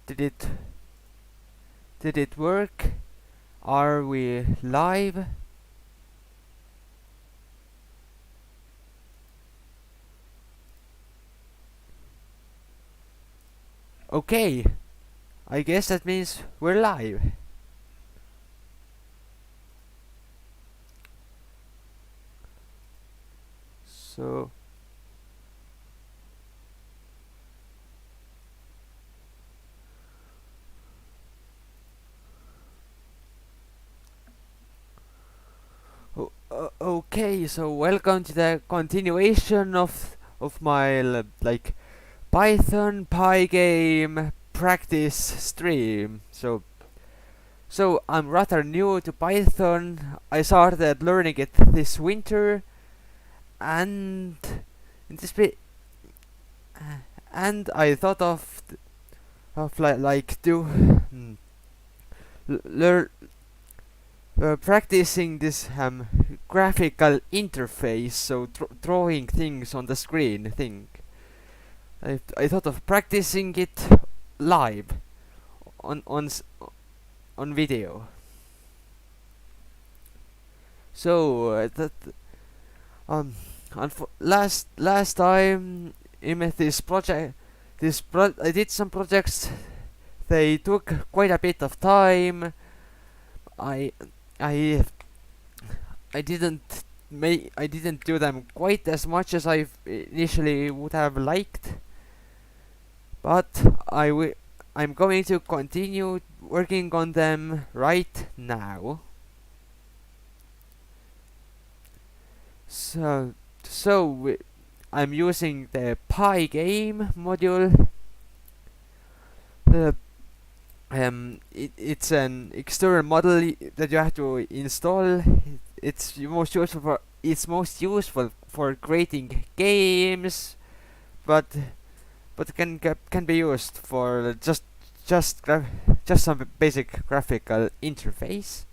Did it work? Are we live? Okay, I guess that means we're live. So okay, so welcome to the continuation of my like Python Pygame practice stream. So I'm rather new to Python. I started learning it this winter, and in this bit, and I thought of like do learn practicing this graphical interface, so drawing things on the screen thing. I thought of practicing it live on on s- on video. So that last time in this project, I did some projects. They took quite a bit of time. I I I didn't do them quite as much as I initially would have liked, but I'm going to continue working on them right now. So I'm using the Pygame module. Uh, it's an external model that you have to install. It's most useful for creating games, but can be used for just some basic graphical interface.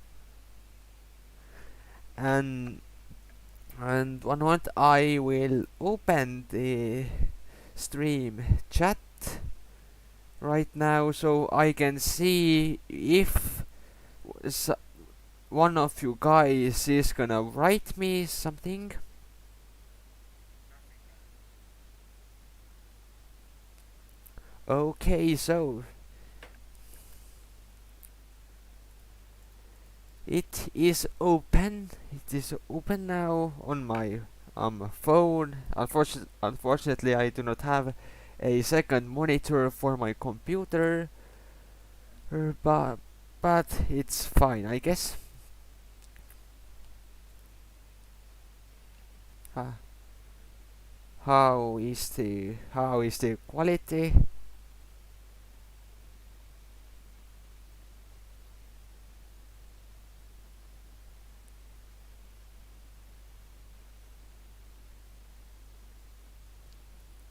And one moment I will open the stream chat right now so I can see if one of you guys is gonna write me something. Okay, so it is open. It is open now on my phone. Unfortunately, I do not have a second monitor for my computer, but it's fine, I guess. Uh, how is the quality?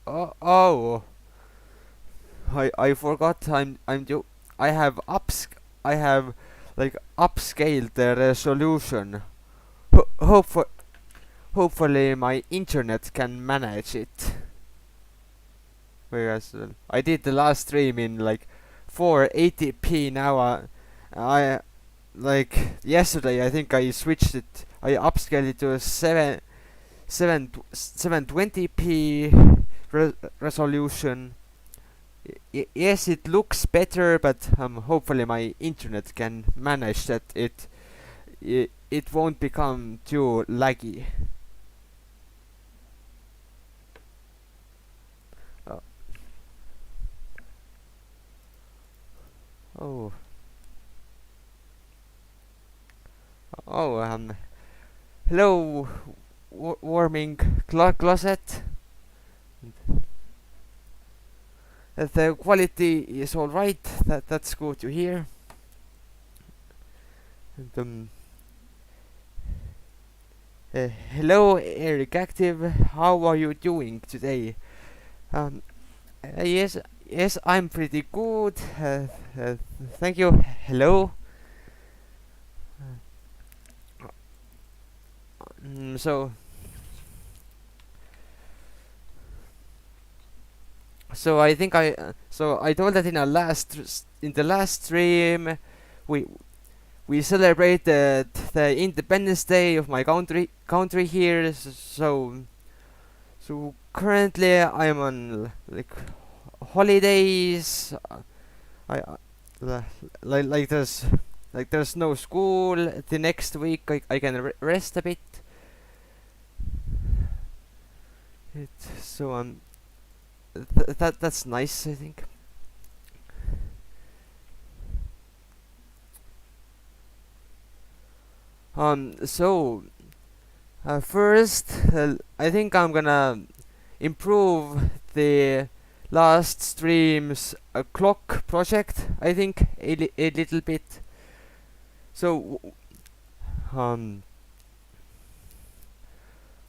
Oh, I forgot. I have I have like upscaled the resolution. Ho- hope Hopefully my internet can manage it. Whereas I did the last stream in like 480p. Now I like yesterday I think I switched it. I upscaled it to a 720p resolution. Yes, it looks better, but hopefully my internet can manage that. It won't become too laggy. Uh, oh, oh, hello, warming closet. The quality is all right. That's good to hear. And, hello, Eric Active. How are you doing today? Um, yes, I'm pretty good. Thank you. Hello. So So I think so I told that in the last stream we we celebrated the Independence Day of my country here. So currently I'm on like holidays. I like there's no school. The next week I can rest a bit. So that's nice, I think. So first, I think I'm gonna improve the last stream's clock project. I think a little bit. So um,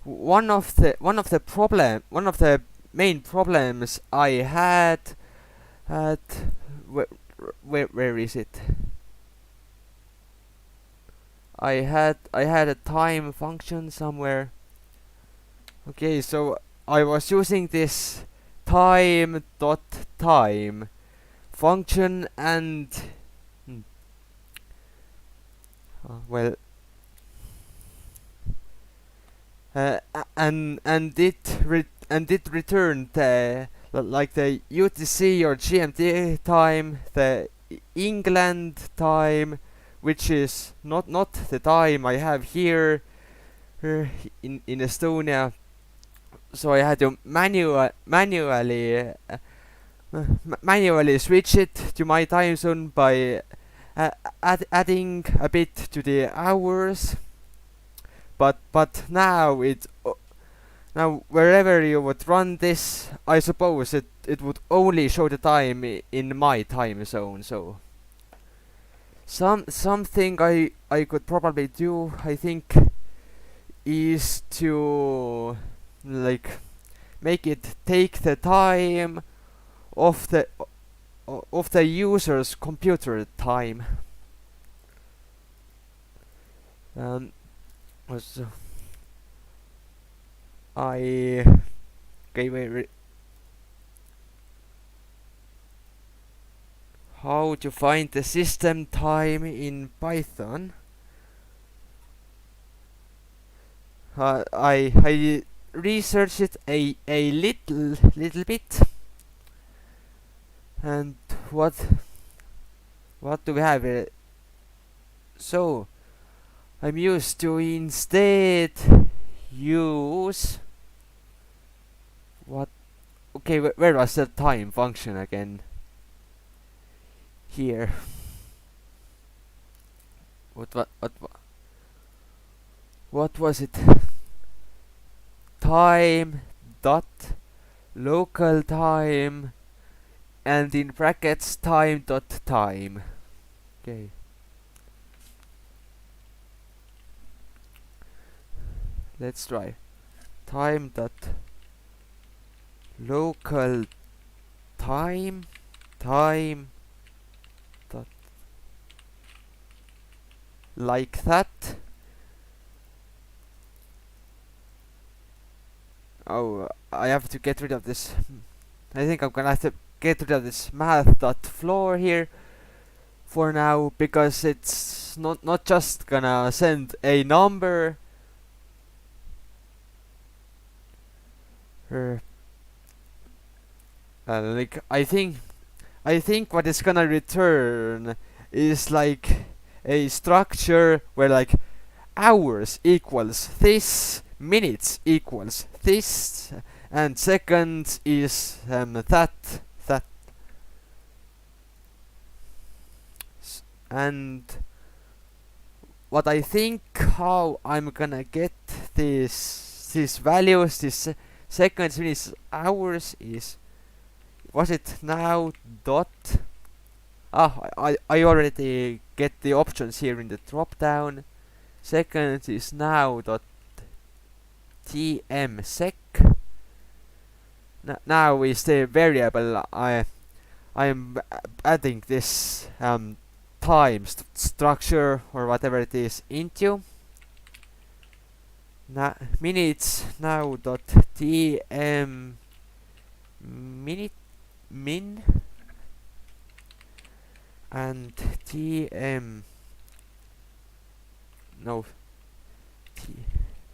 one of the main problems I had at where is it? I had a time function somewhere. Okay, so I was using this time function and hmm, well and it returned like the UTC or GMT time, the England time, which is not the time I have here in Estonia. So I had to manually switch it to my time zone by adding a bit to the hours. But now now wherever you would run this, I suppose it would only show the time in my time zone. So something I could probably do, I think, is to like make it take the time of the user's computer time. Um, so I okay, how to find the system time in Python. I researched it a little bit, and what do we have here? So I'm used to instead use what? Okay, where was the time function again? Here. What was it? Time dot local time and in brackets time dot time. Okay. Let's try. Time dot local time dot like that. Oh, I have to get rid of this. I think I'm gonna have to get rid of this math.floor here for now, because it's not just gonna send a number. Like I think what it's gonna return is like a structure where like hours equals this, minutes equals this, and seconds is that. And what I think how I'm gonna get these values, this seconds, minutes, hours is, was it now dot? I already get the options here in the drop down. Seconds is now dot tm sec. Now is the variable I am adding this time structure or whatever it is into. Minutes now dot tm minute min and tm no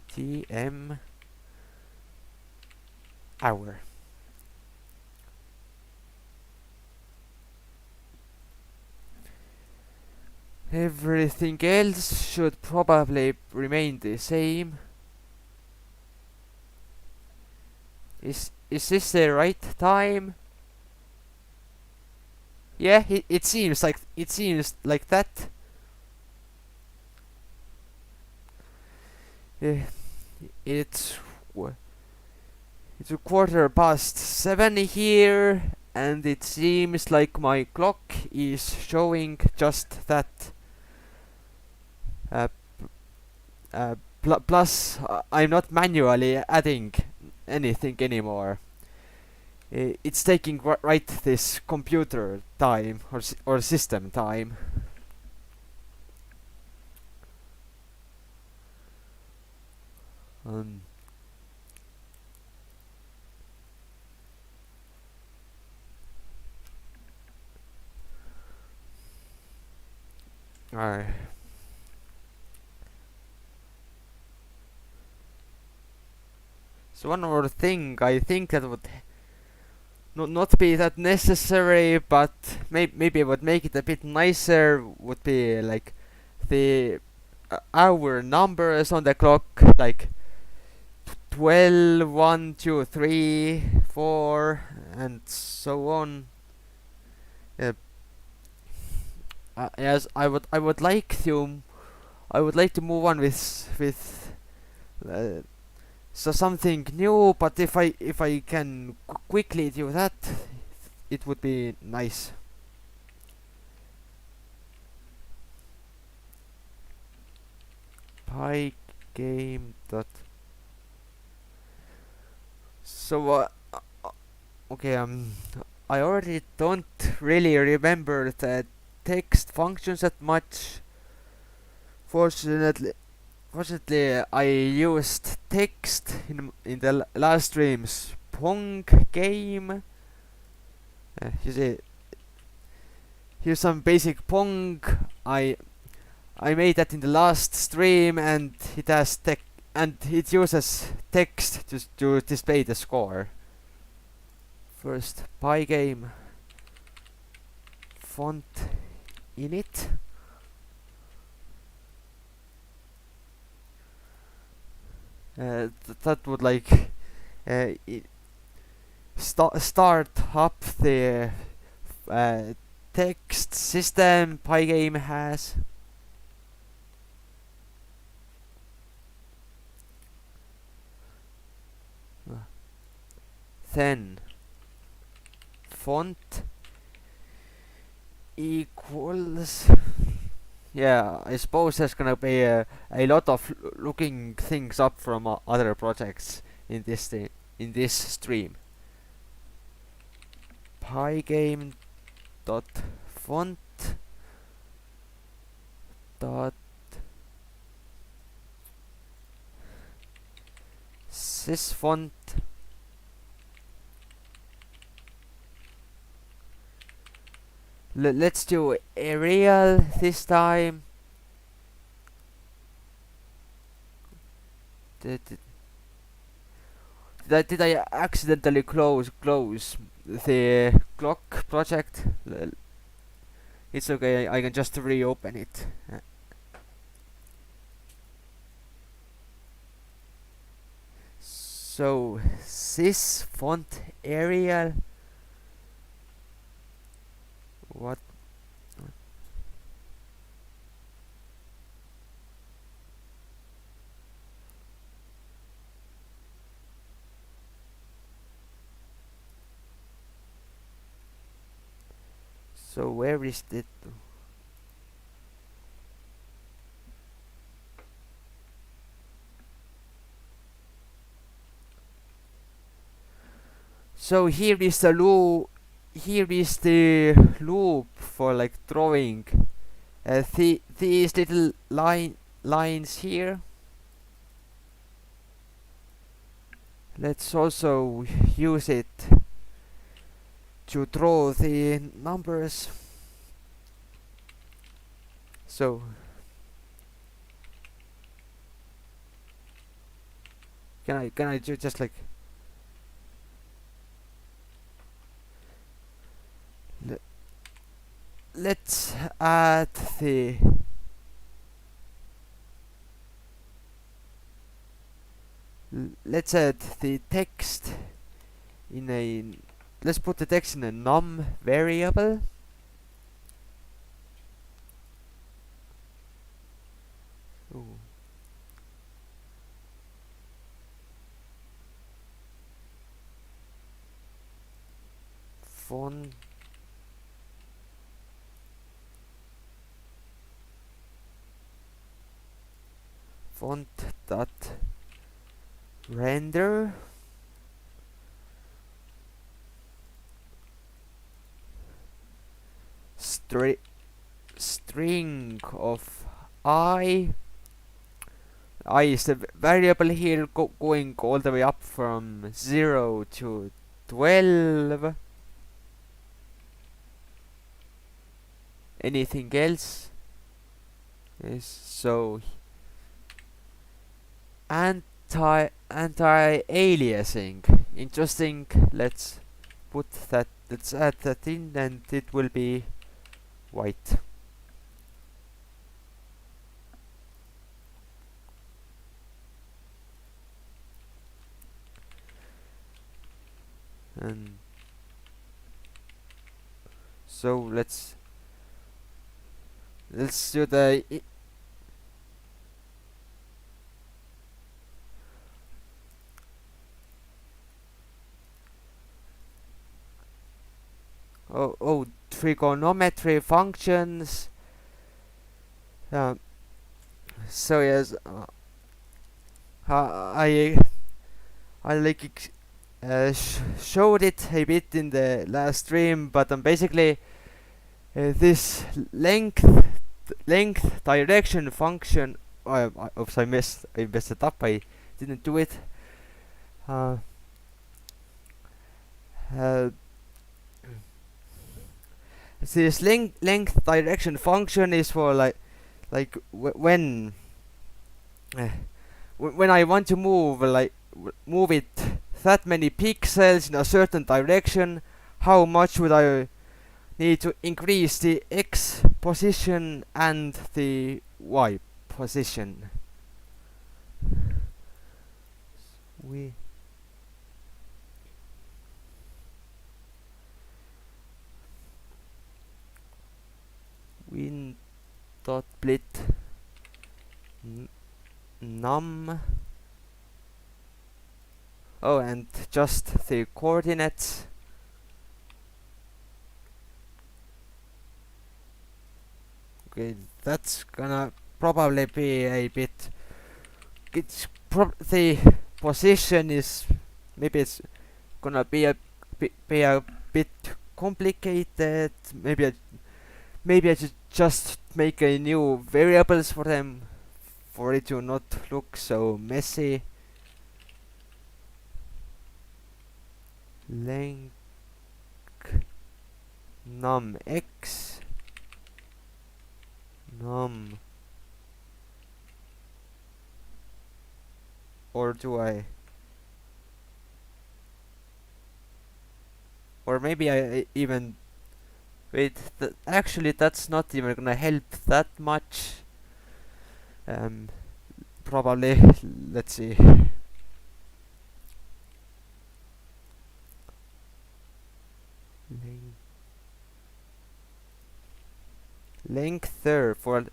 tm hour. Everything else should probably remain the same. Is this the right time? Yeah, it seems like that. Uh, it's it's a 7:15 here, and it seems like my clock is showing just that. Uh, plus, I'm not manually adding anything anymore. It's taking right this computer time or system time. Um, Alright. So one more thing I think that would not be that necessary, but maybe it would make it a bit nicer, would be like the hour numbers on the clock, like 12, 1, 2, 3, 4, and so on. Yes, I would like to move on with so something new, but if I can quickly do that, it would be nice. Pygame dot. So okay, I already don't really remember the text functions that much. Fortunately, I used text in the last stream's Pygame. You see, here's some basic Pong. I made that in the last stream, and it has and it uses text to display the score. First, Pygame font init. That would like start up the text system Pygame has. Then font equals. Yeah, I suppose there's gonna be a lot of looking things up from other projects in this stream. Pygame dot font dot sysfont let's do Arial this time. Did I accidentally close the clock project? It's okay, I can just reopen it. So sys font Arial. What? So where is it? So here is the loop. Here is the loop for like drawing these little lines here. Let's also use it to draw the numbers. So can I just like let's add the let's add the text in a let's put the text in a num variable. Ooh. Font dot render string of I is the variable here going all the way up from 0 to 12. Anything else is so anti-aliasing. Interesting. Let's add that in, and it will be white. And so let's do the trigonometry functions. So yes, I like showed it a bit in the last stream, but basically this length direction function. Oops, I messed it up. I didn't do it. This length direction function is for when I want to move it that many pixels in a certain direction, how much would I need to increase the x position and the y position. Win.split num. Oh, and just the coordinates. Okay, that's gonna probably be a bit. The position is it's gonna be a bit complicated. Maybe I should just make a new variables for them, for it to not look so messy. Length num x num, or do I, or maybe I even wait, actually that's not even gonna help that much. Probably, let's see. Length for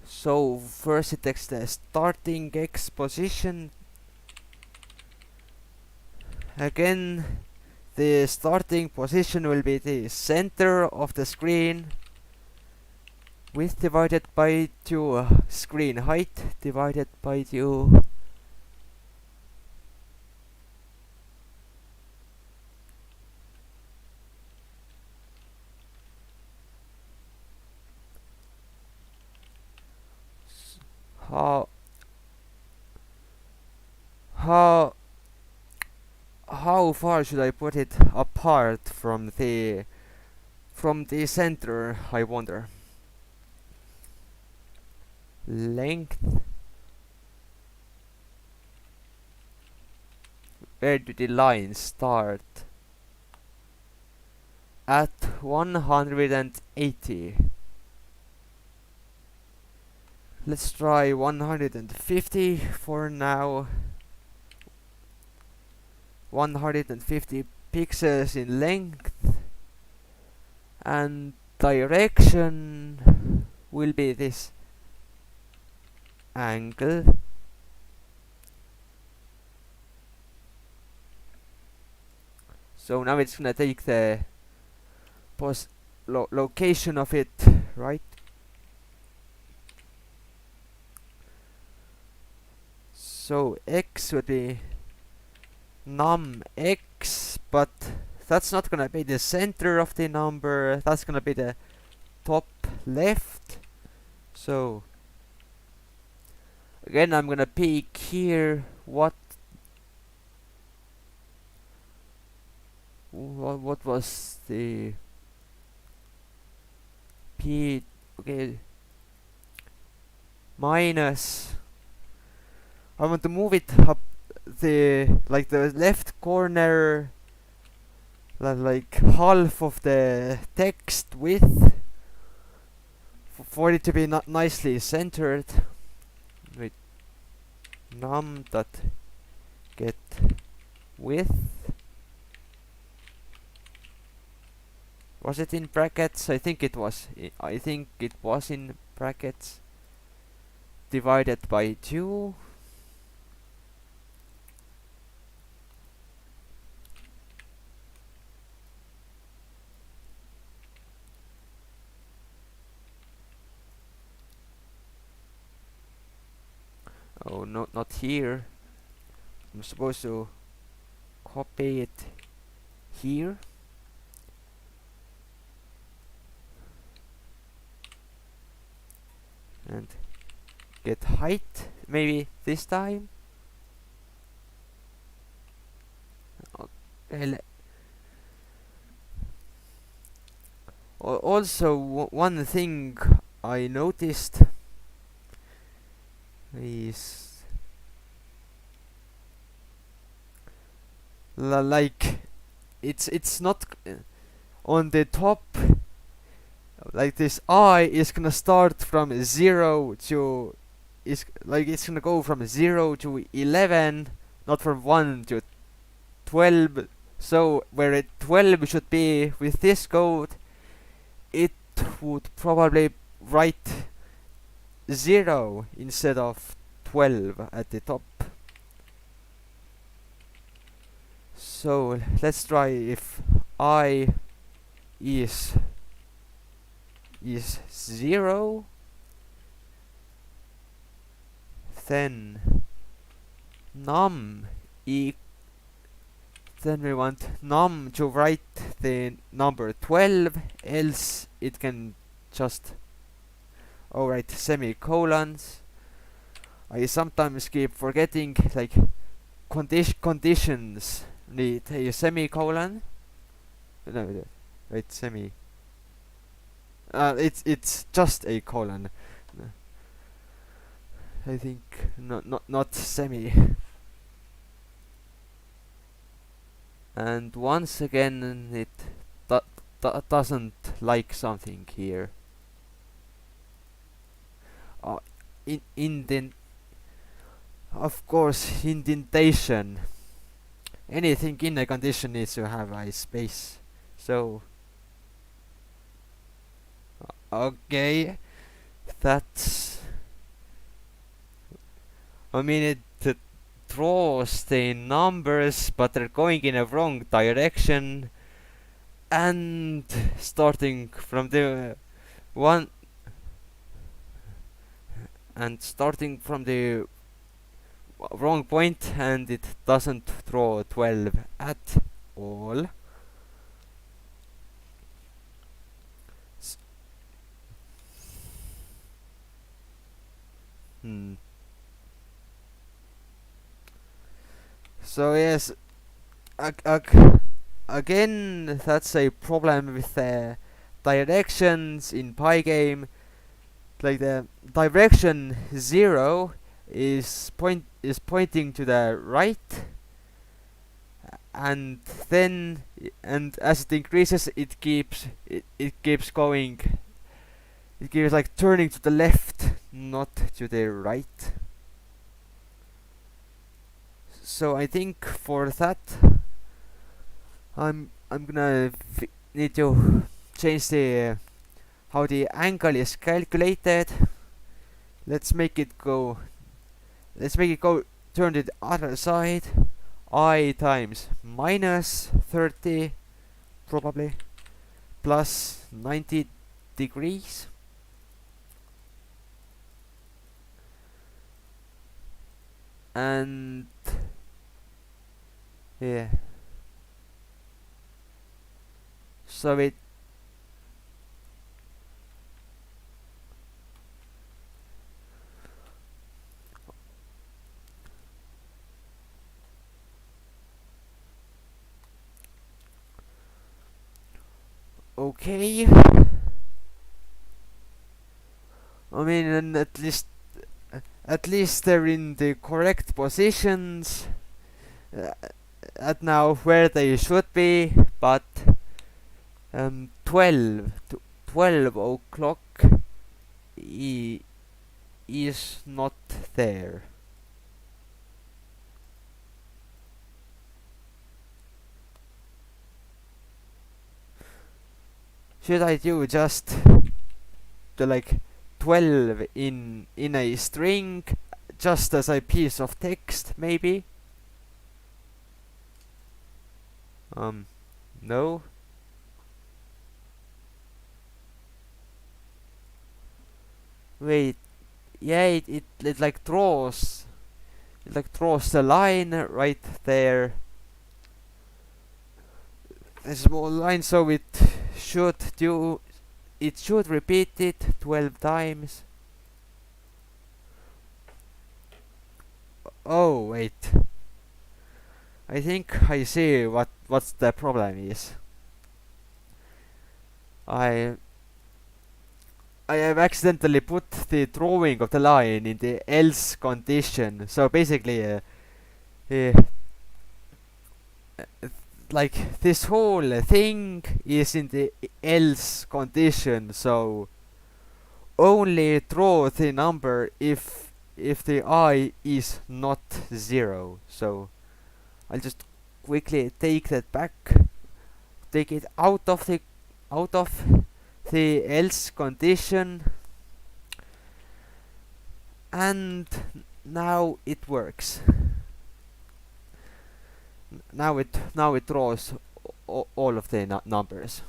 so first it takes the starting x position. Again, the starting position will be the center of the screen. Width divided by 2, screen height divided by 2. How how far should I put it apart from the center, I wonder. Length. Where do the lines start? At 180. Let's try 150 for now. 150 pixels in length, and direction will be this angle. So now it's gonna take the location of it, right? So x would be num x, but that's not gonna be the center of the number, that's gonna be the top left. So again, I'm gonna peek here. What was the p? Okay, minus. I want to move it up the left corner, like half of the text width, for it to be not nicely centered. Wait, num dot get width. Was it in brackets? I think it was. I think it was in brackets. Divided by 2. Oh, no, not here. I'm supposed to copy it here. And get height, maybe this time. Okay. Also, one thing I noticed is like it's not on the top. Like this I is gonna start from 0 to it's gonna go from 0 to 11, not from 1 to 12. So where 12 should be with this code, it would probably write 0 instead of 12 at the top. So let's try if I is 0, then num then we want num to write the number 12, else it can just write semicolons. I sometimes keep forgetting, like conditions need a semicolon. No, wait, semi. It's just a colon. I think not semi. And once again, it doesn't like something here. Of course, indentation. Anything in a condition needs to have a space. So okay, that's. I mean, it draws the numbers, but they're going in a wrong direction. And starting from the one. And starting from the wrong point, and it doesn't draw 12 at all. So yes, again, that's a problem with the directions in Pygame. Like the direction 0 is pointing to the right, and then and as it increases, it keeps going. It keeps like turning to the left, not to the right. So I think for that, I'm gonna need to change the how the angle is calculated. Let's make it go. Let's make it go. Turn to the other side. I times minus 30, probably, plus 90 degrees. And yeah, so it okay. I mean, and at least they're in the correct positions uh, at now where they should be, but 12 o'clock is not there. Should I do just the like 12 in a string, just as a piece of text, maybe? No. Wait, yeah, it like draws, the line right there, a small line, so it should repeat it 12 times. Oh wait, I think I see what's the problem is. I have accidentally put the drawing of the line in the else condition. So basically, uh, like this whole thing is in the else condition. So only draw the number if the I is not 0. So I'll just quickly take that back, take it out of the else condition, and now it works. Now it draws all of the numbers.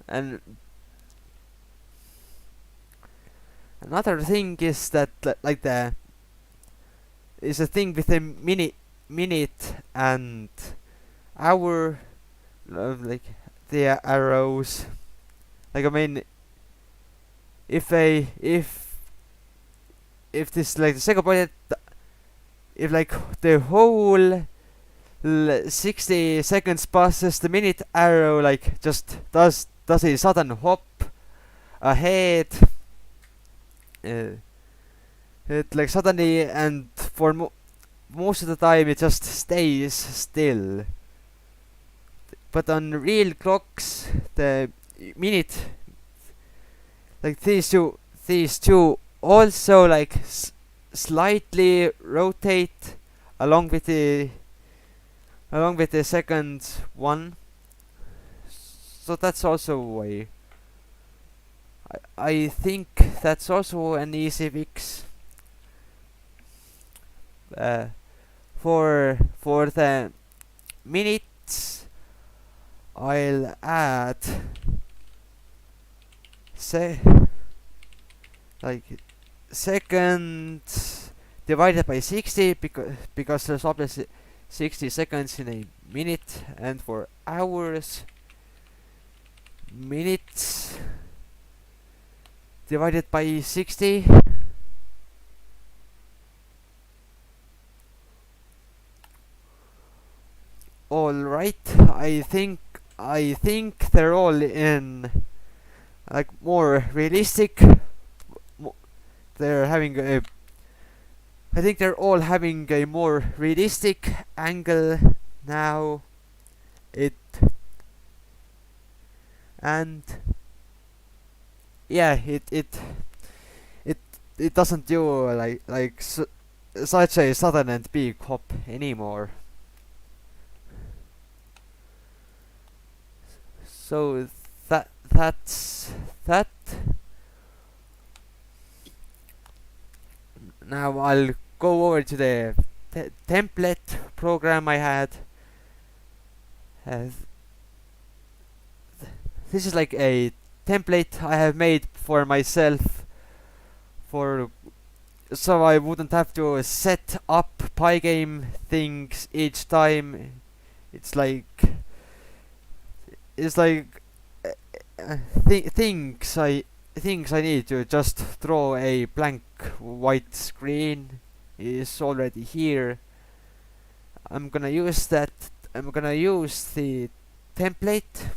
And another thing is that like the is a thing with a minute and hour, like the arrows. Like I mean, if this like the second point, if like the whole 60 seconds passes, the minute arrow like just does a sudden hop ahead. It like suddenly, and for most of the time it just stays still. But on real clocks, the minute, like these two also like slightly rotate along with the second one. So that's also I think that's also an easy fix. For the minutes, I'll add seconds divided by 60, because there's obviously 60 seconds in a minute, and for hours, minutes divided by 60. All right, I think they're all in like more realistic. They're having a I think they're all having a more realistic angle now. It and yeah, it it doesn't do such a sudden and big hop anymore. So that's that. Now I'll go over to the template program I had. Uh, this is like a template I have made for myself for so I wouldn't have to set up Pygame things each time. It's like it's like things I need to just draw a blank white screen is already here. I'm gonna use that. I'm gonna use the template.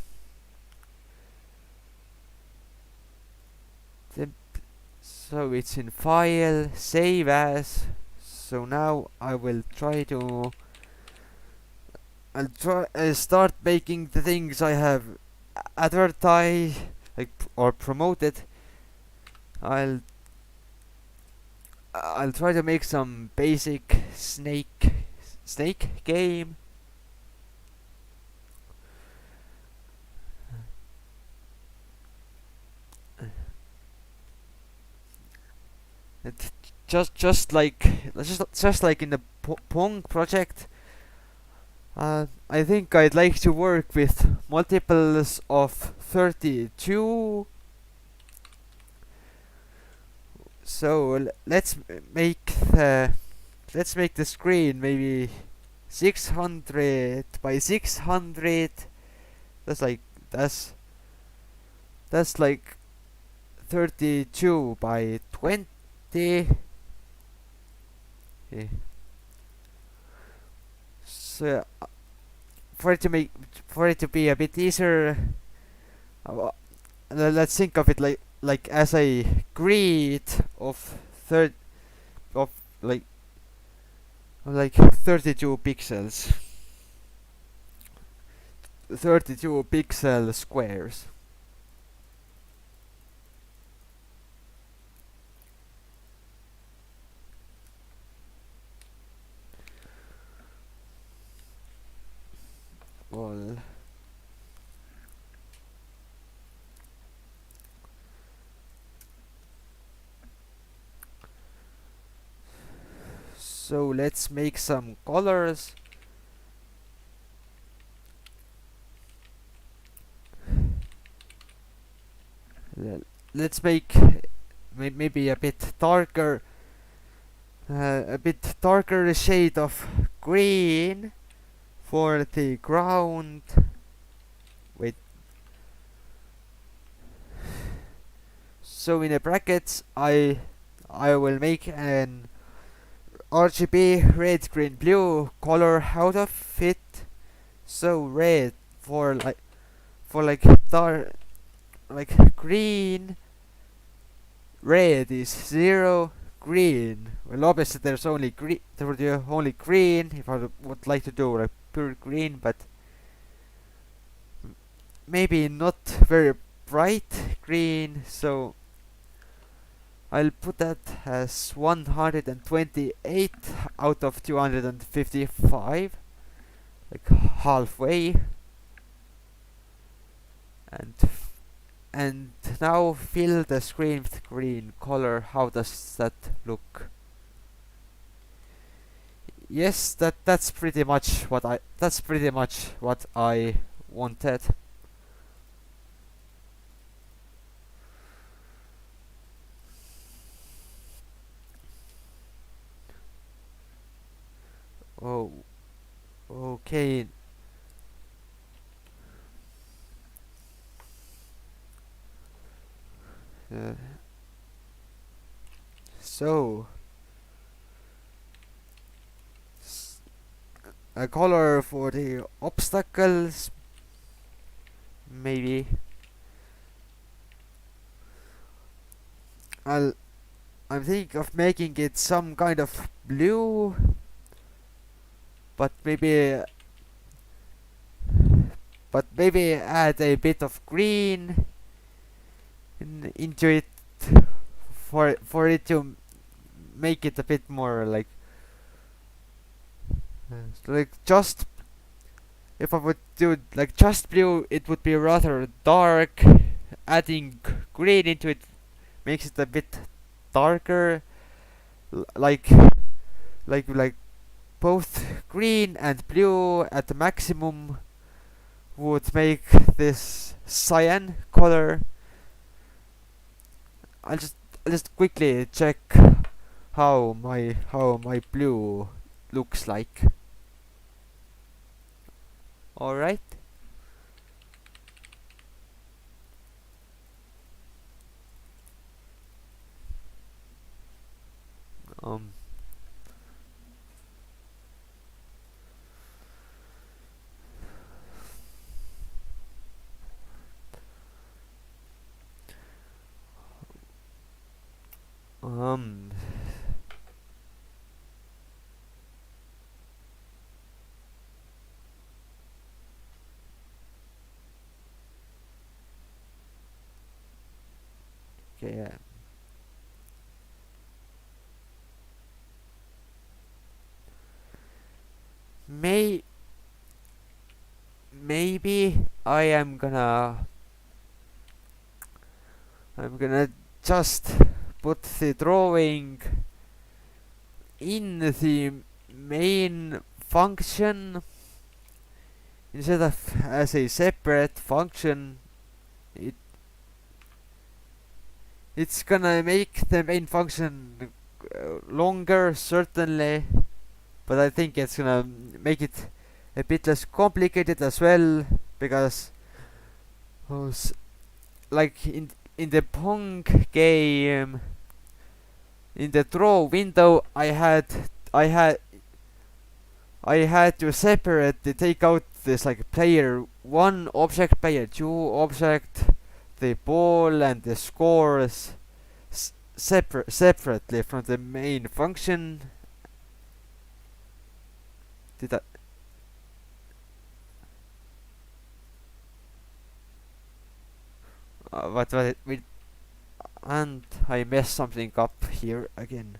So it's in file, save as. So now I'll try start making the things I have advertised or promoted. I'll I'll try to make some basic snake game. It just like in the Pong project. I think I'd like to work with multiples of 32. So let's make the screen maybe 600 by 600. That's like that's that's like 32 by 20. Yeah. So for it to be a bit easier, let's think of it like as a grid of third of like like 32 pixels, 32 pixel squares. Well, so let's make some colors. Let's make maybe a bit darker shade of green for the ground. Wait. So in the brackets, I will make an RGB red, green, blue color out of it. So red for like dark, like green. Red is 0. Green. Well, obviously there's only green. There would be only green if I would like to do like pure green, but maybe not very bright green. So I'll put that as 128 out of 255, like halfway. And and now fill the screen with green color. How does that look? Yes, that's pretty much what I wanted. Oh, okay. Uh, So a color for the obstacles, maybe. I'm thinking of making it some kind of blue, but maybe add a bit of green into it for it to make it a bit more like just if I would do like just blue, it would be rather dark. Adding green into it makes it a bit darker, l- like like both green and blue at the maximum would make this cyan color. I'll just I'll just quickly check how my blue looks like. All right. Um. Um. Okay. May maybe I'm gonna just put the drawing in the main function instead of as a separate function. It it's gonna make the main function longer, certainly, but I think it's gonna make it a bit less complicated as well because oh, like in the Pong game, in the draw window, I had I had to separate to take out this like player one object, player two object, the ball and the scores separately from the main function. Did I? And I messed something up here again.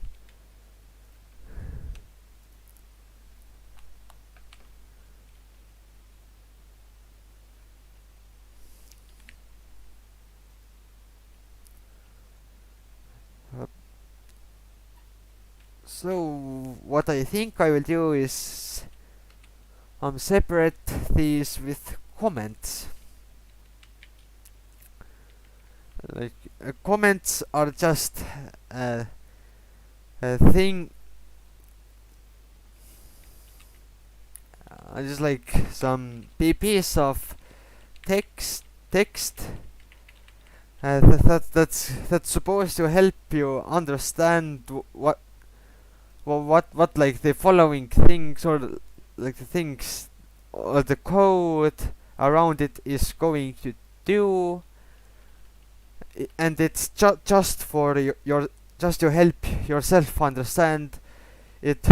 Uh, so what I think I will do is separate these with comments. Like comments are just uh, a thing, just like some piece of text that's supposed to help you understand what like the following things or like the things or the code around it is going to do. And it's just for your just to help yourself understand it.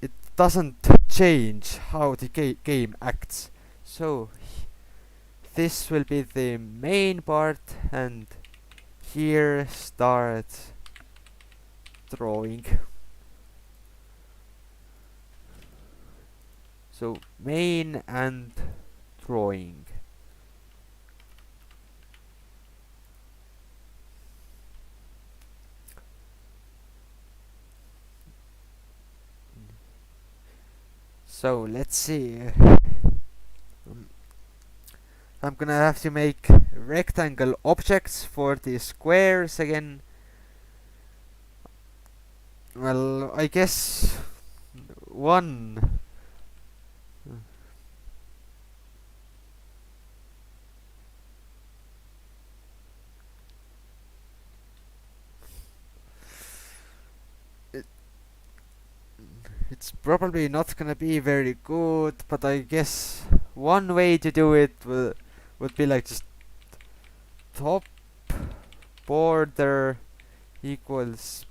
It doesn't change how the game acts. So this will be the main part, and here start drawing. So main and drawing. So let's see. I'm gonna have to make rectangle objects for the squares again. Well, I guess one. It's probably not gonna be very good, but I guess one way to do it would be like just top border equals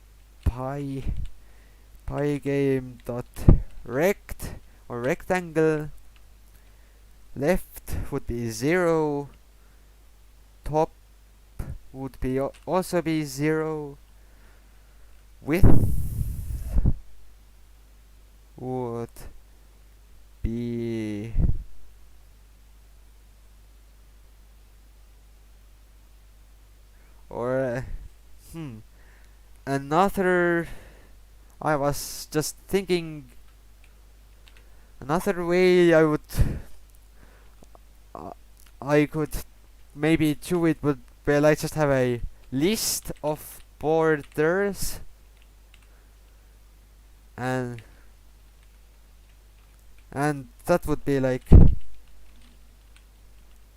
pygame dot rect or rectangle. Left would be 0. Top would be also be 0. Width would be or another. I was just thinking another way uh, I could maybe do it would be like just have a list of borders and that would be like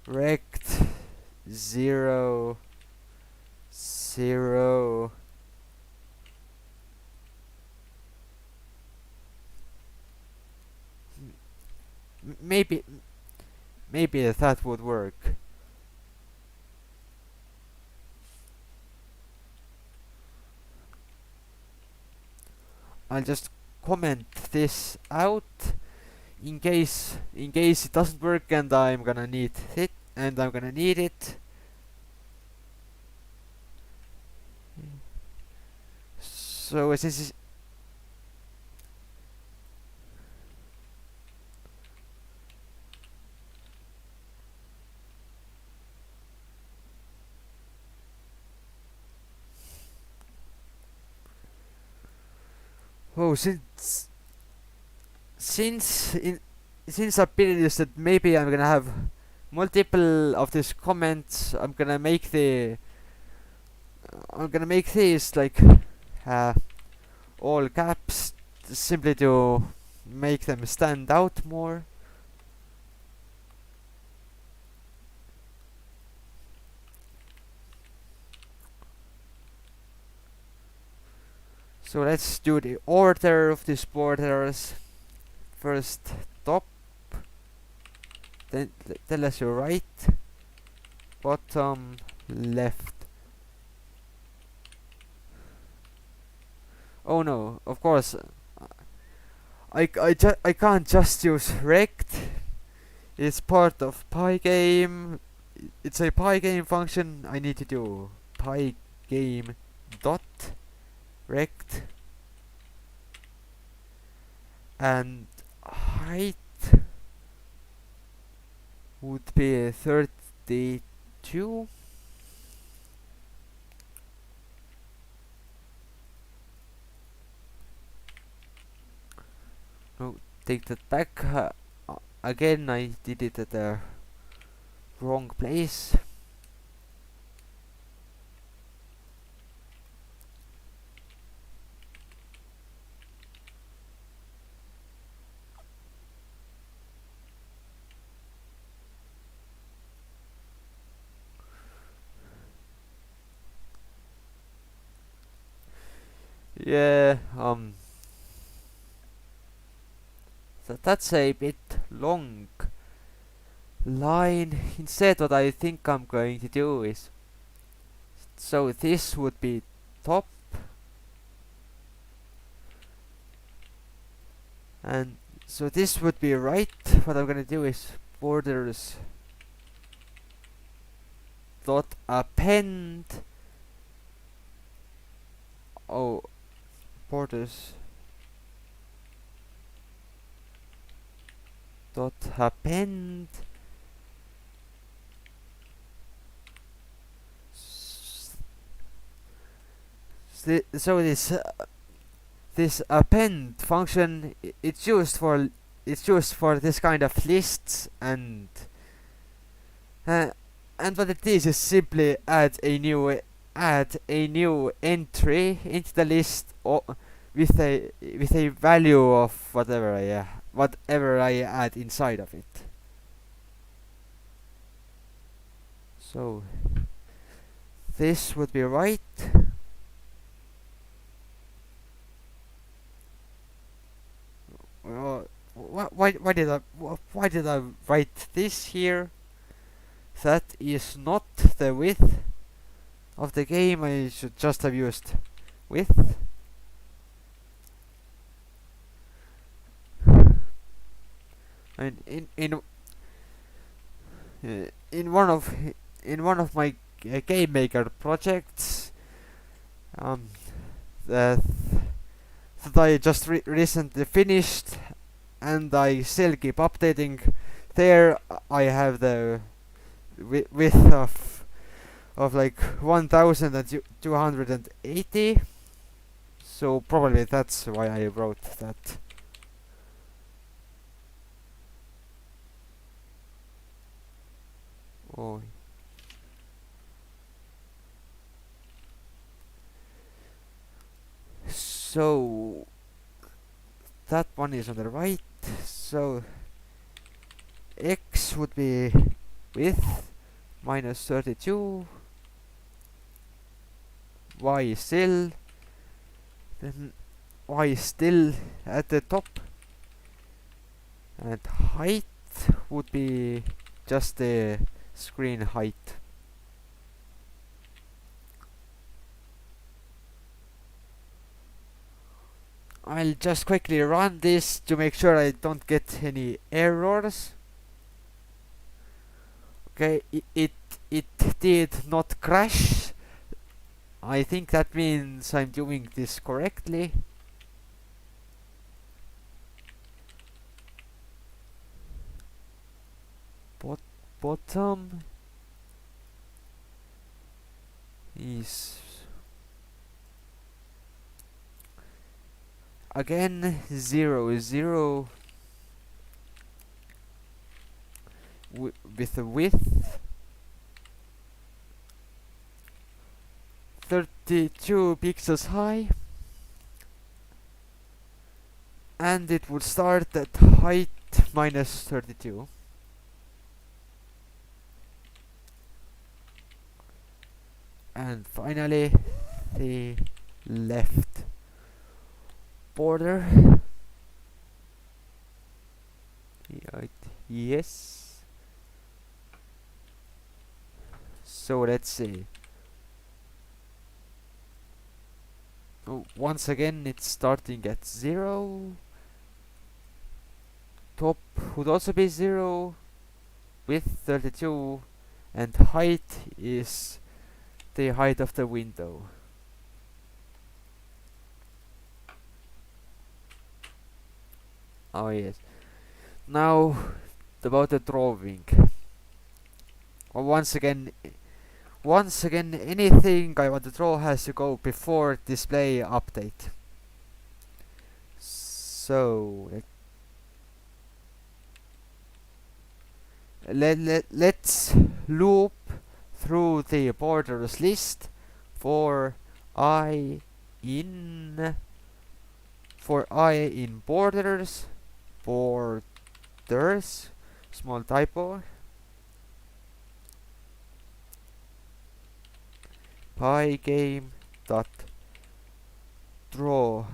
rect 0 0 maybe that would work. I'll just comment this out in case it doesn't work and I'm gonna need it. So since since I've been this that maybe I'm gonna have multiple of these comments, I'm gonna make these like all caps simply to make them stand out more. So let's do the order of these borders. First top, then tell us your right, bottom, left. Oh no, of course, I can't just use rect. It's part of Pygame. It's a Pygame function. I need to do Pygame dot rect and height would be 32. No, take that back. Again, I did it at the wrong place. Yeah, that's a bit long line. Instead, what I think I'm going to do is, so this would be top, and so this would be right. What I'm gonna do is borders dot append. Oh, borders dot append so this append function it's used for this kind of lists and what it is simply add a new entry into the list with a value of whatever I add inside of it. So this would be right. why did I write this here? That is not the width of the game. I should just have used width. And in one of my game maker projects, that I just recently finished, and I still keep updating. There I have the width of like 1280. So probably that's why I wrote that. Oh. So that one is on the right. So x would be width minus 32. Y is still. Then y is still at the top. And height would be just the screen height. I'll just quickly run this to make sure I don't get any errors. Okay, it did not crash. I think that means I'm doing this correctly. Bottom is again 0 0 with a width 32 pixels high, and it would start at height minus 32. And finally the left border. Yes. So let's see. Oh, once again it's starting at 0. Top would also be 0 with 32, and height is the height of the window. Oh yes. Now about the drawing. Once again, anything I want to draw has to go before display update. So let's loop through the borders list for I in borders, small typo, Pygame dot drawer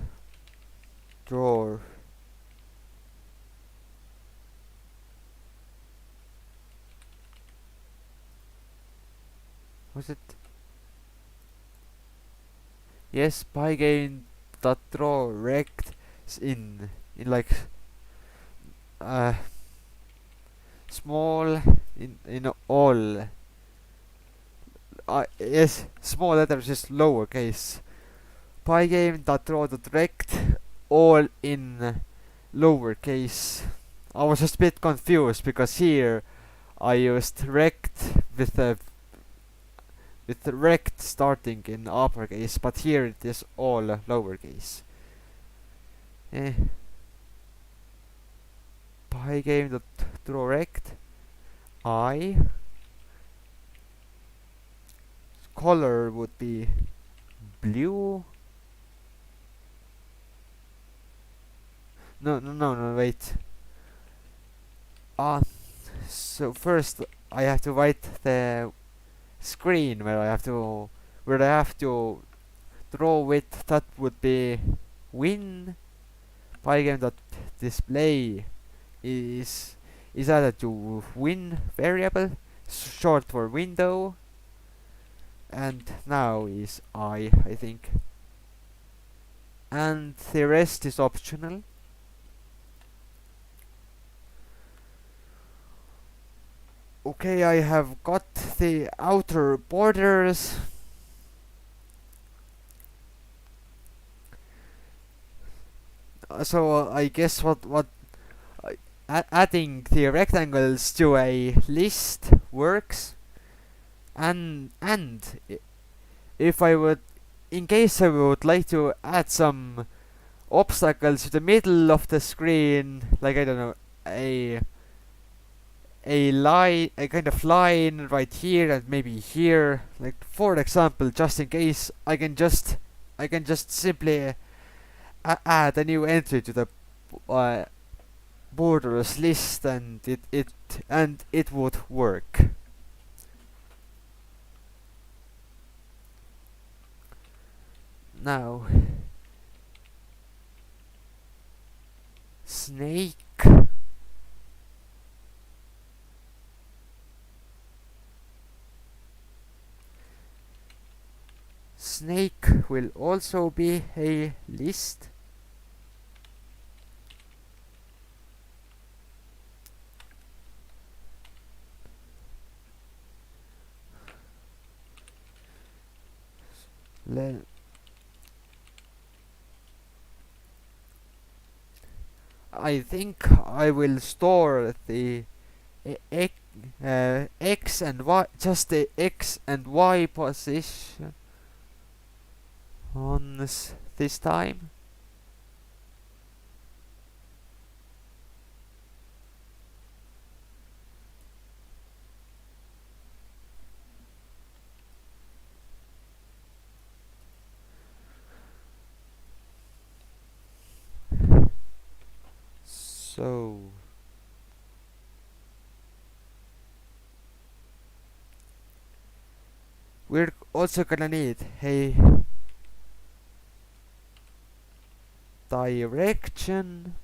was it? Yes, Pygame dot draw rect in like small in all. Yes, small letters is lowercase. Pygame dot draw dot rect all in lowercase. I was just a bit confused because here I used rect with the rect starting in uppercase, but here it is all lowercase. Pygame dot draw rect I. Color would be blue. No, wait. So first I have to write the screen where I have to draw with. That would be win Pygame dot display is added to win variable, short for window, and now is I think, and the rest is optional. Okay, I have got the outer borders. So I guess what adding the rectangles to a list works, and if I would, in case I would like to add some obstacles to the middle of the screen, like I don't know, a line, a kind of line right here and maybe here, like for example, just in case, I can just simply add a new entry to the uh, borders list, and it would work. Now, snake. Snake will also be a list. I think I will store the x and y, just the x and y position on this time. So we're also gonna need a direction.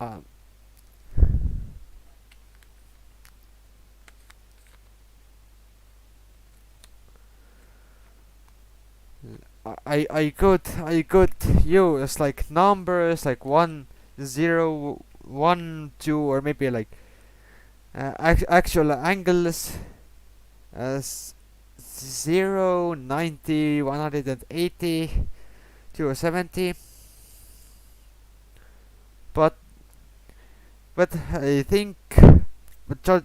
Um, I could use like numbers like 1, 0, 1, 2, or maybe like actual angles as 0, 90, 180, 270. But I think, but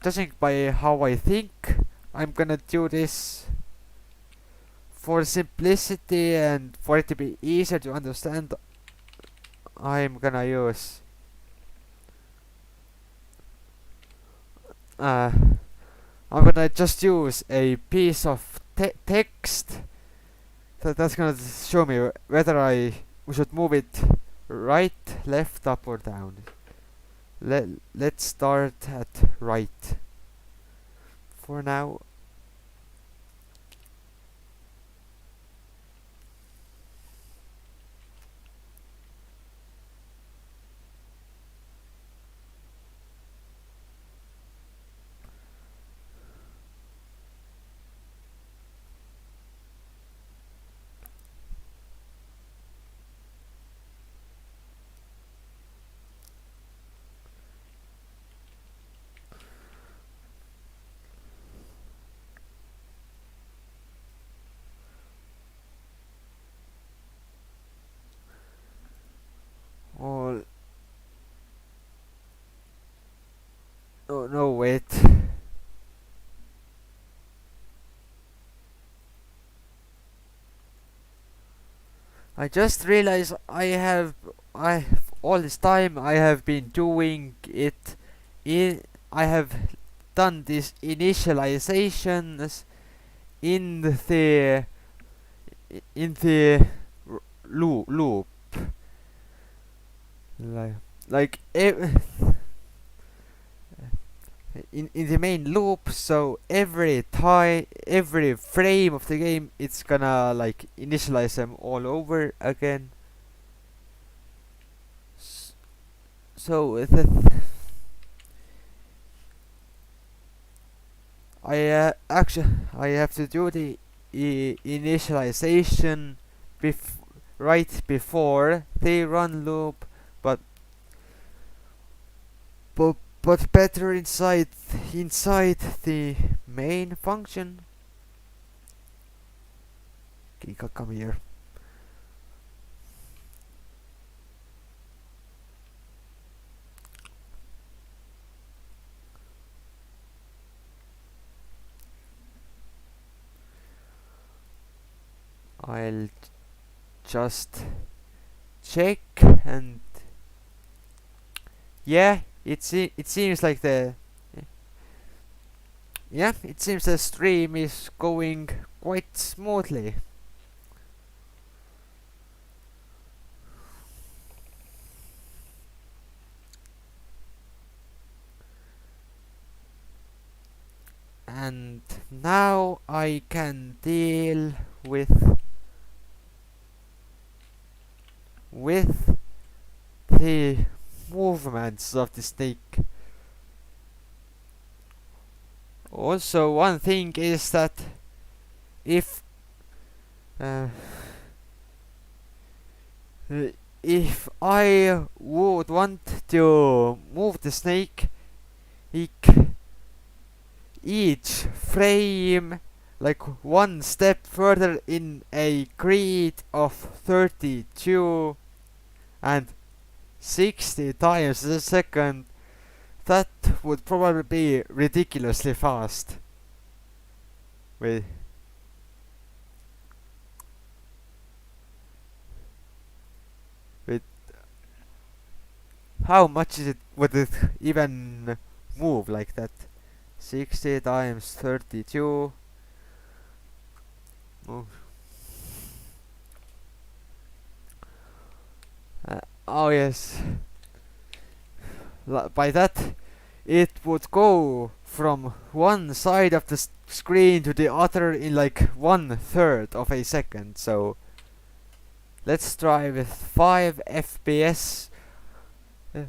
judging by how I think, I'm gonna do this for simplicity and for it to be easier to understand. I'm gonna use I'm gonna just use a piece of text that's gonna show me whether we should move it right, left, up, or down. Let's start at right for now. Oh, oh no, wait. I just realized I all this time I have been doing it in I have done these initializations in the in the loop, like like in the main loop. So every frame of the game, it's gonna like initialize them all over again. So I have to do the initialization right before the run loop, but but better inside the main function. Okay, come here. I'll just check, and yeah, it seems like it seems the stream is going quite smoothly. And now I can deal with the movements of the snake. Also, one thing is that if uh, if I would want to move the snake, each frame like one step further in a grid of 32 and 60 times a second, that would probably be ridiculously fast. Wait. Wait. How much would it even move like that? 60 times 32. Oh, oh yes. By that, it would go from one side of the screen to the other in like 1/3 of a second. So let's try with 5 FPS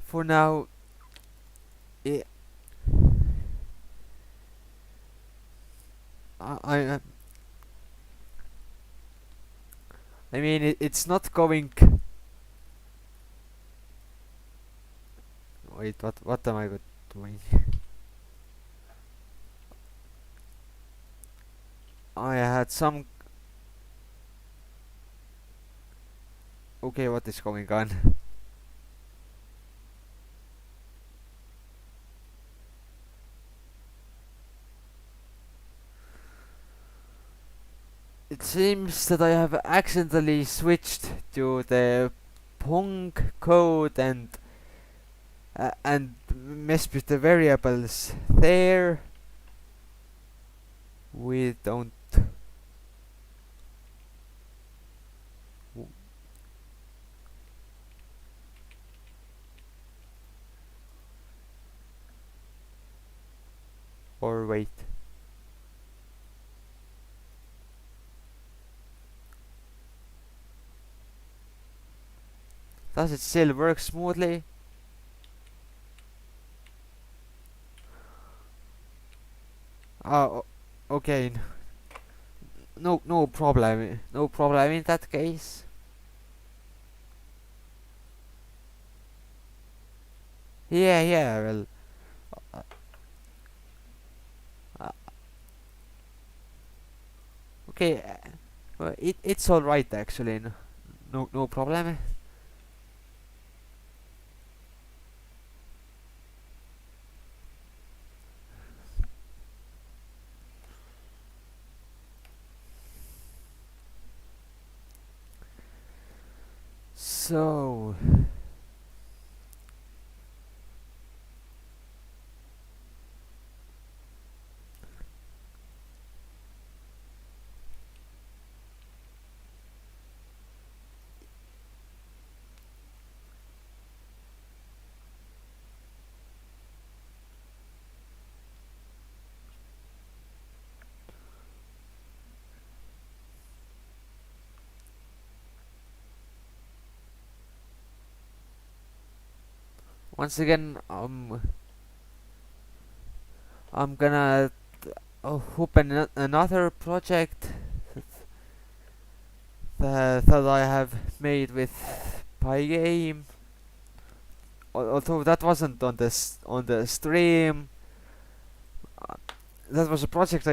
for now. I, I, I mean, it's not going. Wait, what am I doing? I had some. Okay, what is going on? It seems that I have accidentally switched to the Pong code and messed with the variables there. We don't. Or wait. Does it still work smoothly? Oh, okay. No problem. No problem in that case. Yeah. Well, uh, okay. Well, it's all right actually. No problem. So. once again, I'm gonna open another project that I have made with Pygame. Although that wasn't on the stream, uh, that was a project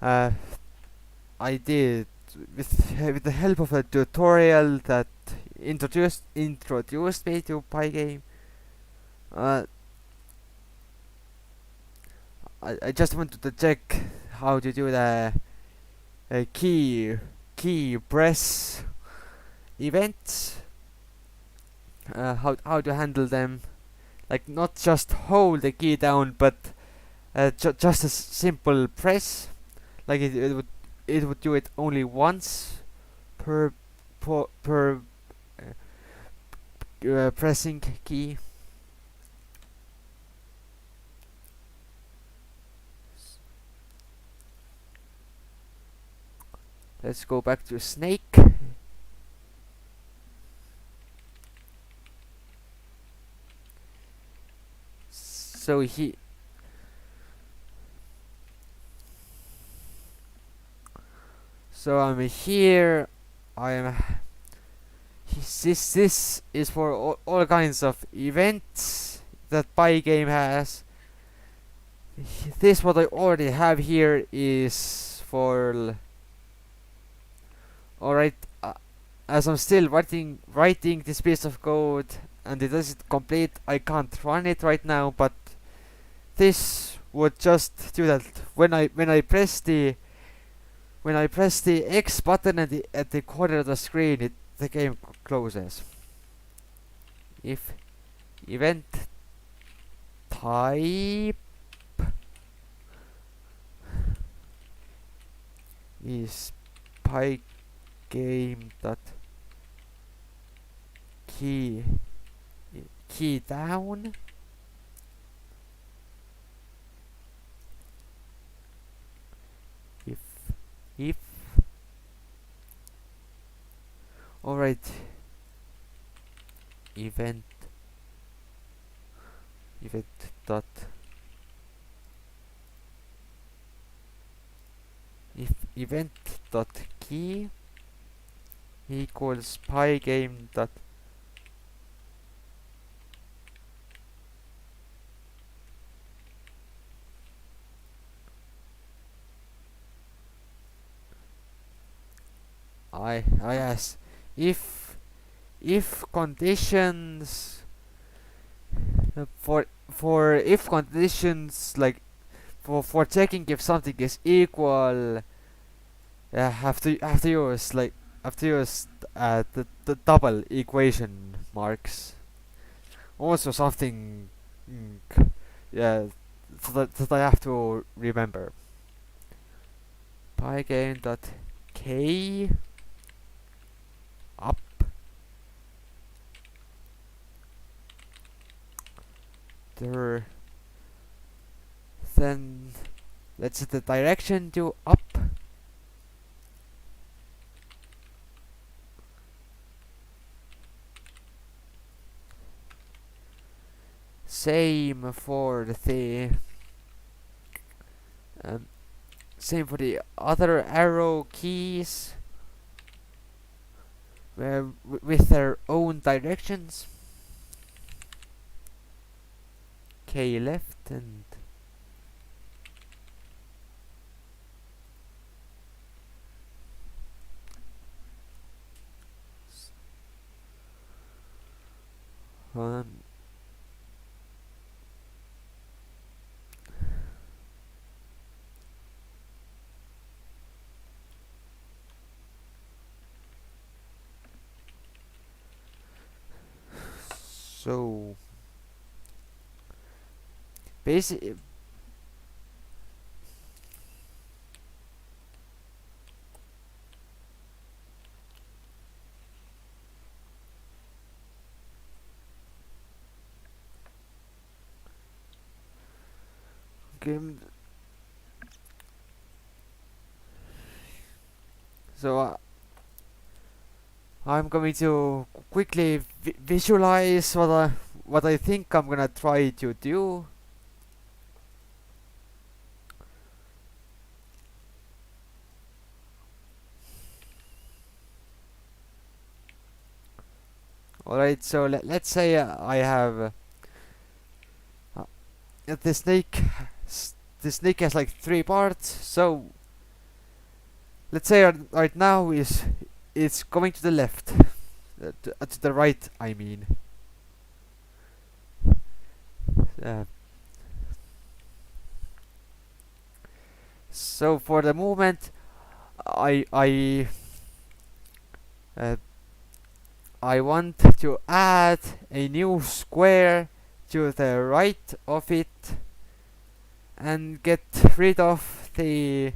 uh, I did with the help of a tutorial that introduced me to Pygame. Uh, I just wanted to check how to do the key press events, how to handle them, like not just hold the key down, but just a simple press, like it would do it only once per per pressing key. Let's go back to Snake. So I'm here. This is for all kinds of events that Pygame has. This what I already have here is for. Alright, as I'm still writing this piece of code and it isn't complete, I can't run it right now. But this would just do that when I press the X button at the corner of the screen, the game closes. If event type is Pygame dot key down, if alright, event dot if event dot key equals Pygame dot I ask if conditions for if conditions, like for checking if something is equal, have to use the double equation marks. Also something, yeah, that I have to remember. Pygame dot k up there, then let's set the direction to up. Same for the same for the other arrow keys, with their own directions. K left and so basically game. So I'm going to quickly visualize what I think I'm gonna try to do. Alright, so let's say I have the snake. The snake has like 3 parts. So let's say right now is it's going to the left, to the right. I mean, uh, so for the moment, I uh, I want to add a new square to the right of it and get rid of the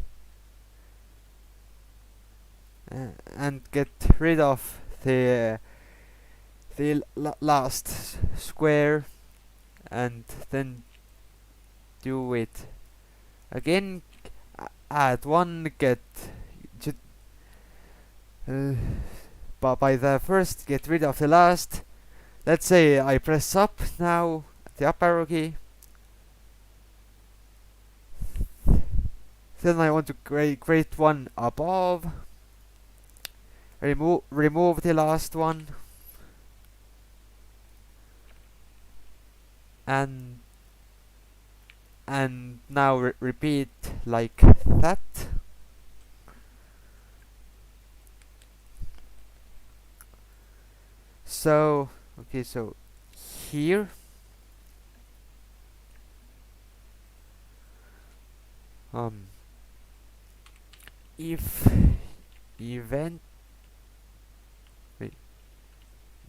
and get rid of the last square, and then do it again. Add one, get uh, by the first, get rid of the last. Let's say I press up now, the up arrow key. Then I want to create one above. Remove the last one, and now repeat like that. So okay, so here if event wait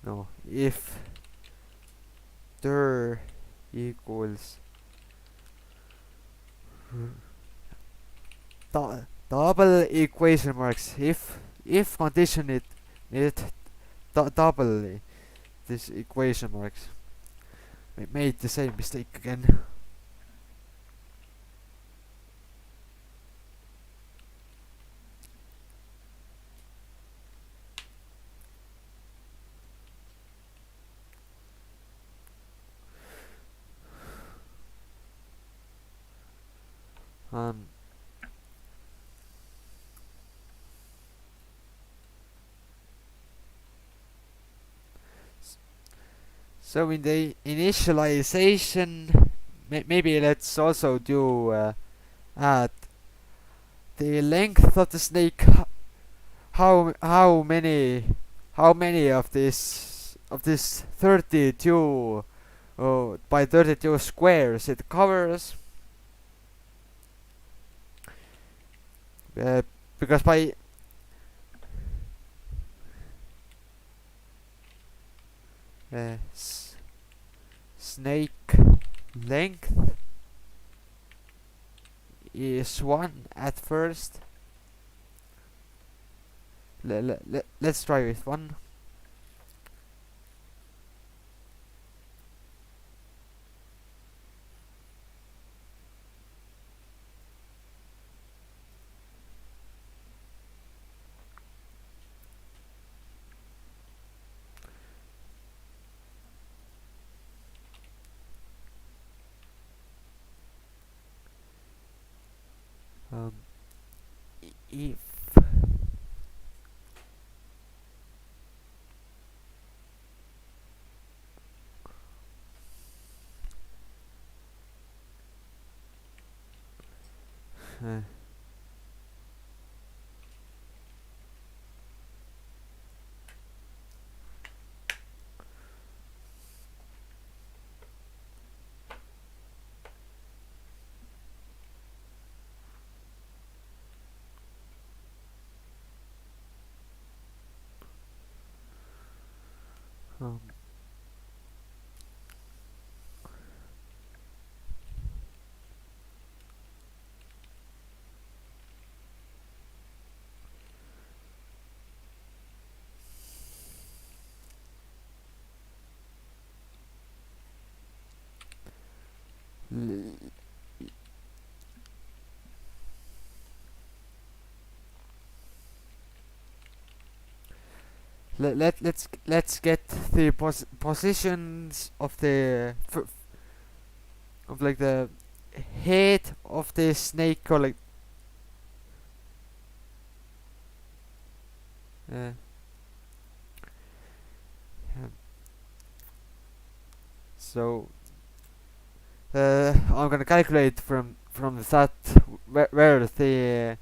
no if there equals double equation marks, if condition it double this equation marks. We made the same mistake again. um So in the initialization, maybe let's also do add the length of the snake. How many of this 32 by 32 squares it covers? Because by snake length is 1 at first. Let's try with 1. If uh, um, let's get the positions of the of like the head of the snake, or like uh, yeah. So I'm gonna calculate from that where the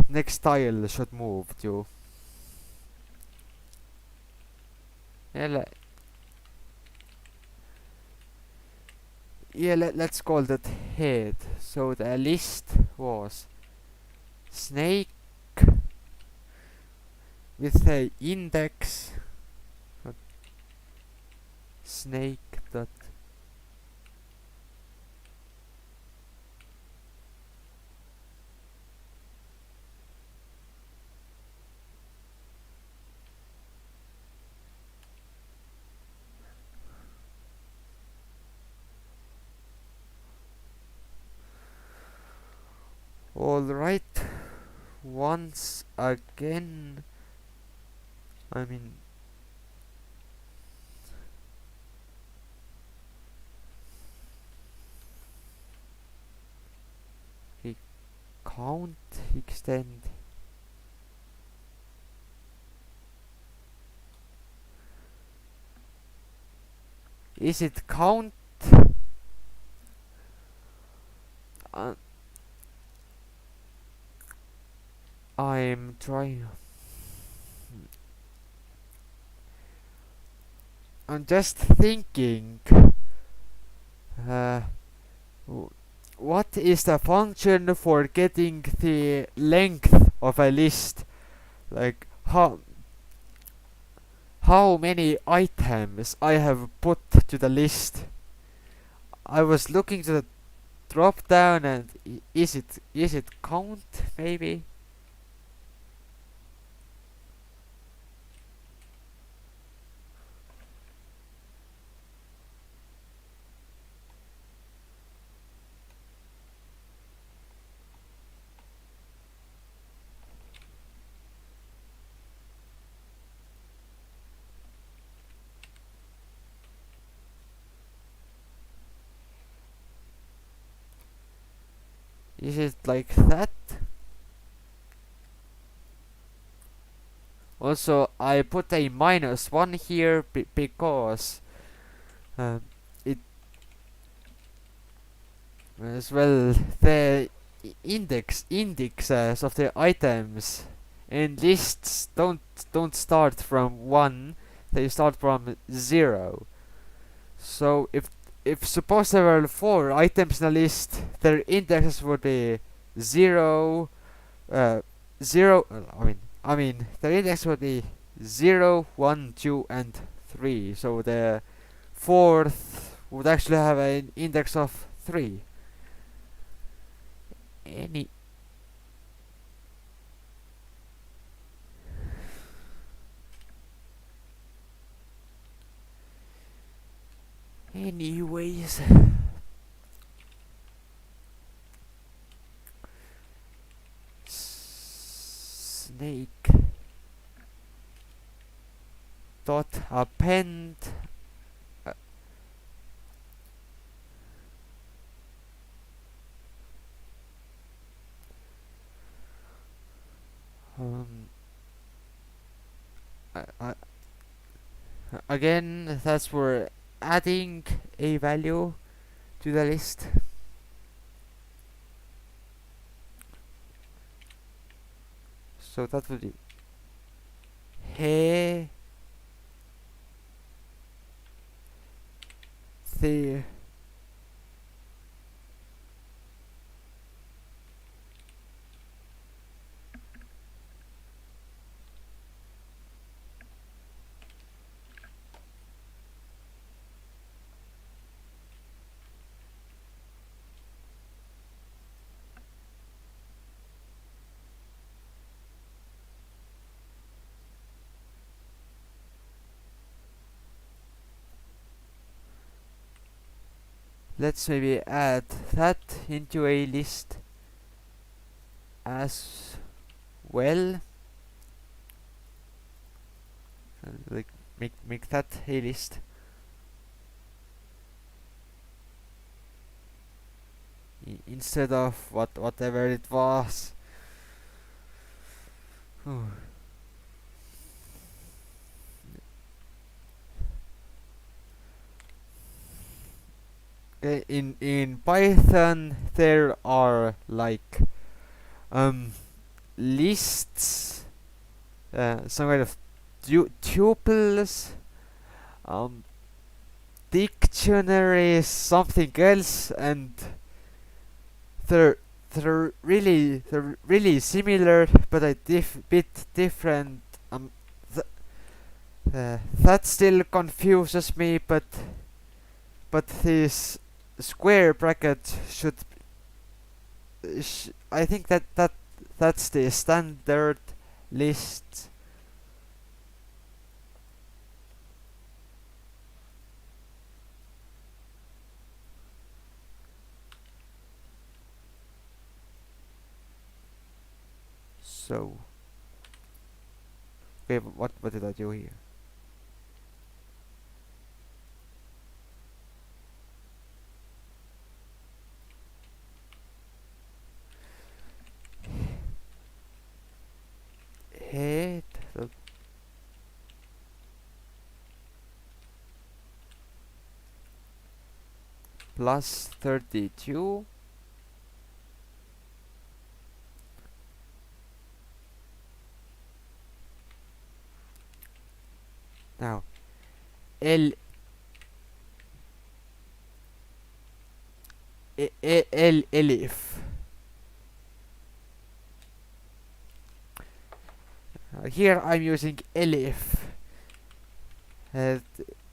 next tile should move to. Yeah, let's call that head. So the list was snake with the index snake dot all right. Once again, I mean, we count extend. Is it count? I'm trying. I'm just thinking. Uh, what is the function for getting the length of a list? Like how many items I have put to the list? I was looking to the drop down, and is it count maybe? Is it like that? Also, I put a -1 here because um, it as well the indexes of the items and lists don't start from 1, they start from 0. So if suppose there were 4 items in a list, their indexes would be 0, 0. I mean, their index would be 0, 1, 2, and 3. So the fourth would actually have an index of 3. Any anyways. Snake dot append um, again, that's for adding a value to the list. So that would be hey the let's maybe add that into a list as well. like make that a list. Instead of whatever it was. In Python there are like lists, some kind of tuples, um, dictionaries, something else, and they're they're really similar, but a bit different. That still confuses me, but this square bracket should I think that's the standard list. So, okay, what did I do here? Head plus 32. Now, L elif. Here I'm using elif. Uh,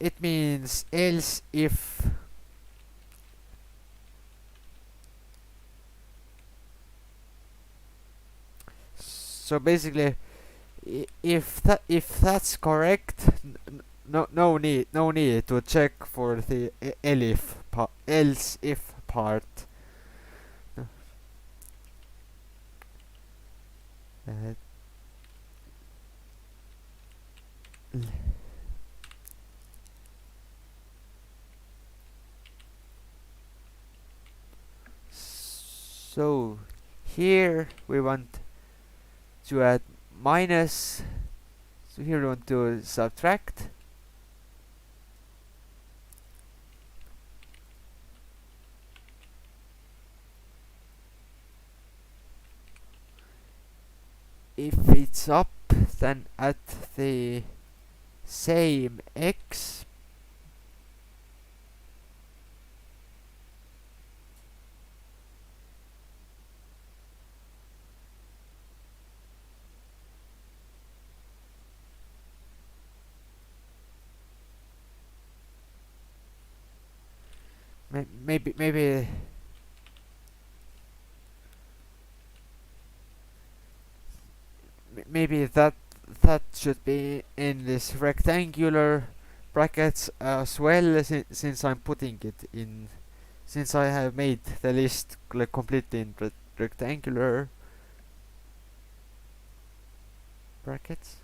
it means else if. So basically, if that's correct, no need to check for the else if part. Uh, so here we want to add minus. So here we want to subtract. If it's up, then at the same x, maybe maybe that should be in this rectangular brackets as well, since I'm putting it in, since I have made the list like completely in rectangular brackets.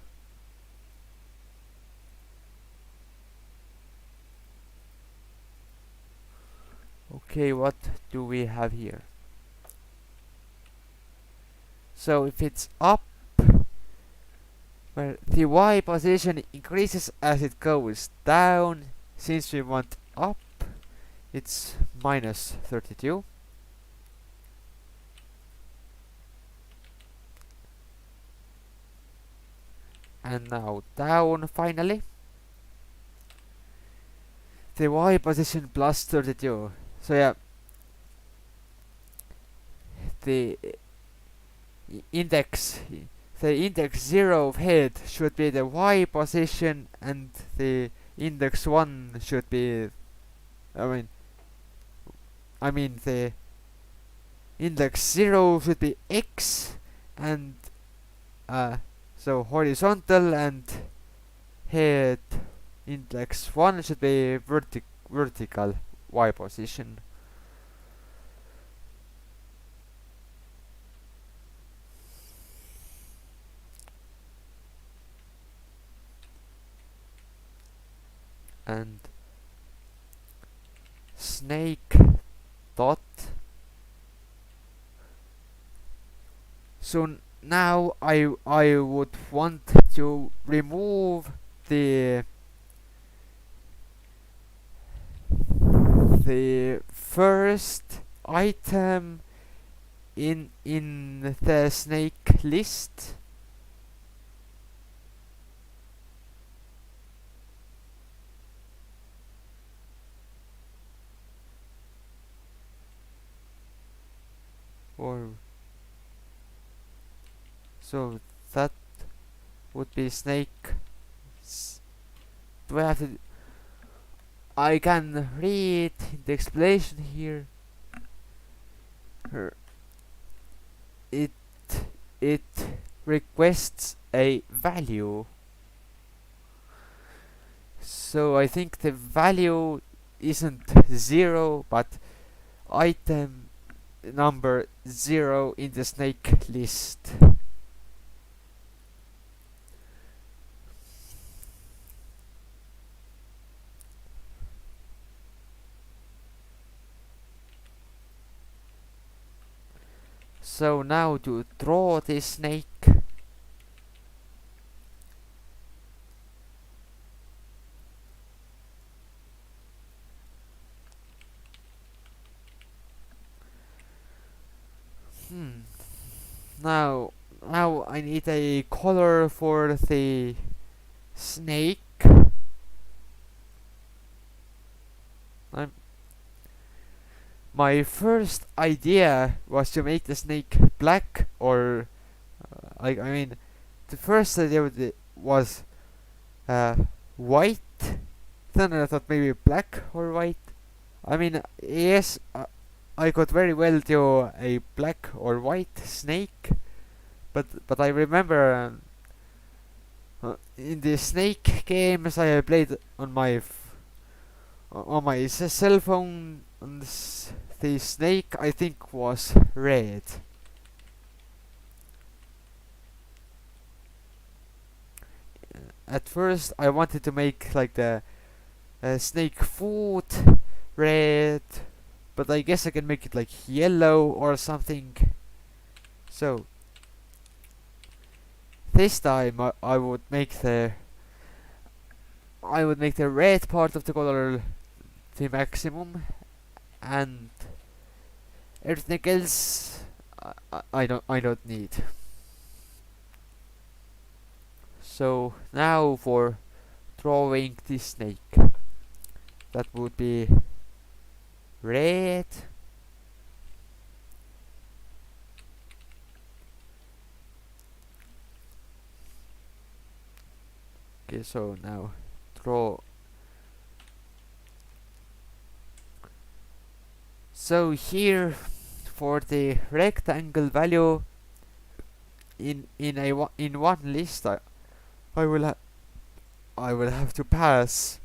Okay, what do we have here? So if it's up, where the y position increases as it goes down, since we want up, it's minus 32. And now down finally. The y position plus 32. So yeah, the index the index 0 of head should be the y position, and the index 1 should be, I mean the index 0 should be x, and so horizontal, and head index 1 should be vertical y position. and snake dot. So now I would want to remove the first item in the snake list. Or so that would be snake. Do I have to? I can read the explanation here. Her- It it requests a value. So I think the value isn't 0, but item number 0 in the snake list. So now to draw this snake, now I need a color for the snake. I'm My first idea was to make the snake black, or I mean, the first idea was uh, white. Then I thought maybe black or white. I mean, yes, I could very well do a black or white snake, but I remember in the snake games I played on my cell phone, the snake I think was red. At first I wanted to make like the snake foot red, but I guess I can make it like yellow or something. So this time I would make the red part of the color the maximum, and everything else I don't need. So now for drawing the snake, that would be red. Okay, so now draw. So here for the rectangle value in one list, I will have to pass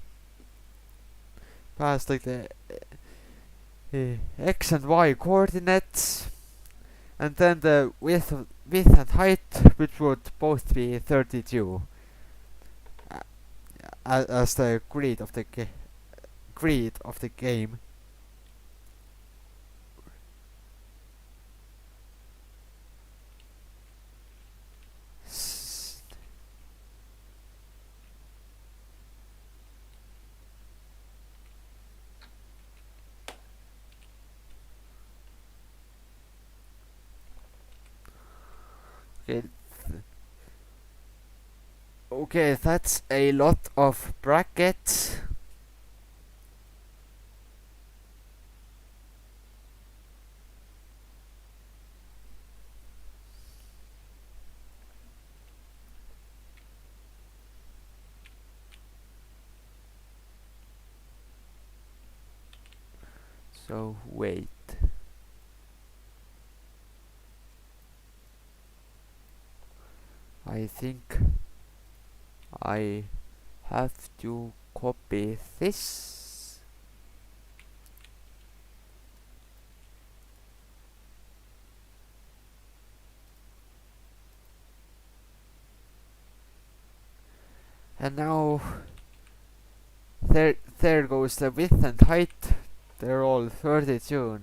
like the x and y coordinates, and then the width and height, which would both be 32, as the grid of the game. Okay. Okay, that's a lot of brackets. So wait. I think I have to copy this. And now there goes the width and height. They're all 32.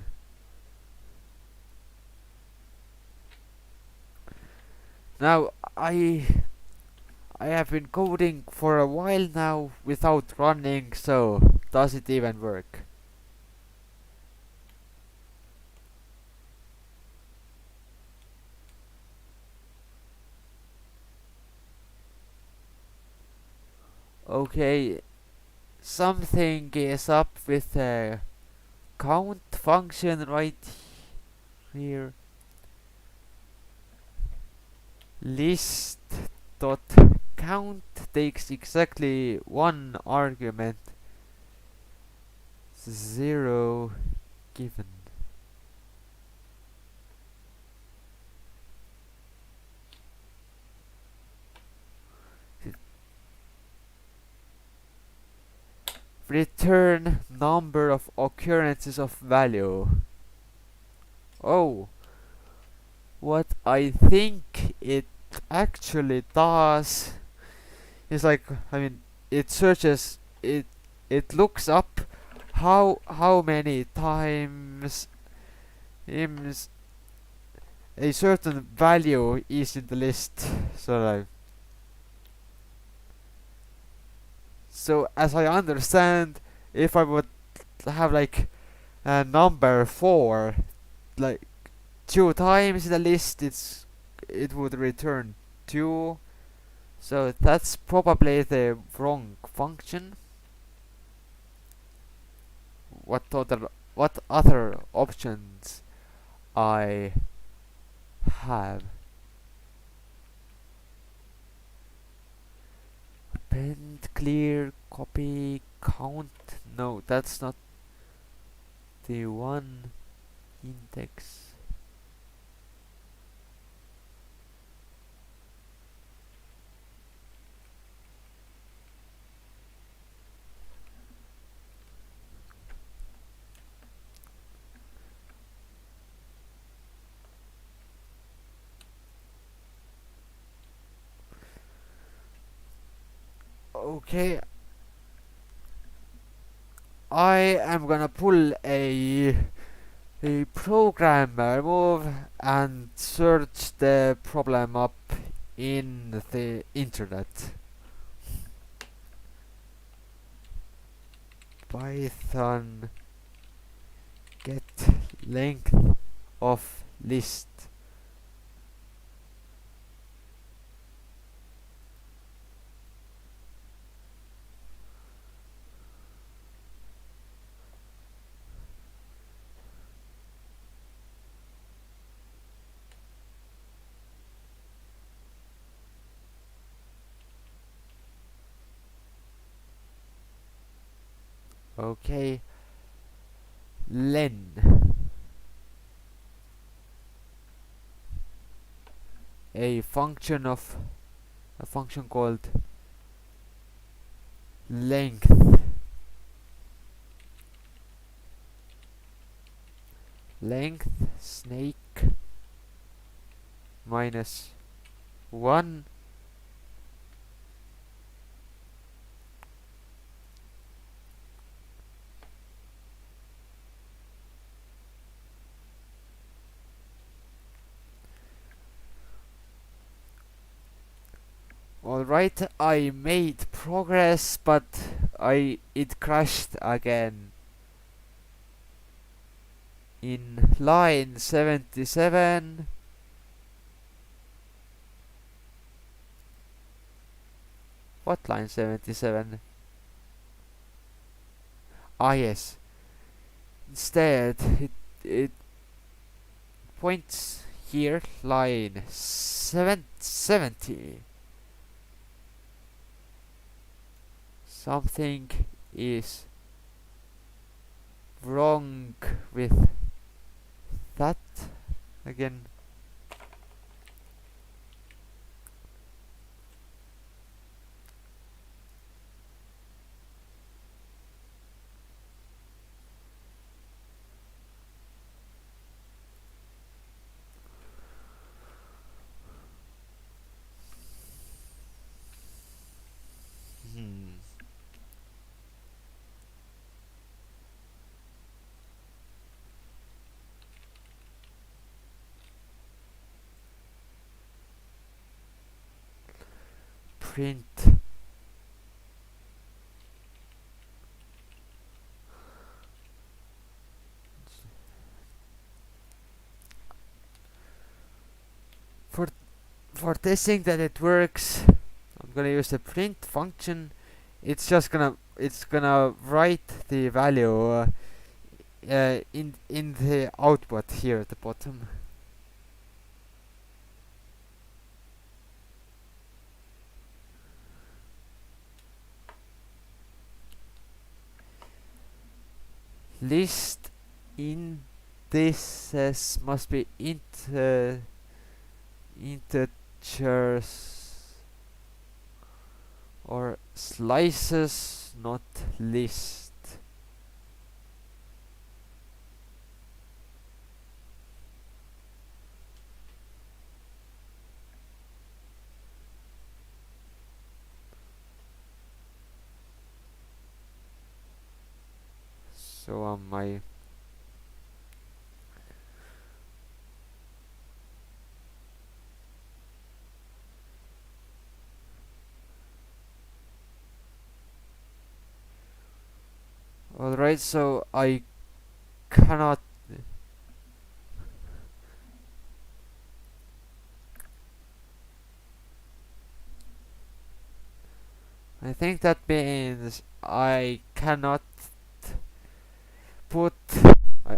Now I have been coding for a while now without running, so does it even work? Okay, something is up with the count function right here. List dot count takes exactly one argument, 0 given. Return number of occurrences of value. Oh, what I think it actually does is like, I mean, it searches it looks up how many times a certain value is in the list. So as I understand, if I would have like a number 4 like 2 times in the list, it would return 2. So that's probably the wrong function. What other options I have? Append, clear, copy, count. No, that's not the one. Index. Okay, I am gonna pull a programmer move and search the problem up in the internet. Python get length of list. Okay, len, a function called length. Length snake minus 1. Alright, I made progress, but it crashed again. In line 77. What line 77? Ah yes. Instead, it points here, line 70. Something is wrong with that again. Hmm. print for testing that it works. I'm gonna use the print function. It's gonna write the value in the output here at the bottom. List indices must be integers or slices, not list. So my alright, so I cannot I think that means I cannot put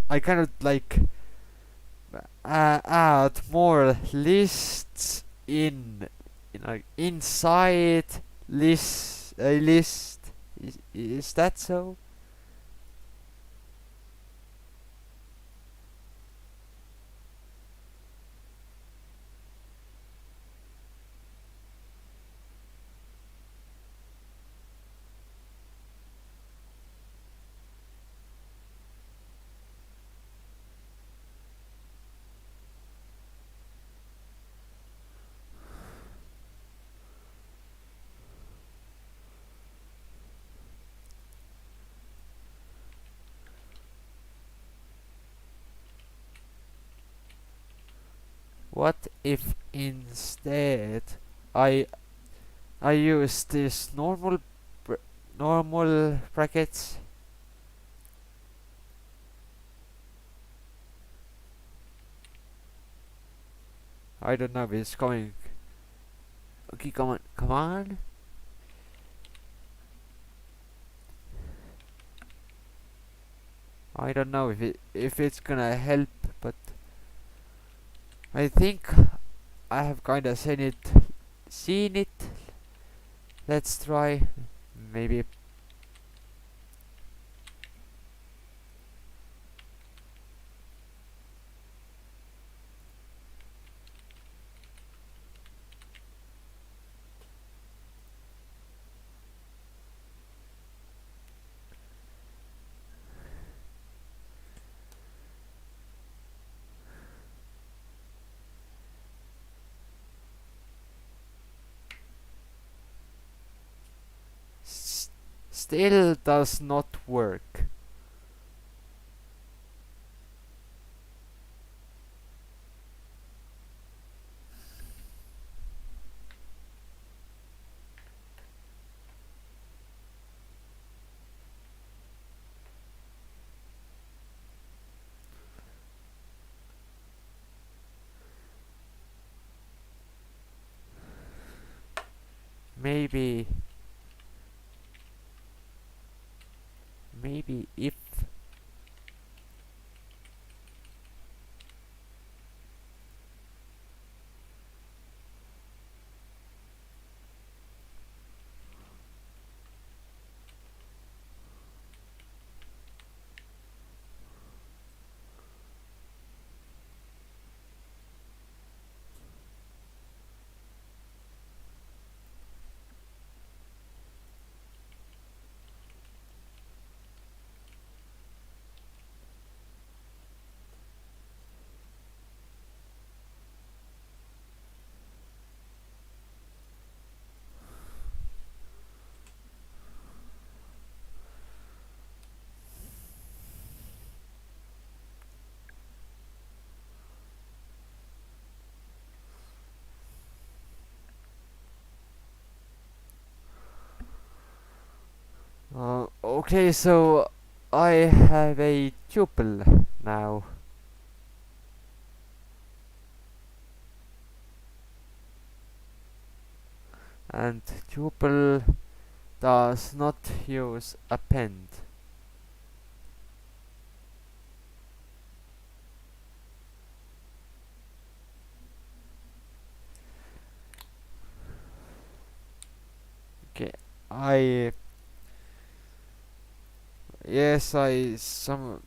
I cannot like add more lists inside list a list. Is that so? What if instead I use this normal brackets? I don't know if it's coming. Okay, come on. I don't know if it's gonna help, but I think I have kinda seen it. Let's try. Maybe. Still does not work. Maybe if Okay, so I have a tuple now, and tuple does not use append. Okay, I yes I some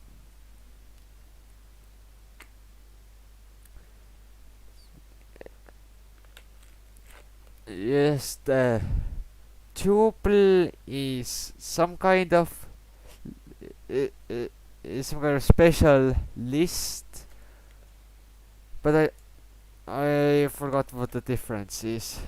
yes the tuple is some kind of i- i- is some kind of special list, but I forgot what the difference is.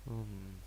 Hmm.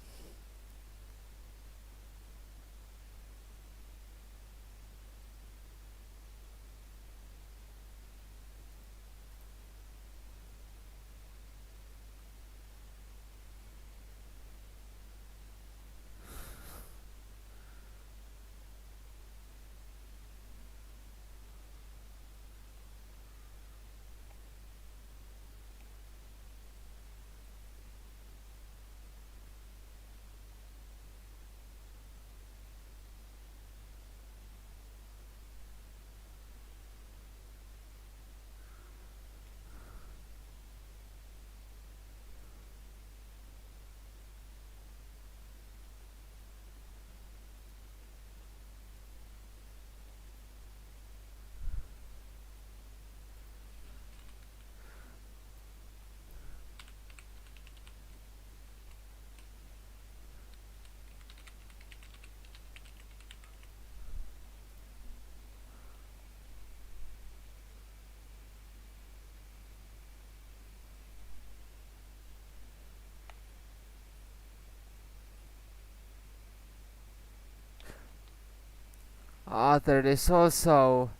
There is also,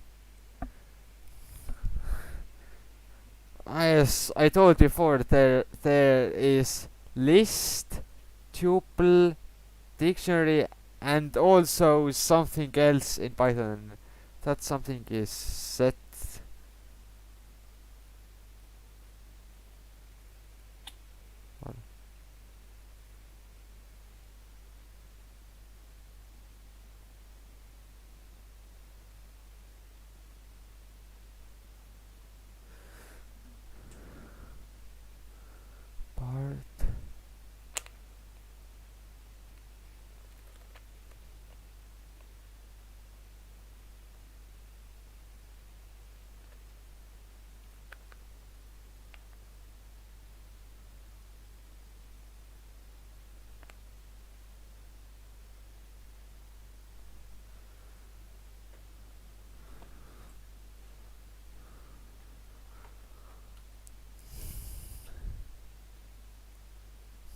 as I told before, there is list, tuple, dictionary, and also something else in Python. That something is set. Part.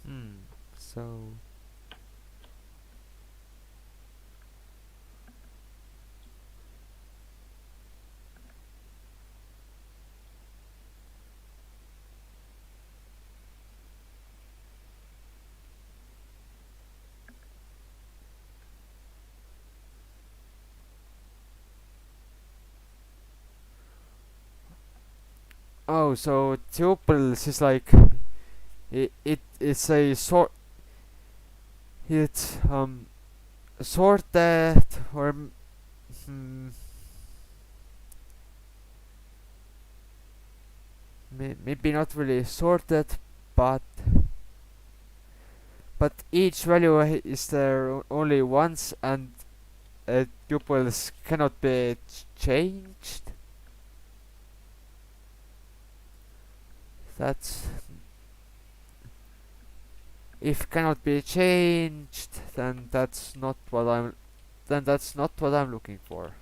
Hmm. So. Oh, so tuples is like it's a sort. It's sorted or hmm, maybe not really sorted, but each value is there only once, and tuples cannot be changed. That's if cannot be changed, then that's not what I'm looking for.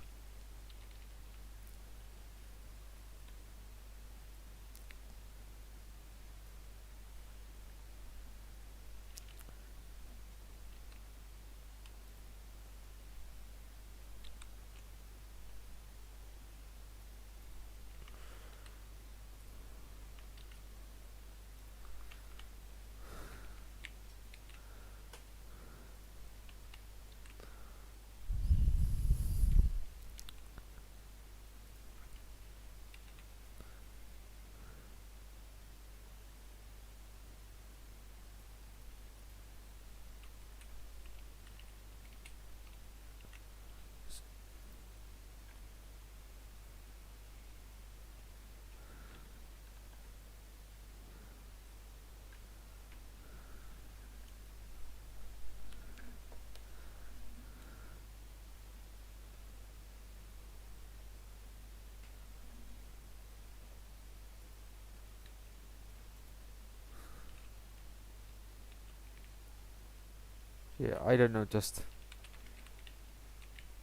Yeah, I don't know, just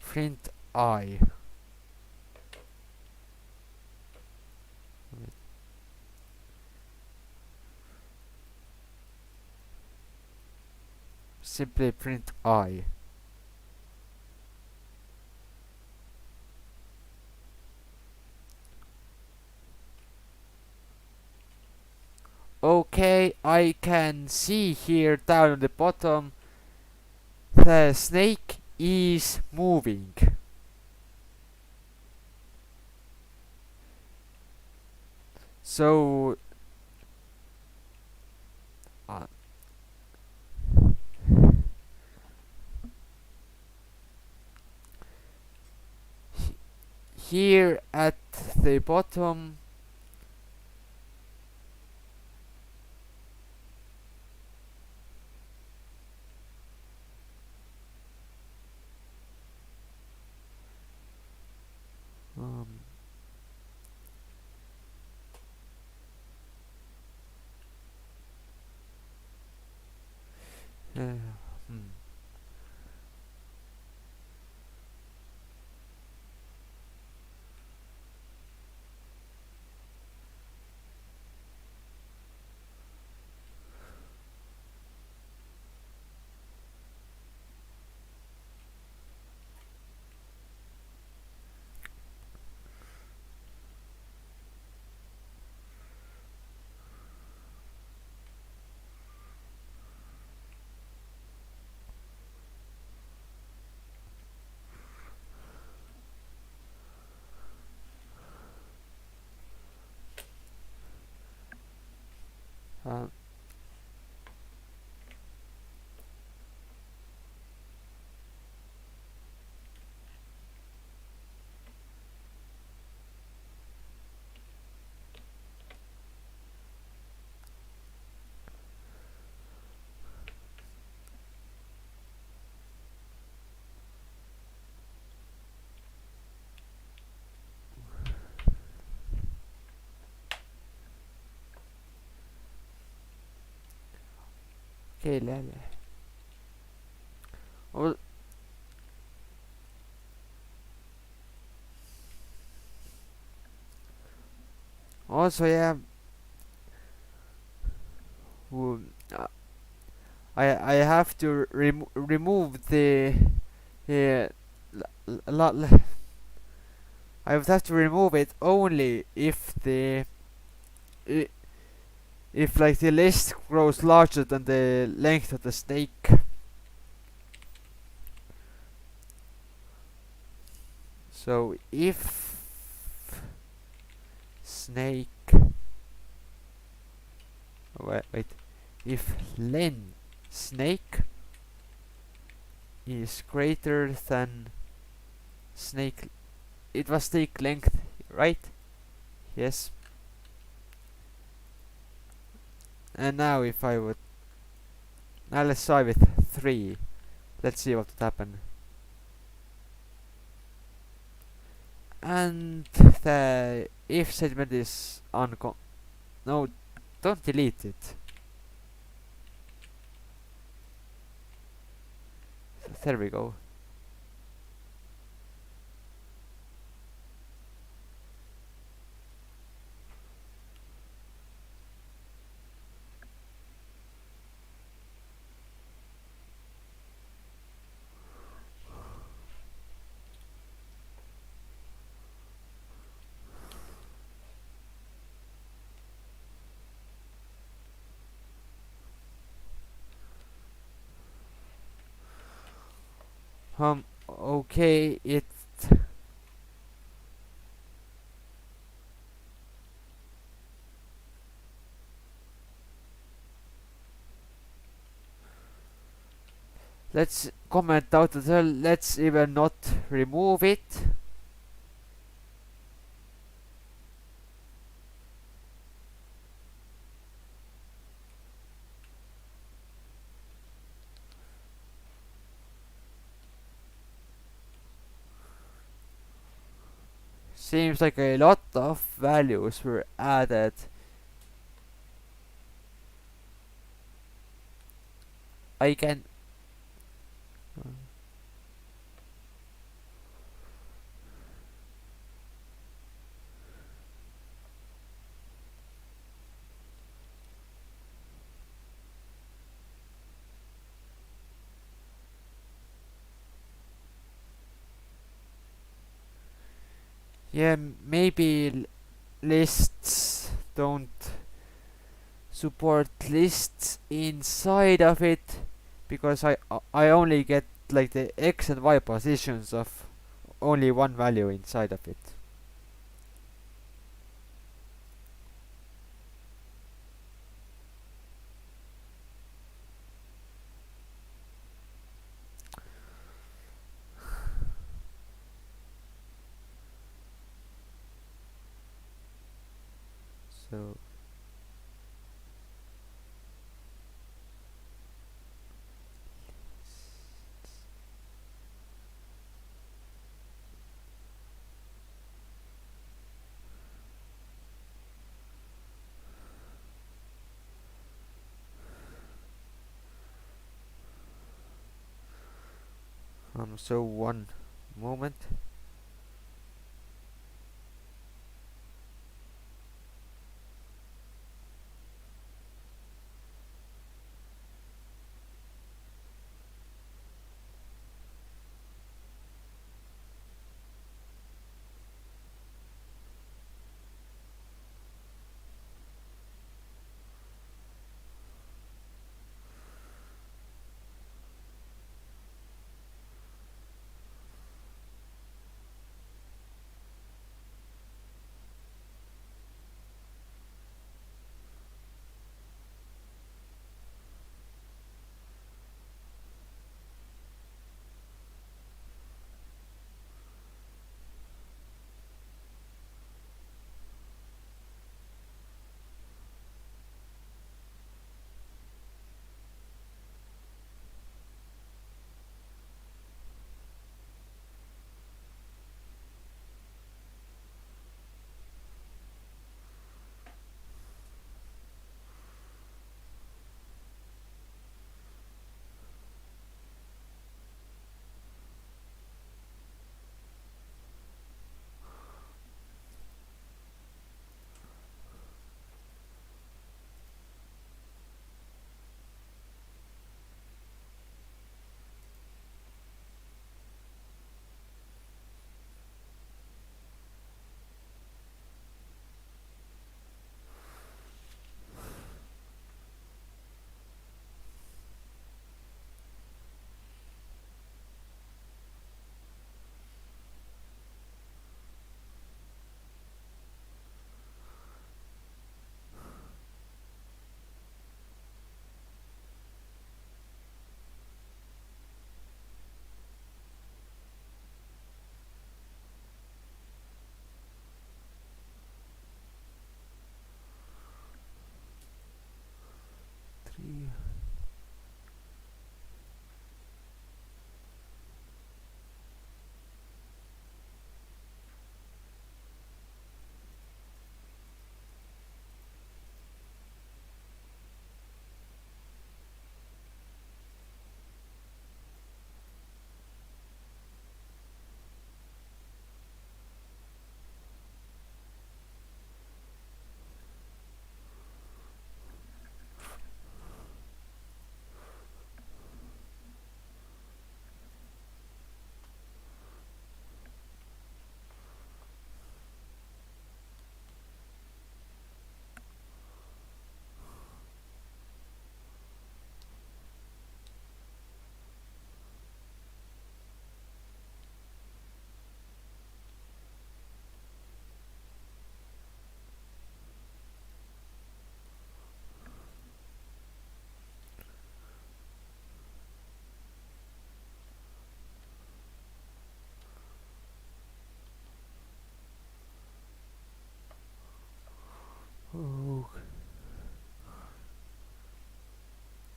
print I. Simply print I. Okay, I can see here down on the bottom the snake is moving. So uh, here at the bottom um, uh, hmm. uh, okay, Al- also, yeah, w- uh, I have to remove the uh, I would have to remove it only if i- if like the list grows larger than the length of the snake. So if snake, wait, if len snake is greater than snake, it was snake length, right? Yes. And now if I would, now let's try with 3. Let's see what would happen. and the if statement is no, don't delete it. There we go. Okay, let's comment out as well. Let's even not remove it. Seems like a lot of values were added. I can. Yeah, maybe lists don't support lists inside of it, because I only get like the x and y positions of only one value inside of it. So so one moment.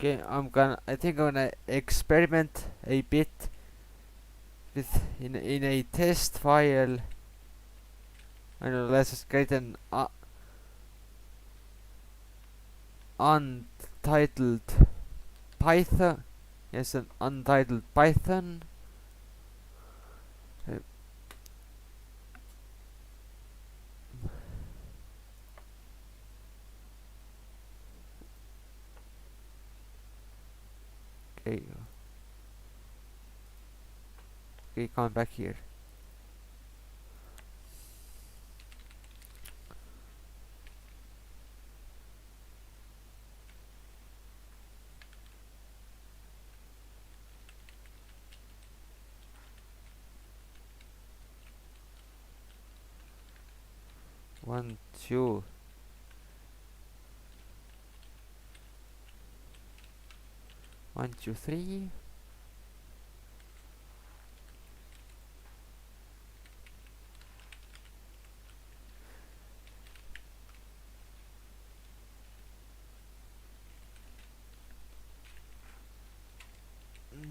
Okay, I think I'm gonna experiment a bit with in a test file. I don't know, let's just create an untitled Python. Yes, an untitled Python. Uh, Okay, okay, come back here. One, two. One, two, three.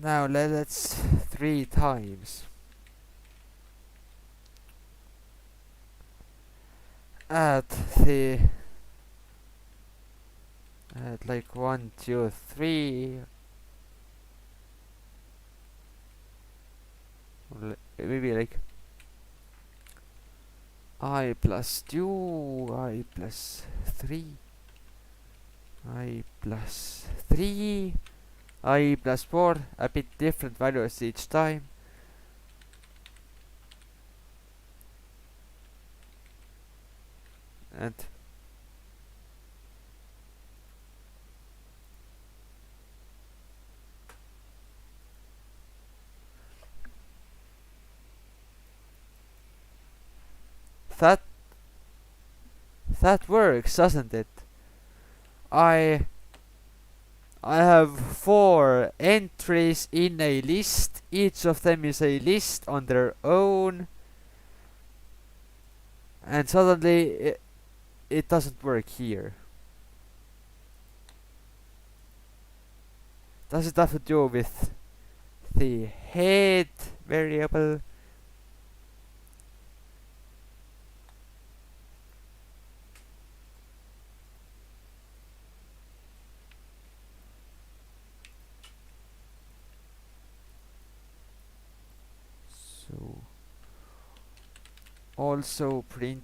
Now let's 3 times. Add the add like 1, 2, 3. Maybe like I plus 2, I plus 3, I plus 3, I plus 4, a bit different values each time. And that that works, doesn't it? I I have 4 entries in a list. Each of them is a list on their own. And suddenly it doesn't work here. Does it have to do with the head variable? So also print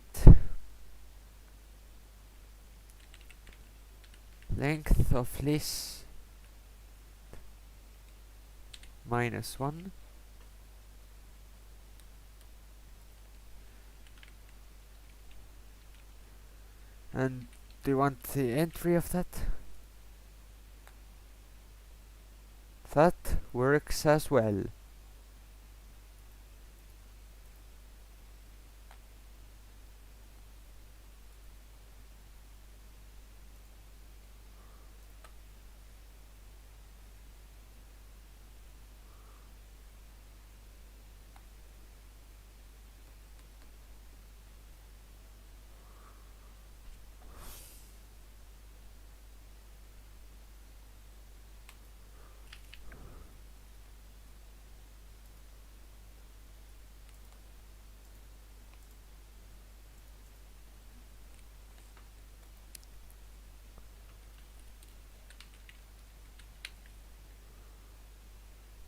length of list -1. And do you want the entry of that? That works as well.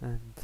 And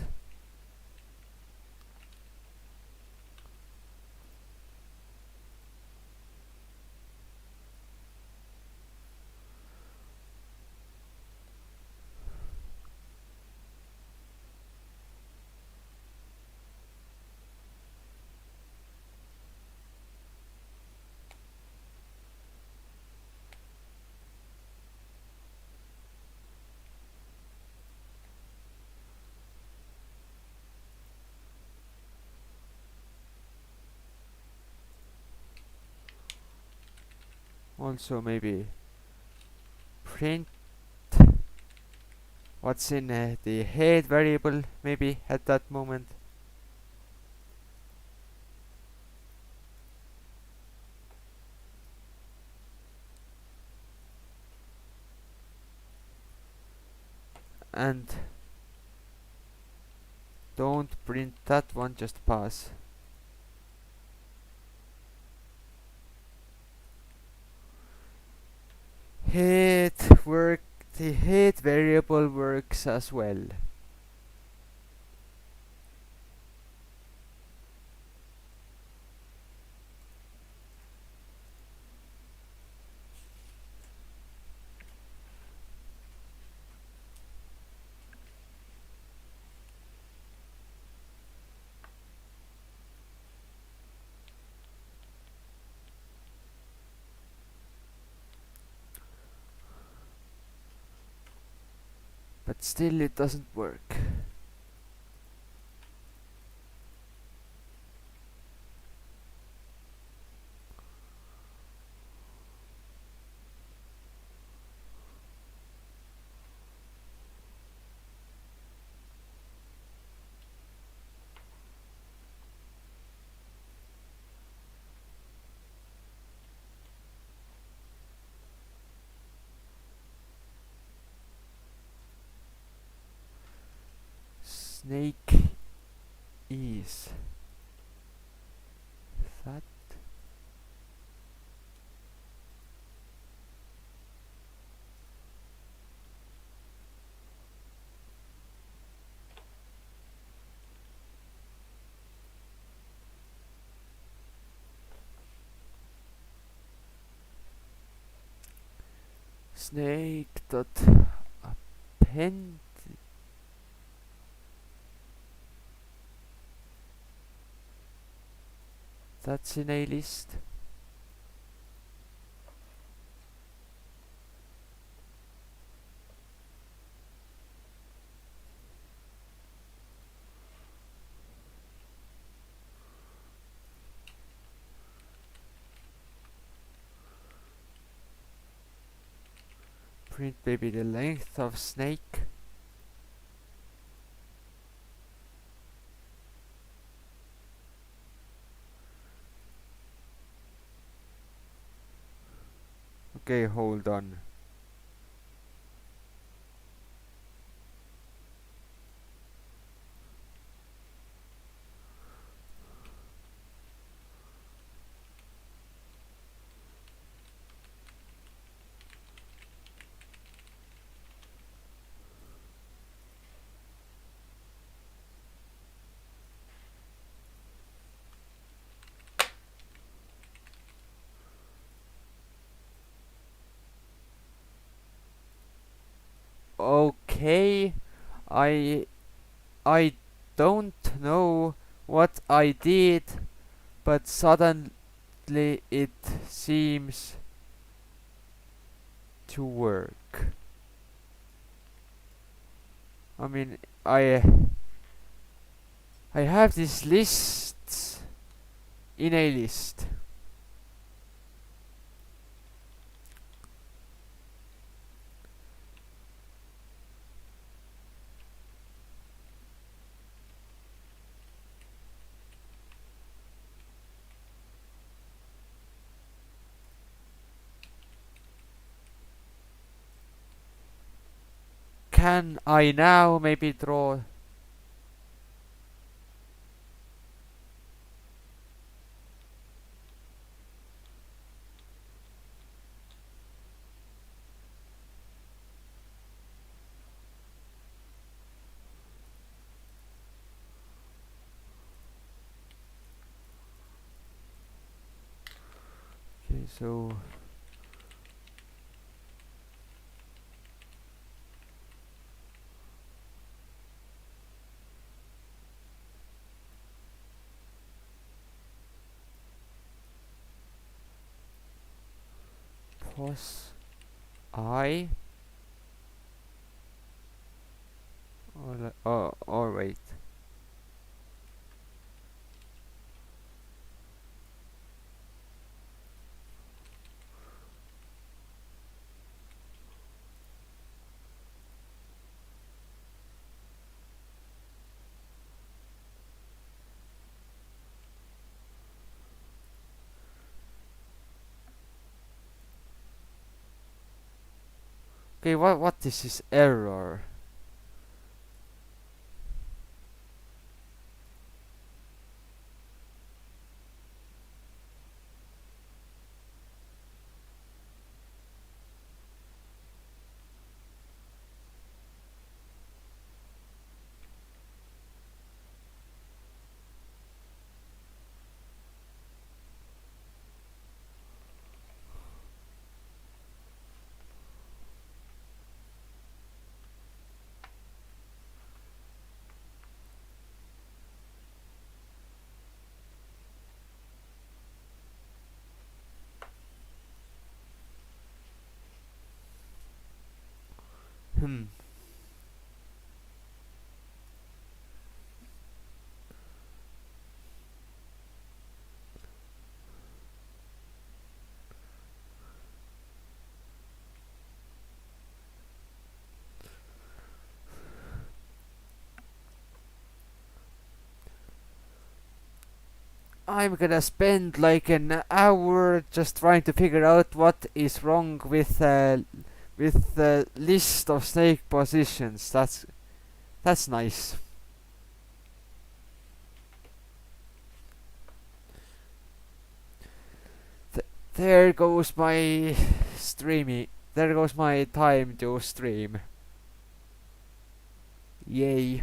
also maybe print what's in the head variable maybe at that moment. And don't print that one, just pass. The head variable works as well. But still it doesn't work. Snake is that. Snake dot append. That's in a list. Print maybe the length of snake. Okay, hold on. Okay, I I don't know what I did, but suddenly it seems to work. I mean, I have these lists in a list. Can I now maybe draw? Okay, so pos I or wait. Okay, what is this error? Hmm. I'm gonna spend like an hour just trying to figure out what is wrong with the list of snake positions. That's nice. There goes my streaming. There goes my time to stream. Yay.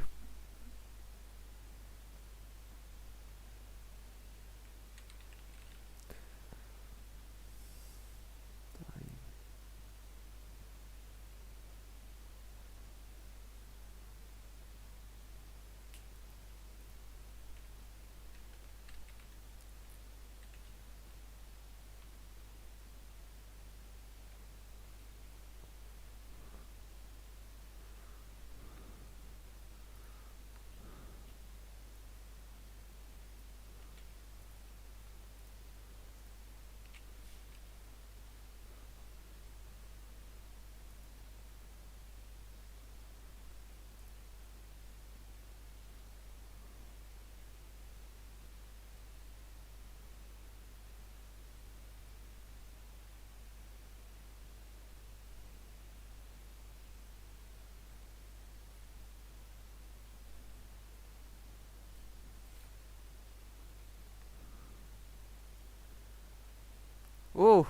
Oh,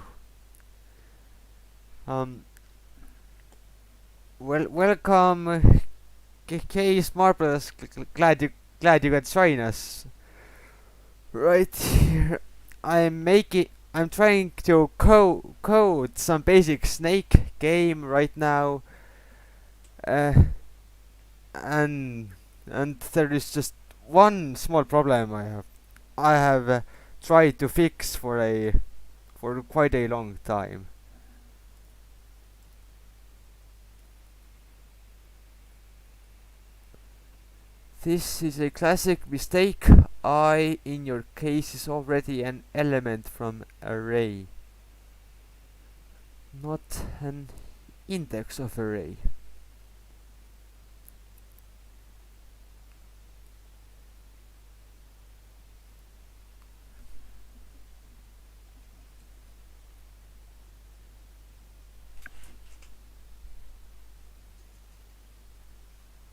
um, welcome, Case Marbles. Glad you could join us. Right here, I'm trying to code some basic snake game right now, uh, and there is just one small problem I have. I have tried to fix for quite a long time. This is a classic mistake. I, in your case, is already an element from array, not an index of array.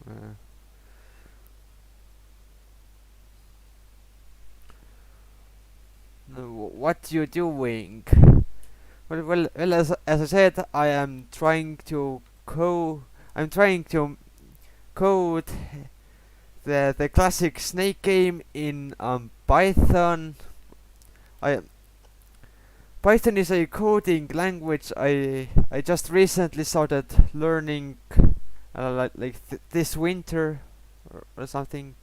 Uh, what you doing? As I said, I am trying to I'm trying to code the classic snake game in Python. I Python is a coding language I just recently started learning, this winter or something.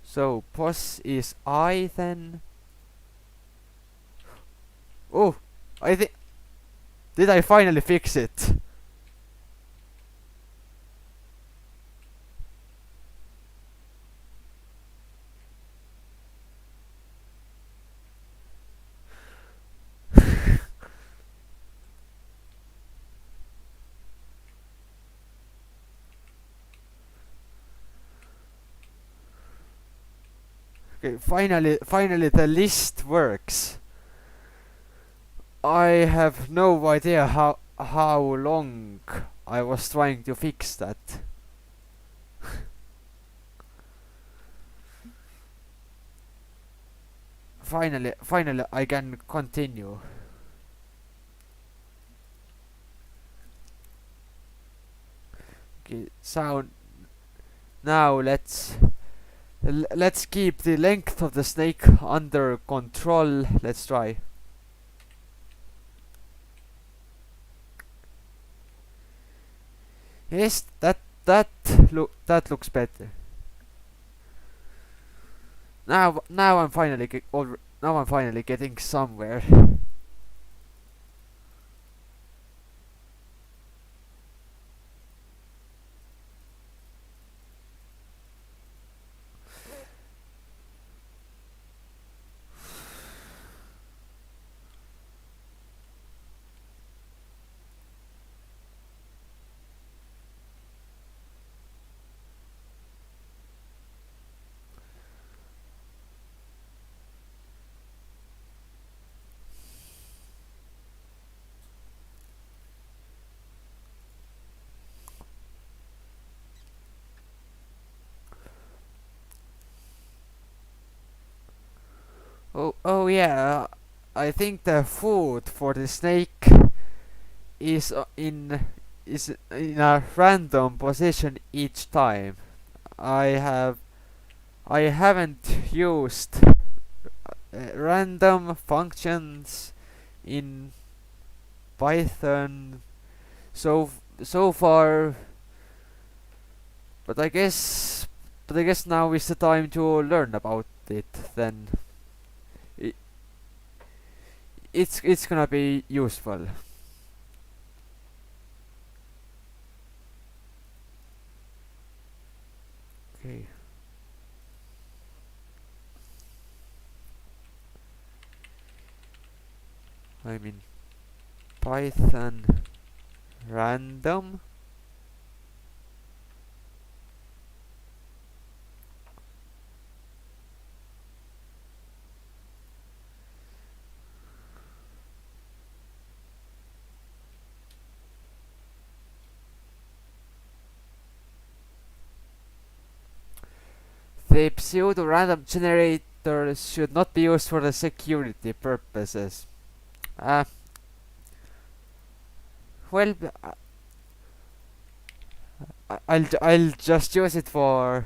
So pos is I then. Oh, I think did I finally fix it? Okay, finally the list works. I have no idea how long I was trying to fix that. Finally I can continue. Okay, so now let's keep the length of the snake under control. Let's try. Yes, that looks better. Now I'm finally now I'm finally getting somewhere. Oh yeah, I think the food for the snake is is in a random position each time. I have I haven't used random functions in Python so far, but I guess now is the time to learn about it. Then it, it's gonna be useful. Okay, I mean Python random. The pseudo random generator should not be used for the security purposes. Uh, well, I'll just use it for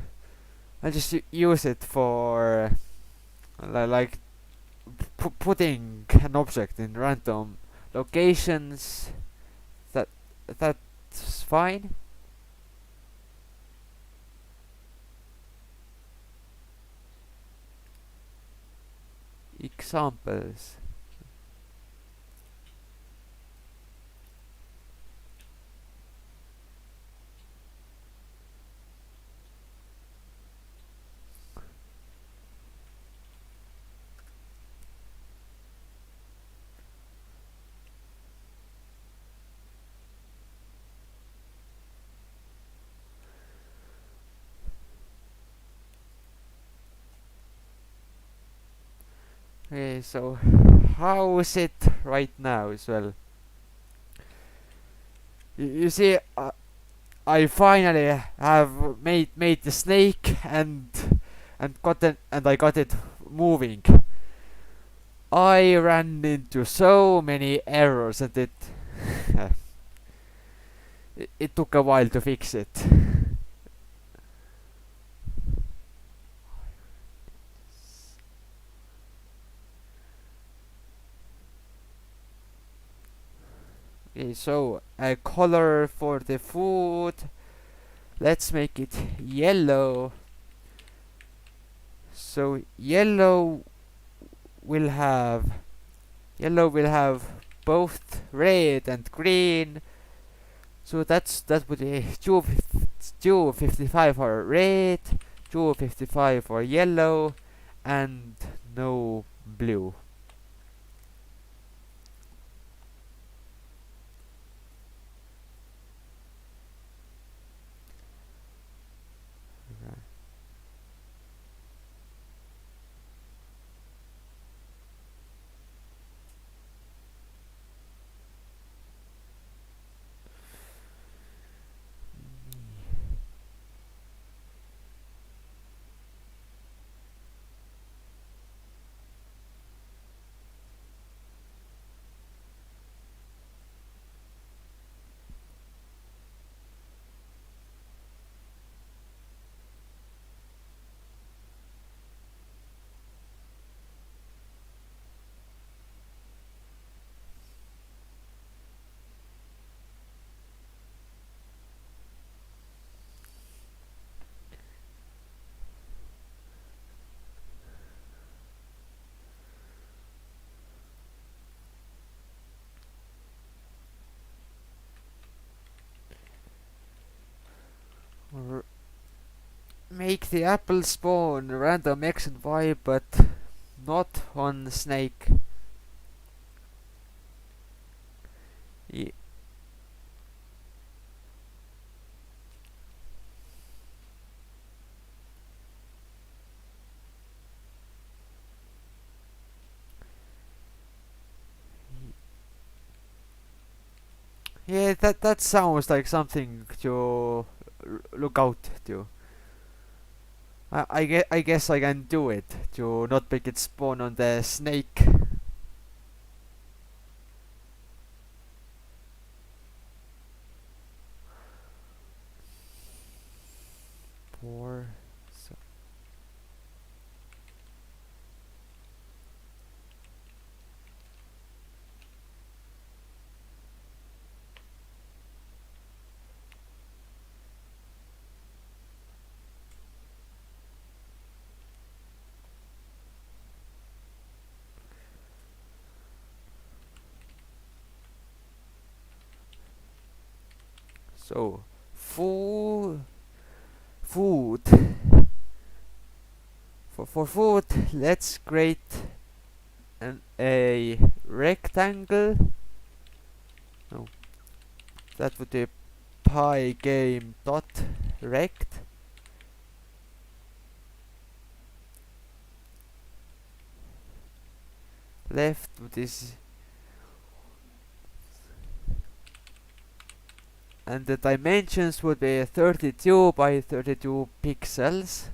I'll just use it for like putting an object in random locations. That that's fine. Examples. Okay, so how is it right now as well? You see, I finally have made the snake and I got it moving. I ran into so many errors and it took a while to fix it. Okay, so a color for the food. Let's make it yellow. So will have yellow will have both red and green. So that would be 255 for red, 255 for yellow, and no blue. make the apple spawn random x and y, but not on snake. Ye- Yeah, that sounds like something to look out to. I guess I can do it to not make it spawn on the snake. Poor. So, so food. For food, let's create a rectangle. No, that would be pygame dot rect. Left with this, and the dimensions would be 32 by 32 pixels.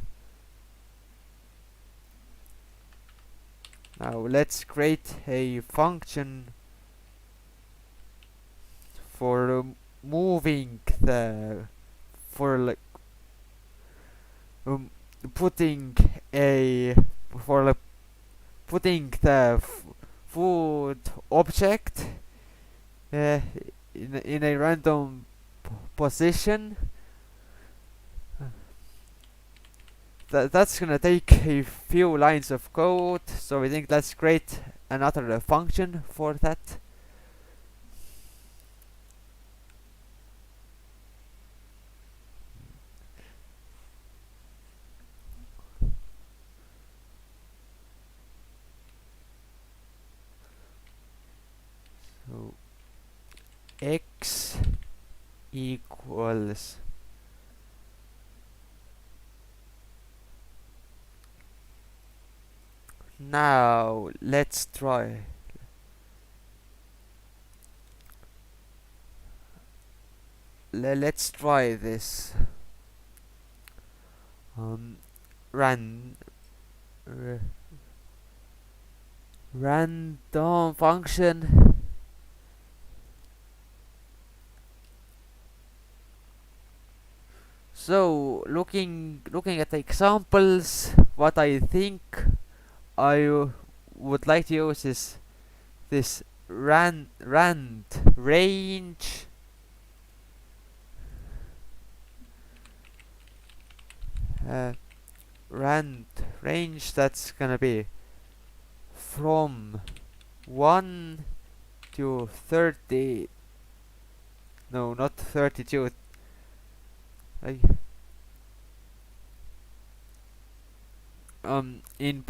Now let's create a function for moving the, for like um, putting a, for like putting the food object uh, in a random position. That's gonna take a few lines of code, so I think let's create another function for that. So x equals, now let's try. Let's try this. Ran random function. So looking at the examples, what I think I would like to use is this rand range rand range that's gonna be from 1 to 30, no, not 32, like, in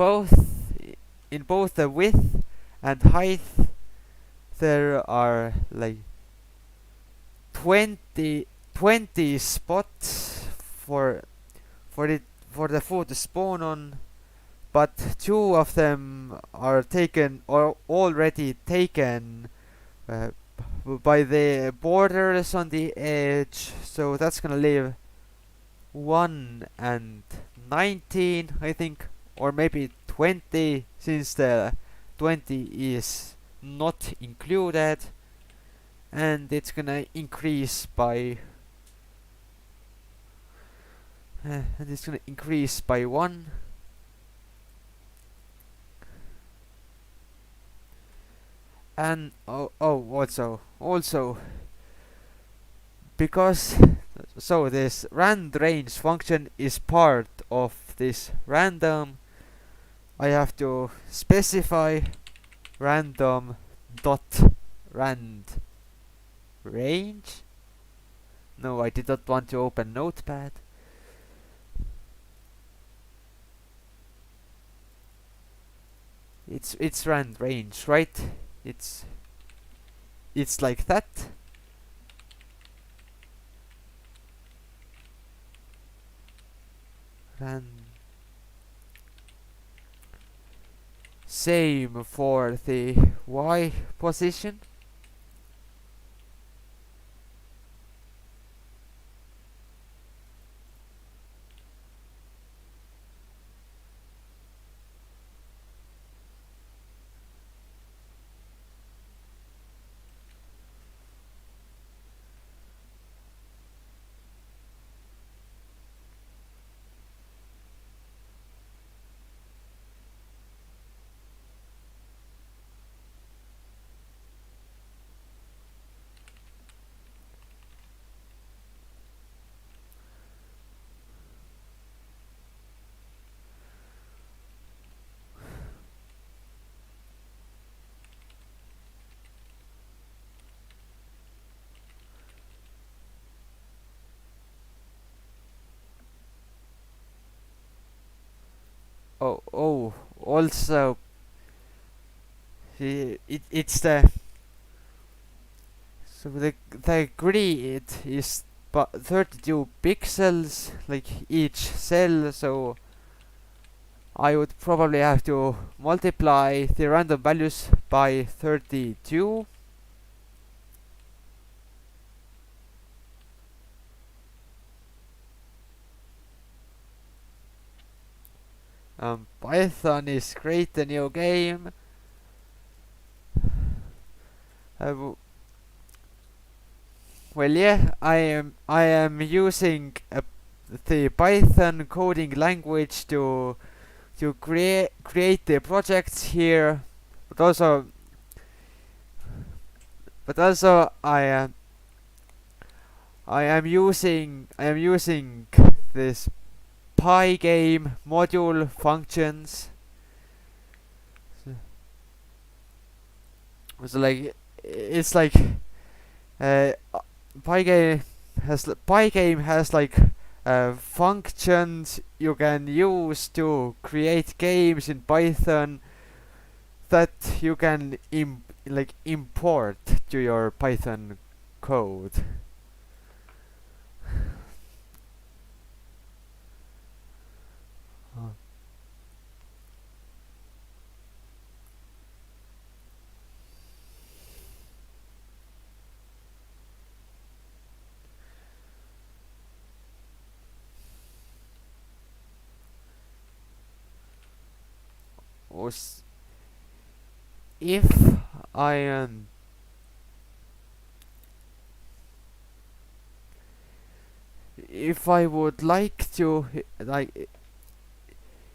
both the width and height there are like 20 spots for it for the food to spawn on, but 2 of them are taken or already taken uh, by the borders on the edge, so that's gonna leave 1 and 19, I think, or maybe 20, since the 20 is not included, and it's gonna increase by 1. And also because so this rand range function is part of this random, I have to specify random dot rand range. No, I did not want to open notepad. it's rand range, right? It's it's like that. Rand. Same for the y position. Oh, also it's the so the grid is 32 pixels like each cell, so I would probably have to multiply the random values by 32. Python is great, a new game. Well, yeah, I am using the Python coding language to create the projects here, but also I am using this Pygame module functions. So like it's like uh, Pygame has like functions you can use to create games in Python that you can import to your Python code. If I am if I would like to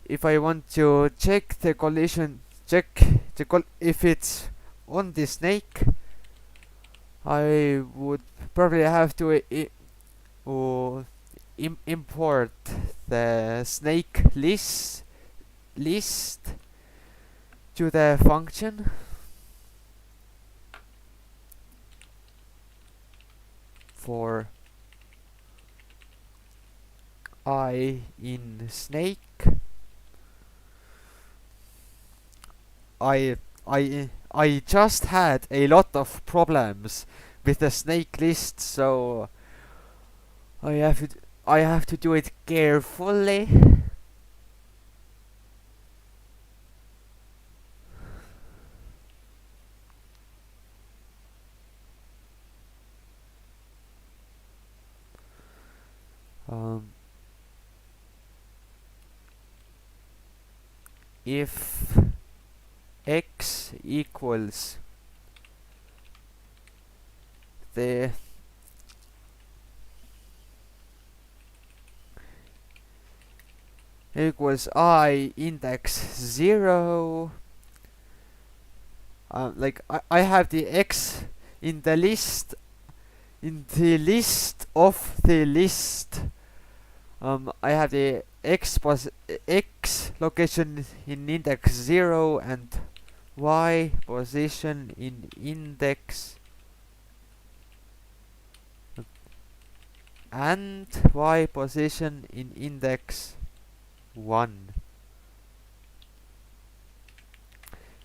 if I want to check the collision if it's on the snake, I would probably have to import the snake list to the function for I in snake. I just had a lot of problems with the snake list, so I have to I have to do it carefully. Um, if x equals the equals I index 0, I have the x in the list of the list. I have the x location in index 0 and y position in index and y position in index 1.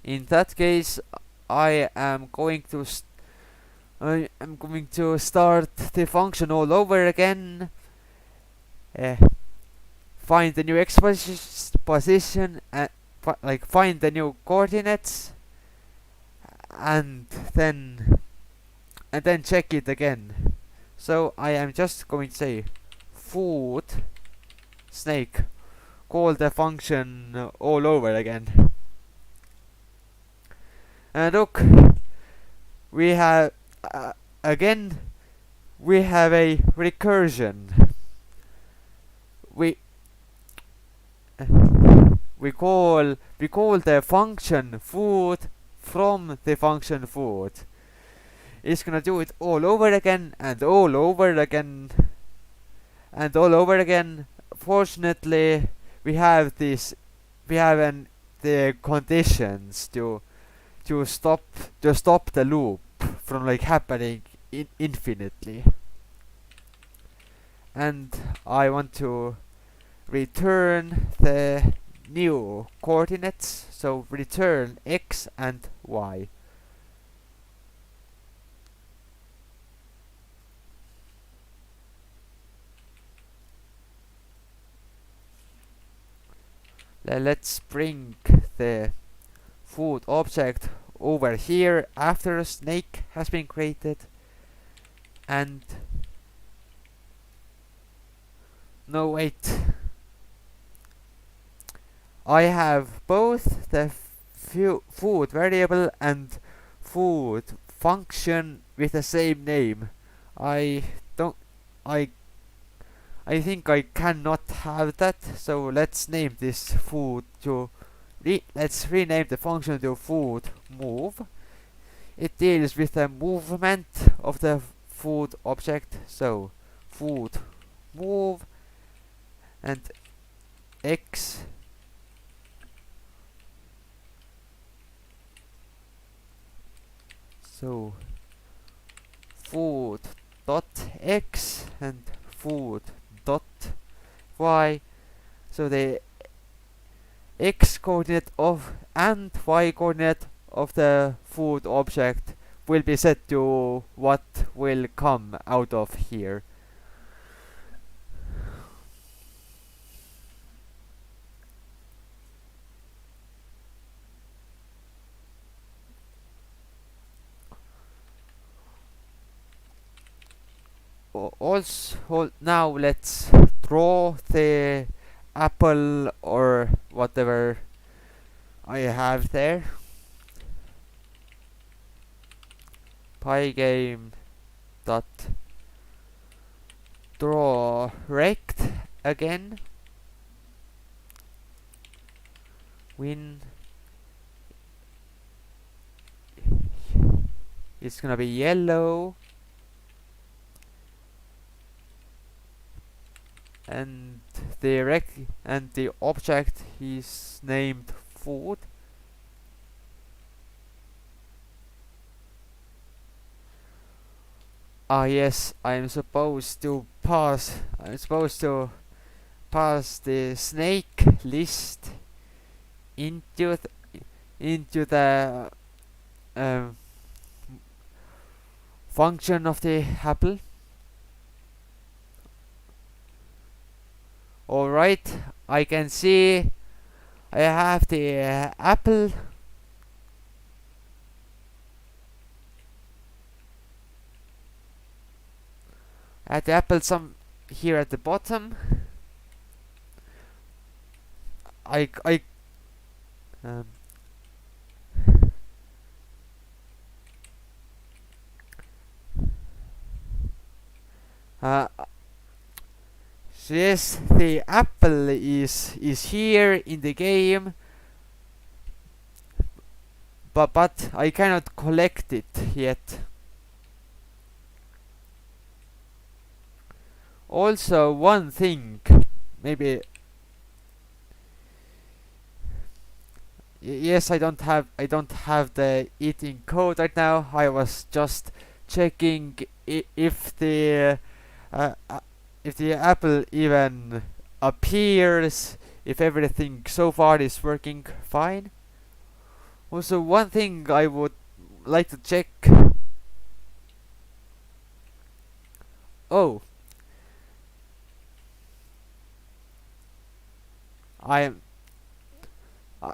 In that case, I am going to start the function all over again. Uh, Find the new x position and find the new coordinates, and then check it again. So I am just going to say food snake, call the function all over again. And look, we have again we have a recursion. We call the function food from the function food. It's gonna do it all over again and all over again and all over again. Fortunately, we have the conditions to stop the loop from happening infinitely. And I want to return the new coordinates, so return x and y. Let's bring the food object over here after a snake has been created, and no, wait, I have both the food variable and food function with the same name. I think I cannot have that, so let's name this food to let's rename the function to food move. It deals with the movement of the food object, so food move and x so food dot x and food dot y. So the x coordinate of and y coordinate of the food object will be set to what will come out of here. Also, now let's draw the apple or whatever I have there. Pygame dot draw rect again. Win. It's gonna be yellow. And the object is named food. Ah yes, I'm supposed to pass the snake list into the function of the apple. Alright, I can see I have the apple. At the apple some here at the bottom. So yes, the apple is here in the game, but I cannot collect it yet. Also, one thing, maybe yes, I don't have the eating code right now. I was just checking if the apple even appears, if everything so far is working fine. Also, one thing I would like to check. Oh, I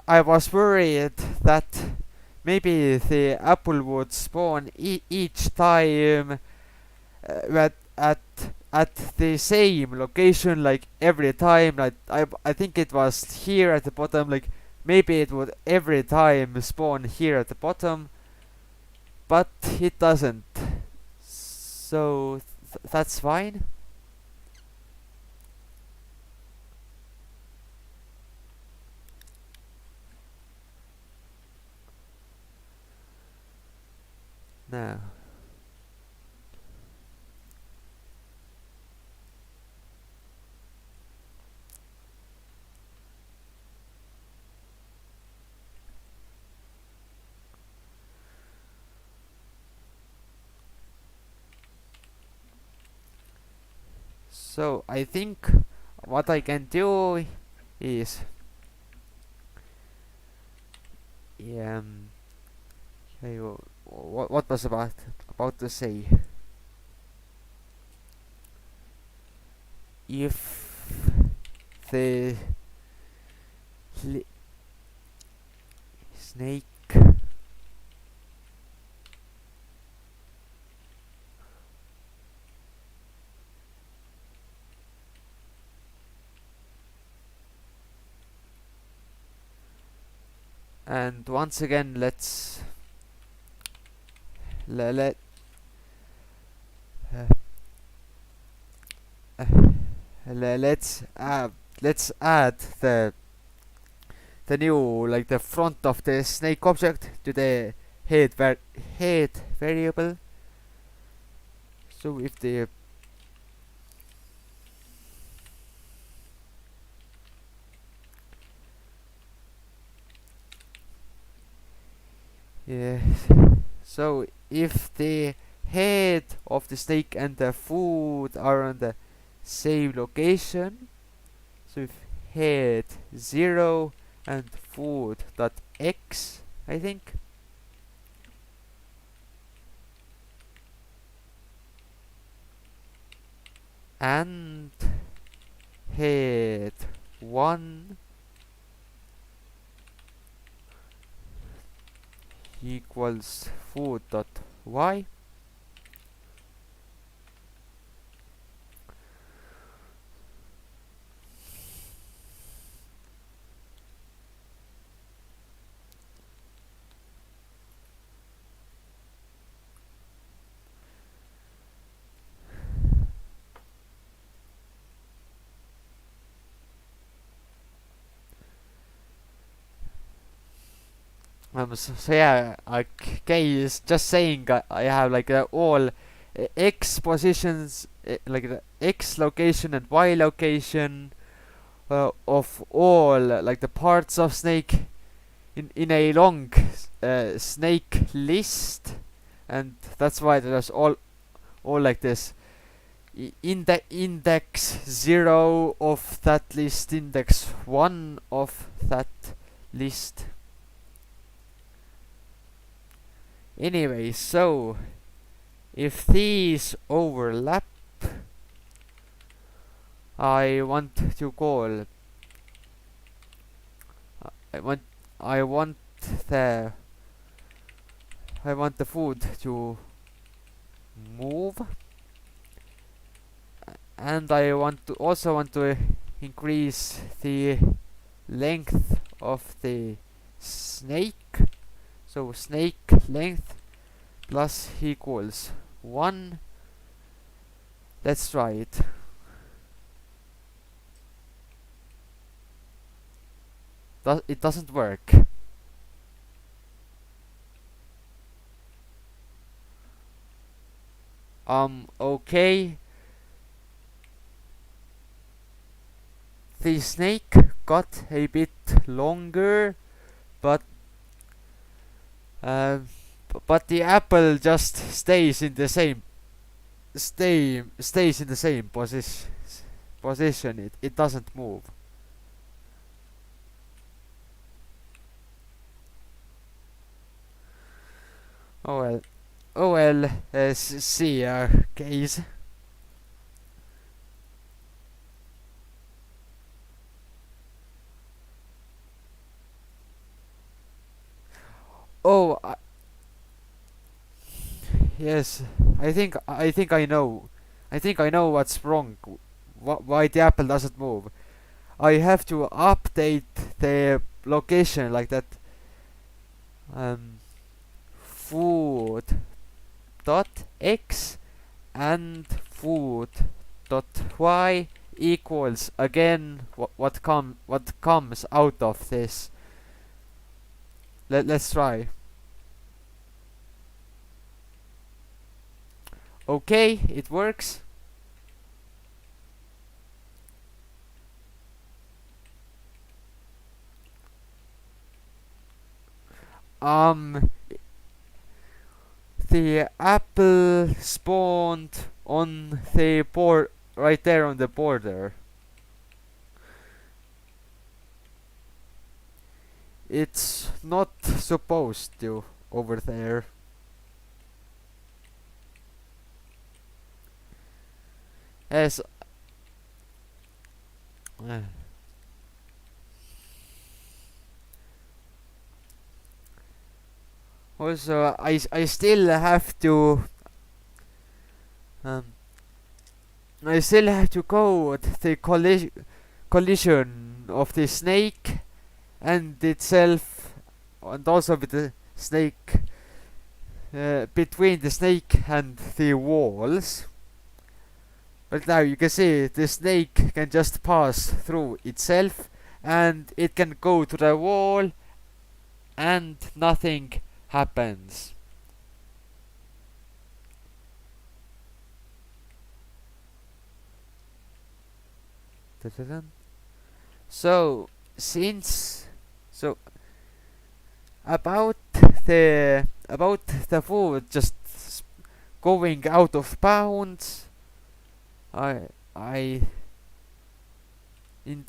I was worried that maybe the apple would spawn each time at at the same location, like every time. Like I think it was here at the bottom. Like maybe it would every time spawn here at the bottom, but it doesn't. So that's fine. Now, so I think what I can do is okay, what was about to say? If the snake and once again let uh, uh, let's add the new, like the front of the snake object to the head variable. So if the yeah, so if the head of the snake and the foot are on the same location, so if head 0 and foot dot x, I think. And head 1 equals foot dot y. So yeah, K is just saying I have like all x positions, like the x location and y location of all like the parts of snake in a long snake list, and that's why there's all like this. In the index 0 of that list, index 1 of that list. Anyway, so if these overlap, I want to call. I want. I want the. I want the food to move, and I also want to increase the length of the snake. So snake length plus equals 1. Let's try it. It doesn't work. Okay. The snake got a bit longer, but but the apple just stays in the same stays in the same position. It doesn't move. Oh well. Oh well. See ya, guys. Oh, yes. I think I know. I think I know what's wrong. Why the apple doesn't move. I have to update the location like that. Um, food dot x and food dot y equals again what comes out of this. Let's try. Okay, it works. Um, the apple spawned on the board right there on the border. It's not supposed to over there. As uh, also I still have to um I still have to code the collision of the snake and itself, and also with the snake, between the snake and the walls. But now you can see the snake can just pass through itself, and it can go to the wall and nothing happens. So since so about the food just going out of bounds, I in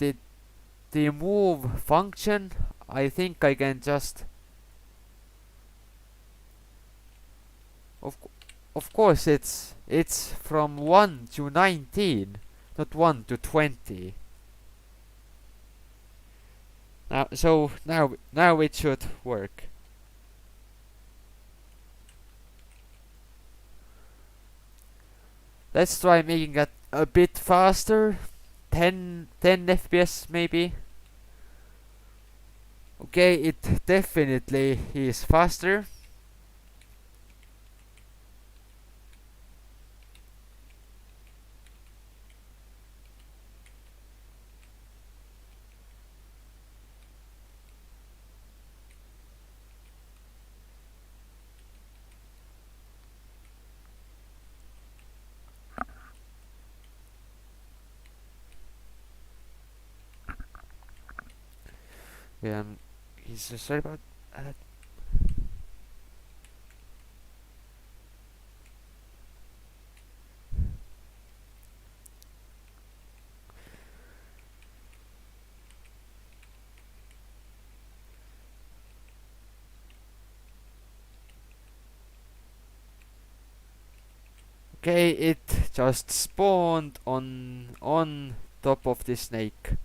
the move function, I think I can just of of course it's from 1 to 19, not 1 to 20. Now it should work. Let's try making it a bit faster. 10 FPS maybe. Okay, it definitely is faster. Um, he's sorry about that. Okay, it just spawned on top of the snake.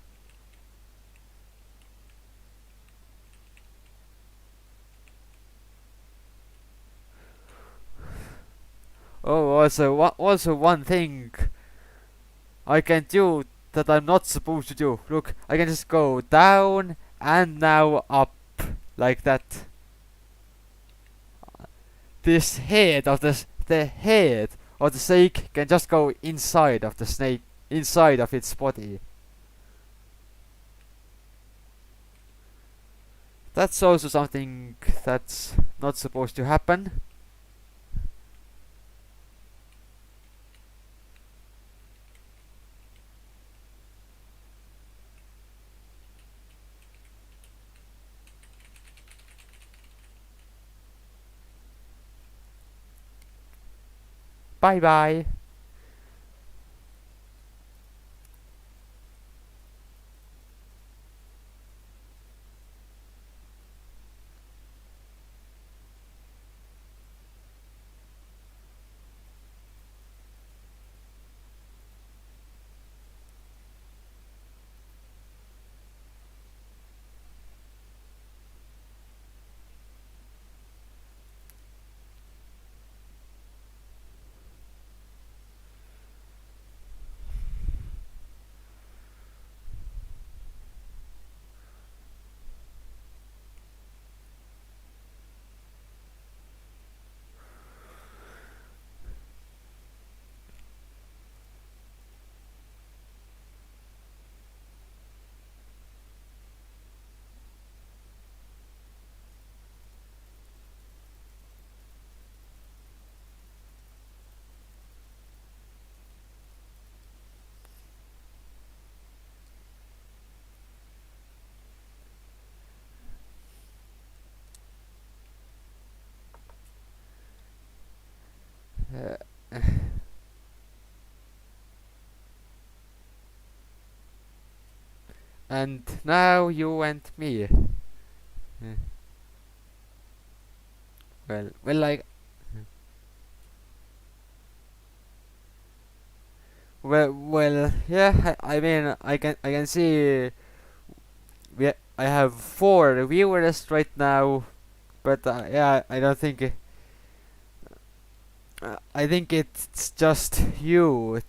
Oh, also one thing I can do that I'm not supposed to do. Look, I can just go down and now up like that. This head of the head of the snake can just go inside of the snake, inside of its body. That's also something that's not supposed to happen. Bye bye. Uh, and now you and me. Well, like, yeah. I mean, I can see I have 4 viewers right now, but yeah, I don't think. I think it's just you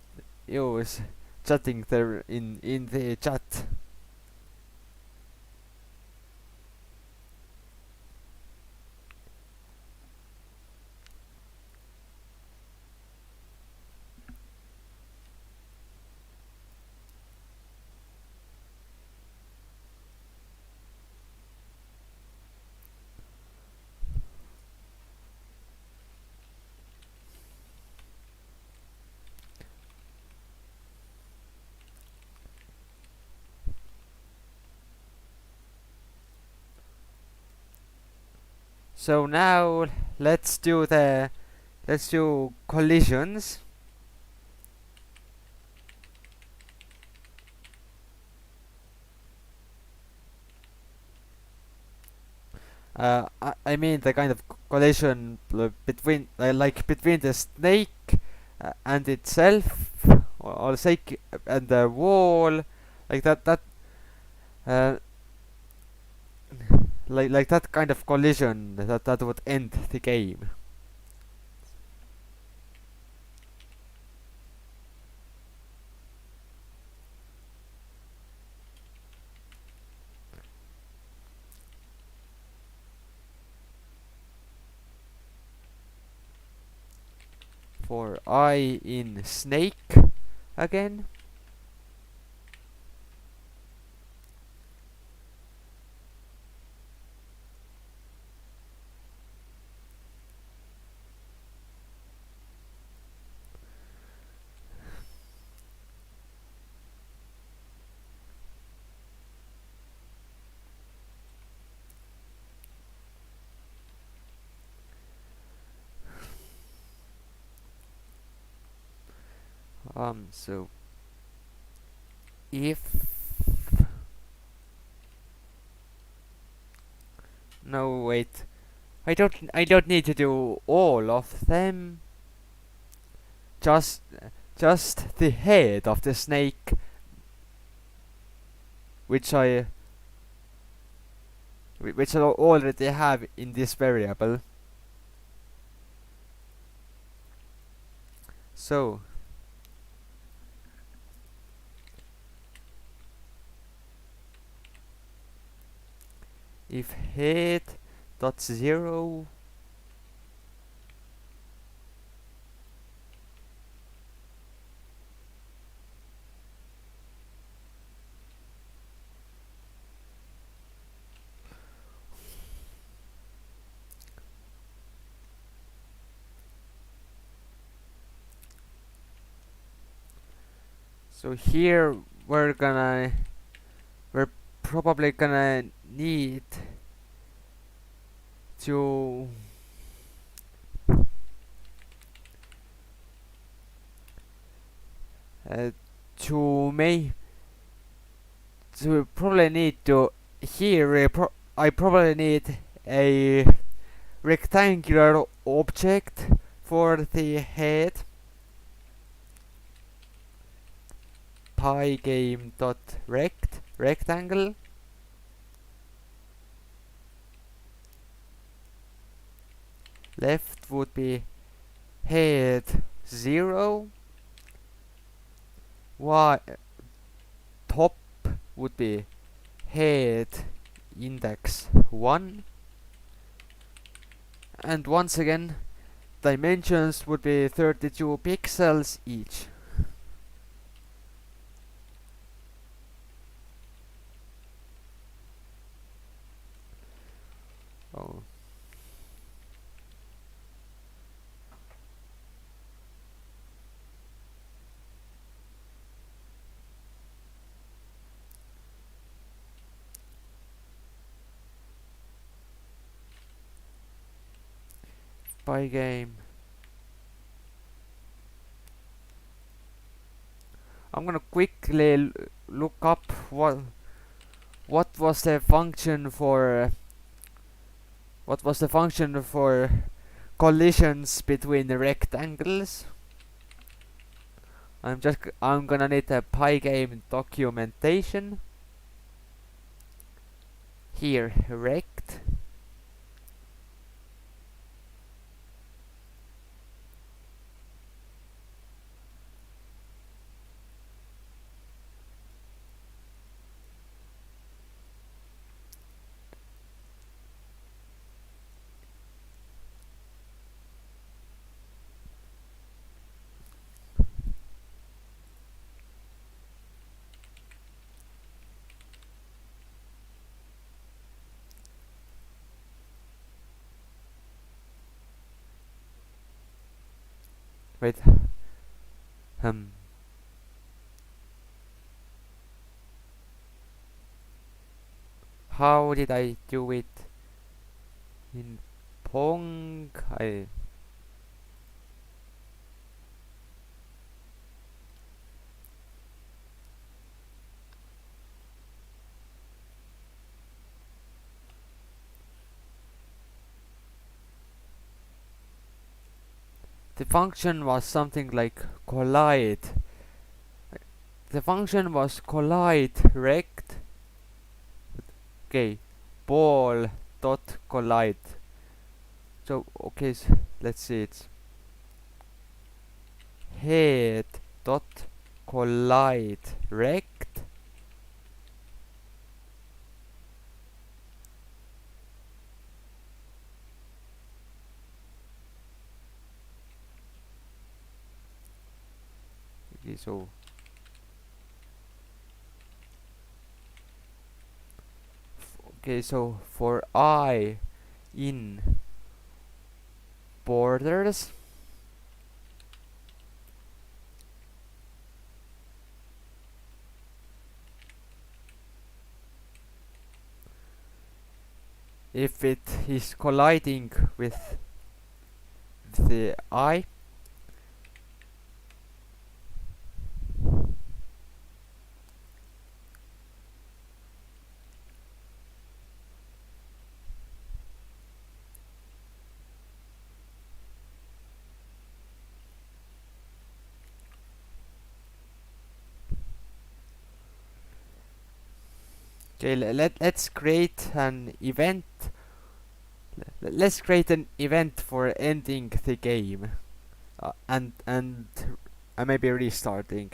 chatting there in the chat. So now let's do collisions. I mean the kind of collision between like between the snake and itself, or snake and the wall, like uh, like that kind of collision that would end the game. For I in snake again. So if no wait, I don't need to do all of them. Just just the head of the snake, which I already have in this variable. So if head dot zero so here we're probably gonna need to uh, to make to probably need to here I probably need a rectangular object for the head. Pygame dot rectangle. Left would be head 0. Y top would be head index 1. And once again, dimensions would be 32 pixels each. Oh. Pygame I'm gonna quickly look up what was the function for collisions between the rectangles. I'm gonna need a Pygame documentation. Here, rect. Wait. Um. How did I do it in Pong? The function was something like collide. The function was collide rect. Okay, ball dot collide. So okay, let's see it. Head dot collide rect. Okay, so for I in borders, if it is colliding with the I, okay, let's create an event. Let's create an event for ending the game, and I may be restarting.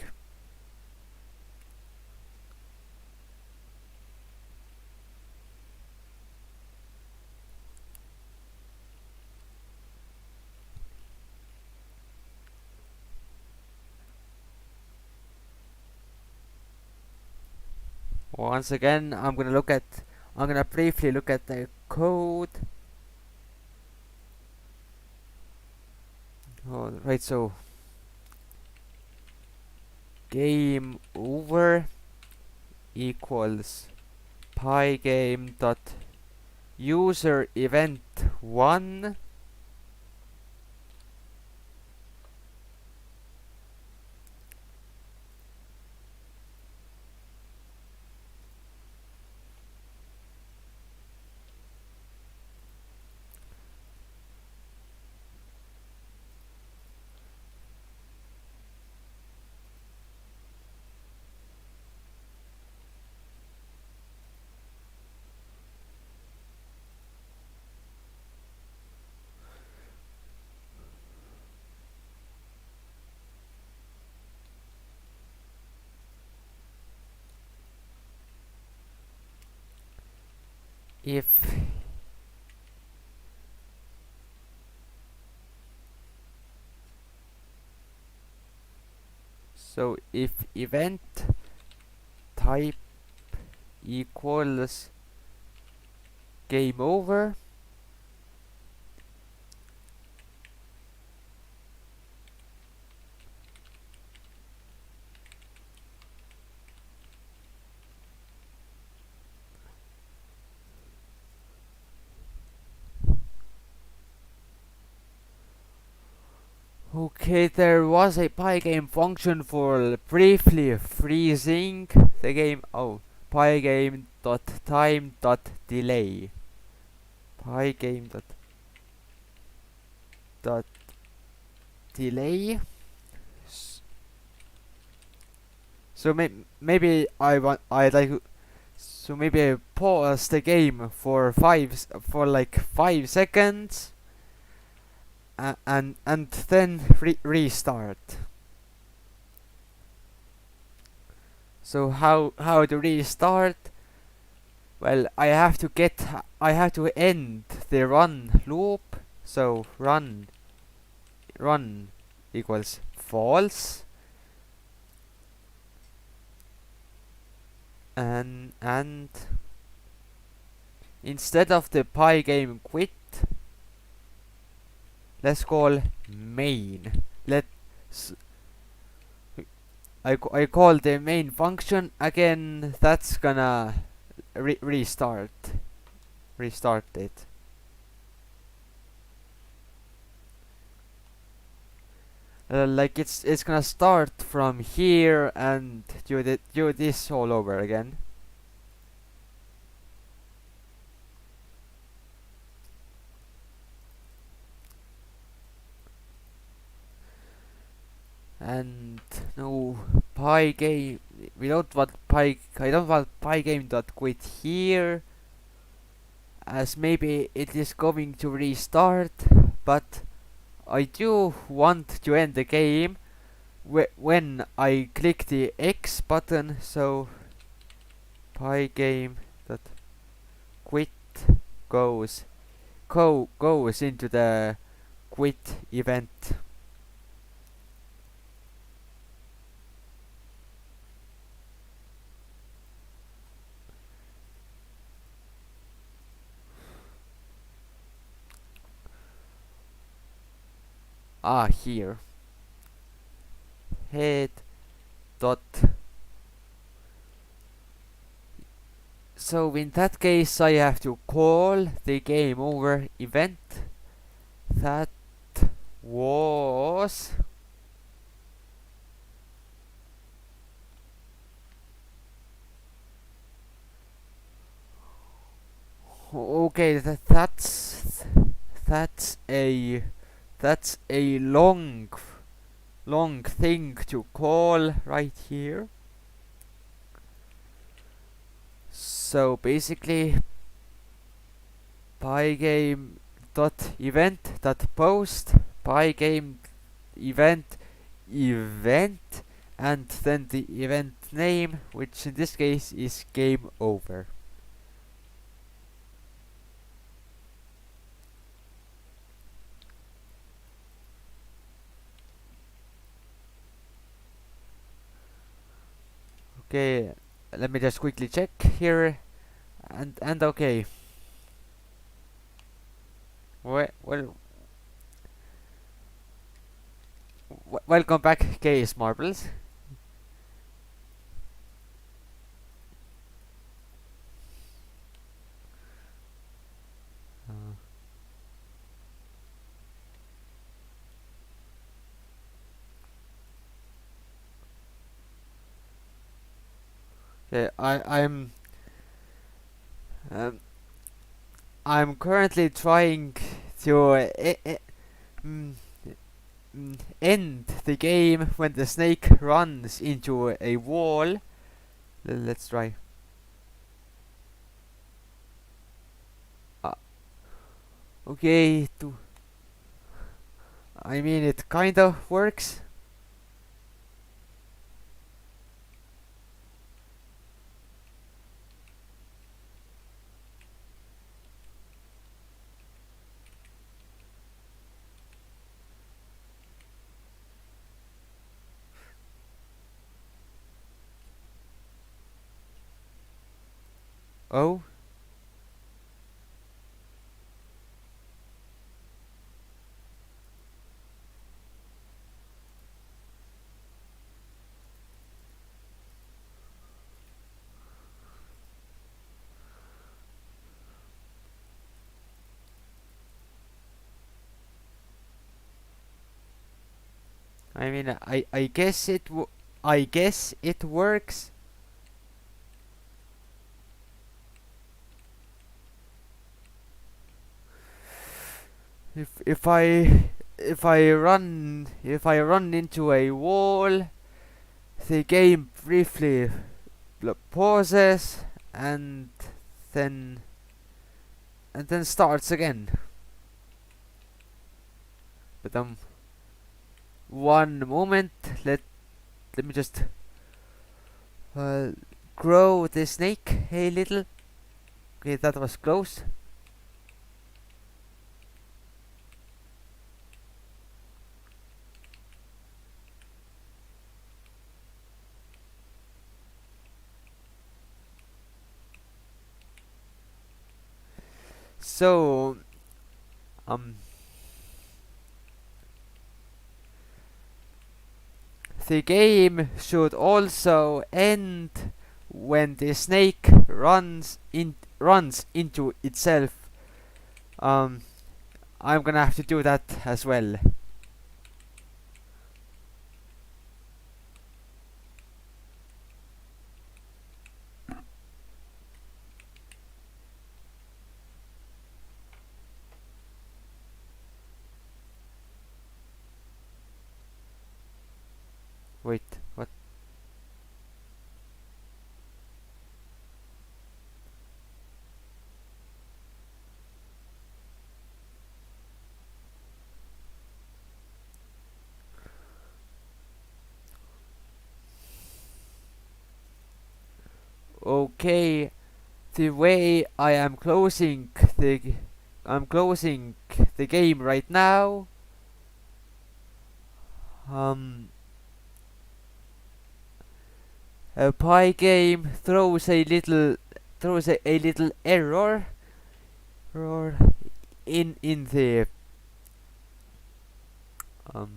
Once again, I'm gonna briefly look at the code. Alright, so game over equals pygame dot user event 1. If if event type equals game over, Okay, there was a Pygame function for briefly freezing the game. Oh, Pygame.time.delay. Pygame.delay. So maybe I like so maybe I pause the game for for like 5 seconds, and then restart. So how to restart? Well, I have to end the run loop. So run equals false, and instead of the Pygame quit, let's call main. Let I call the main function again. That's gonna restart it. Like it's gonna start from here and do this all over again. And no Pygame. We don't want I don't want Pygame.quit here, as maybe it is going to restart, but I do want to end the game when I click the X button. So Pygame that quit goes goes into the quit event. Here head dot. So in that case I have to call the game over event that was okay. That's a that's a long thing to call right here. So basically Pygame dot event dot post Pygame event event, and then the event name, which in this case is game over. Okay, let me just quickly check here, and okay. Well, welcome back, Case Marbles. Okay, um, I'm currently trying to mm, end the game when the snake runs into a wall. Let's try. Uh, okay, I mean it kind of works. Oh, I mean, I guess I guess it works. If if I run into a wall, the game briefly pauses and then starts again. But one moment, let me just uh, grow the snake a little. Okay, that was close. So um the game should also end when the snake runs into itself. Um, I'm gonna have to do that as well. Wait, what? Okay, the way I'm closing the game right now. Um, a Pygame throws a little error in the um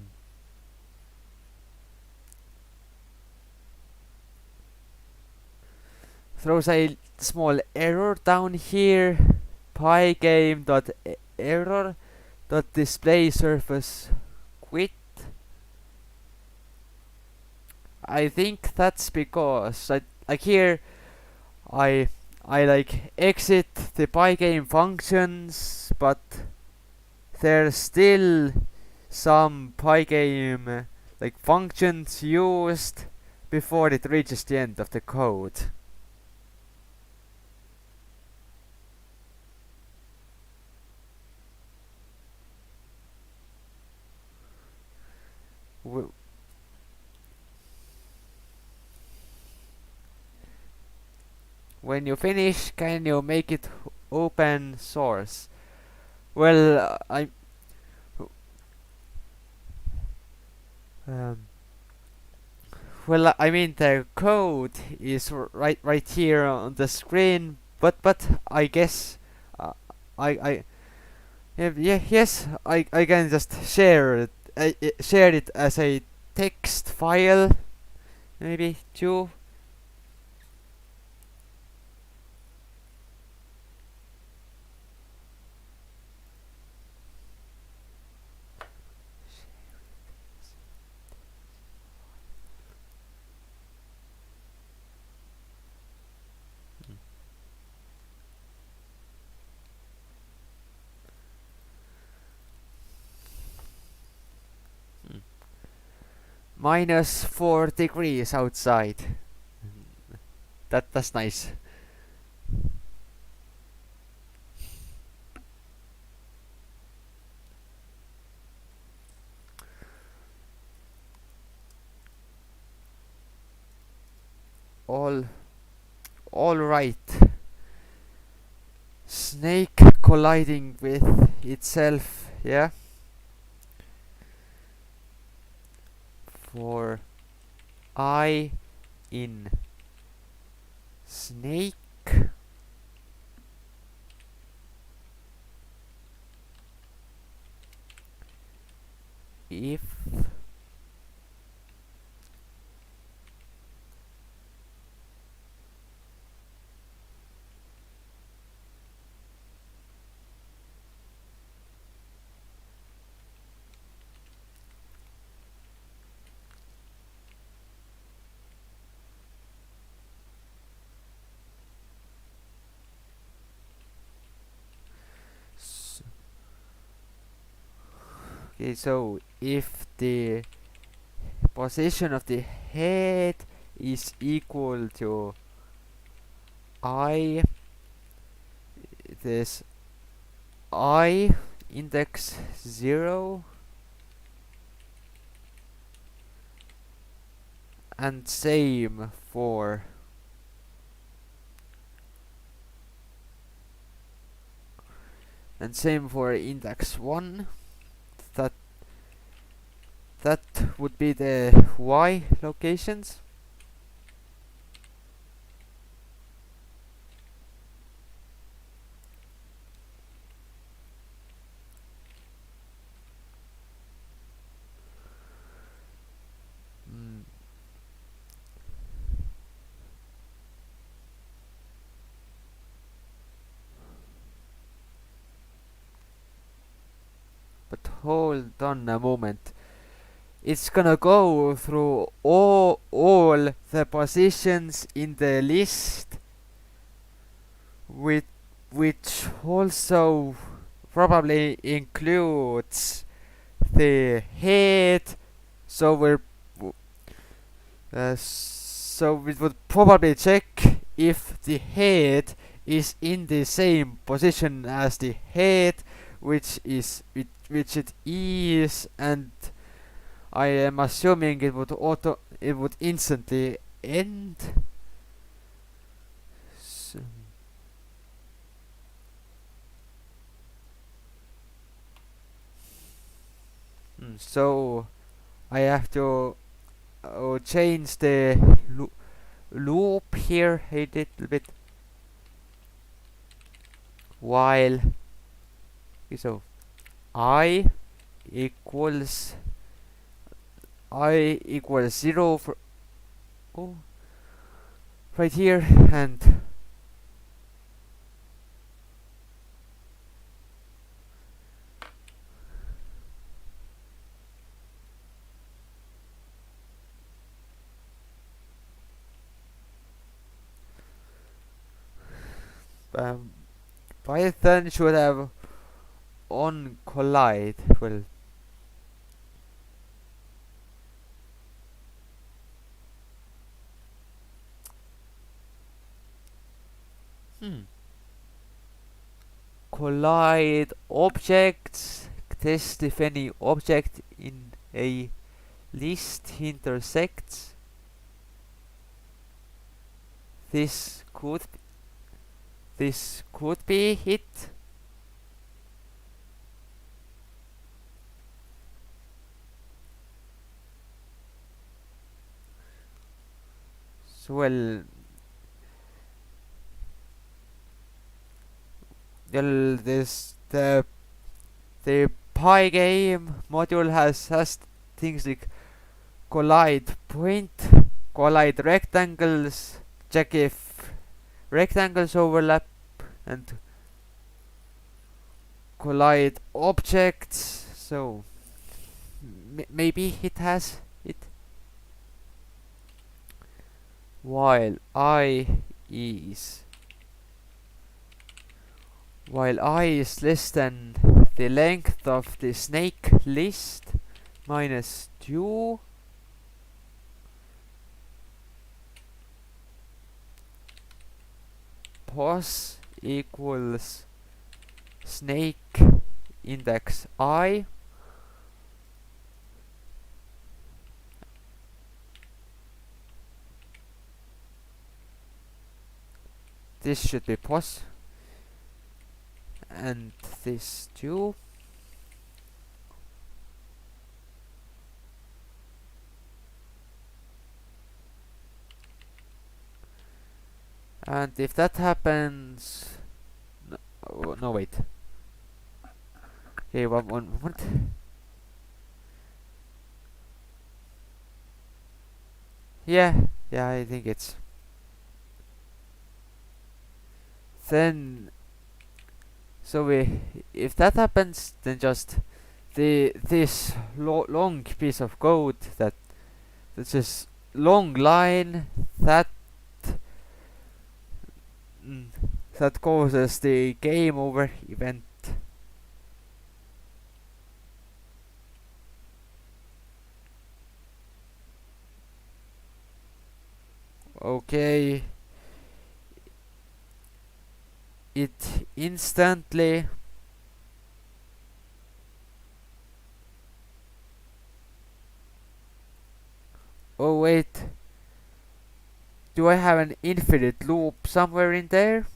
throws a small error down here. Pygame dot error dot display surface quit. I think that's because like here I I like exit the Pygame functions, but there's still some Pygame like functions used before it reaches the end of the code. When you finish, can you make it open source? Well, um, I mean the code is right here on the screen, but I guess I yes, I can just share it as a text file, maybe too. -4 degrees outside. That's nice. All all right. Snake colliding with itself. Yeah. For I in snake. If Okay, so if the position of the head is equal to I, this I index 0 and same for index 1, that that would be the Y locations. Mm. But hold on a moment. It's gonna go through all the positions in the list, with which also probably includes the head. So we would probably check if the head is in the same position as the head, which it is, and I am assuming it would instantly end. So, so I have to change the loop here a little bit. While so I equals 0 for right here, and Python should have on collide. Well, collide objects, test if any object in a list intersects. This could be it. So well, this the Pygame module has things like collide point, collide rectangles, check if rectangles overlap, and collide objects. So maybe it has it. While I is less than the length of the snake list minus 2, pos equals snake index I, this should be pos, and this too. And if that happens, no wait. Okay, one moment. Yeah, I think it's. Then, so if that happens, then just this long piece of code that's just long line that causes the game over event. Okay, it instantly. Oh wait, do I have an infinite loop somewhere in there?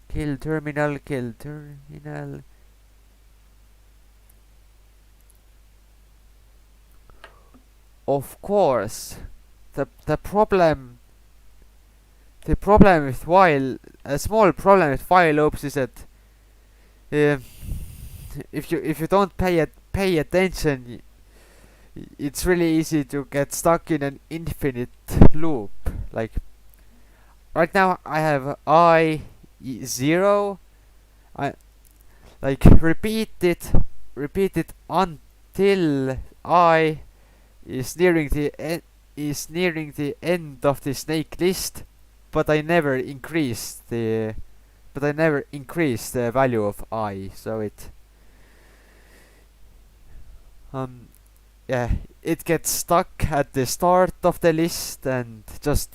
Kill terminal, kill terminal. Of course. The problem with while a small problem with while loops is that uh, if you don't pay attention, it's really easy to get stuck in an infinite loop. Like right now, I have I 0. I like repeat it until I is nearing the end of the snake list, but I never increase the value of I, so it um yeah, it gets stuck at the start of the list and just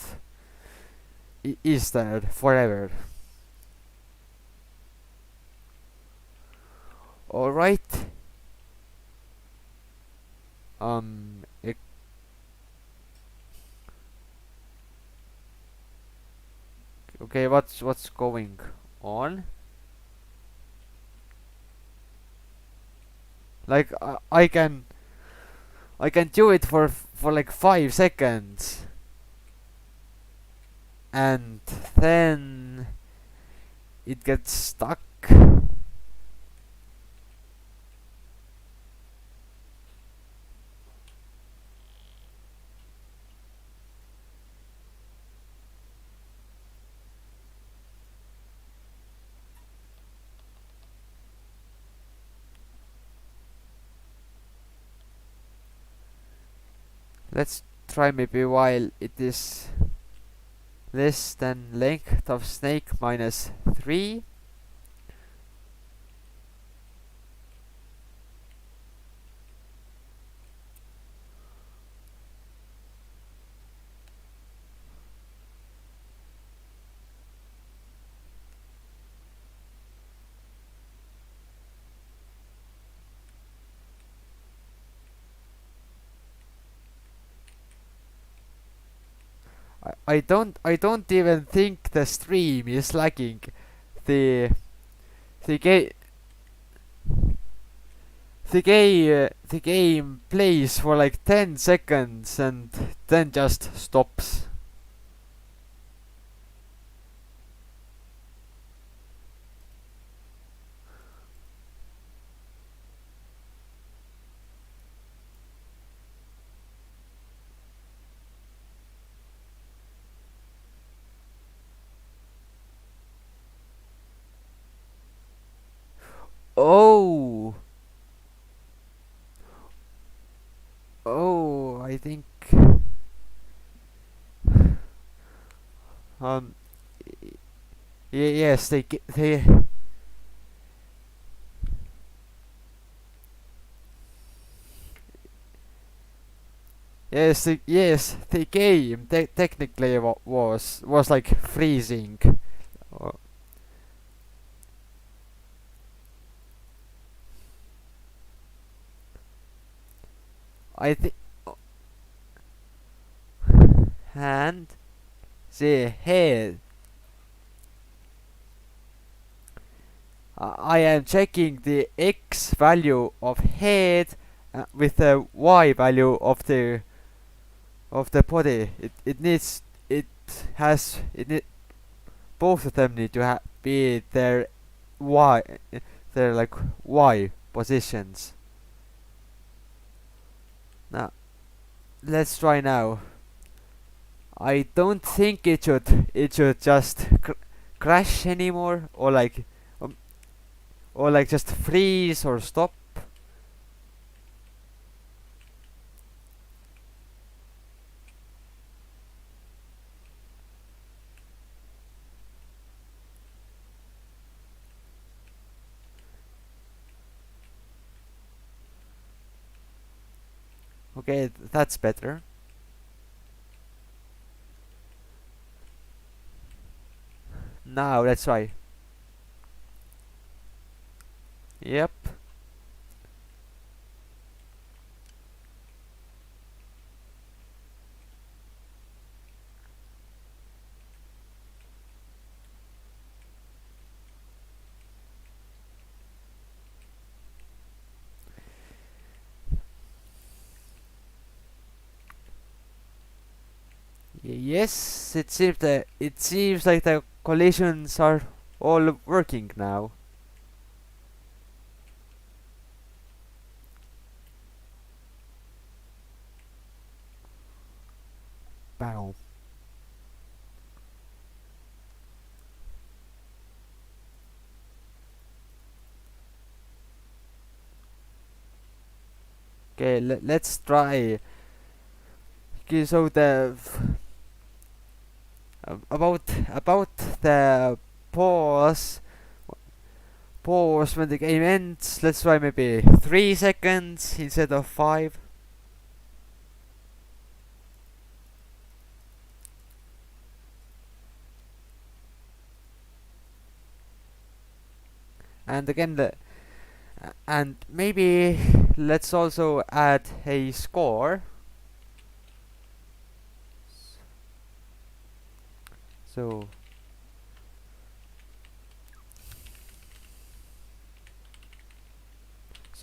is there forever. All right. Um. e- Okay. What's going on? Like I can do it for like 5 seconds, and then it gets stuck. Let's try maybe while it is less than length of snake minus 3. I don't even think the stream is lagging. The the game the game plays for like 10 seconds and then just stops. Oh, I think um yes they the game technically was like freezing. Uh, I think and the head. I am checking the x value of head with the y value of the body. It needs it has it need, both of them need to be y their like y positions. Now let's try now. I don't think it should just crash anymore um, or like just freeze or stop. Okay, that's better. Now let's try. Yep. Yes, it seems like the collisions are all working now. Bow. Okay, let's try. Okay, so about the pause pause when the game ends. Let's try maybe 3 seconds instead of 5. And again, and maybe let's also add a score.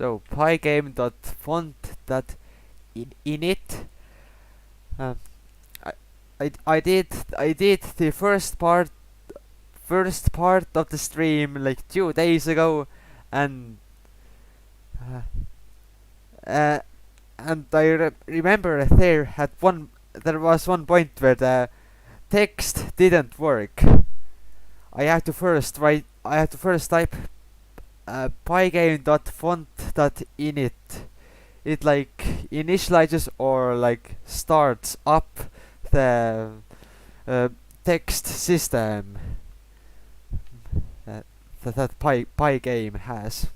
So pygame.font.init. Um, I, I did the first part of the stream like 2 days ago, and uh, uh, I remember there was one point where the text didn't work. I had to first type pygame.font.init. It like initializes or like starts up the uh, text system uh, that Pygame has.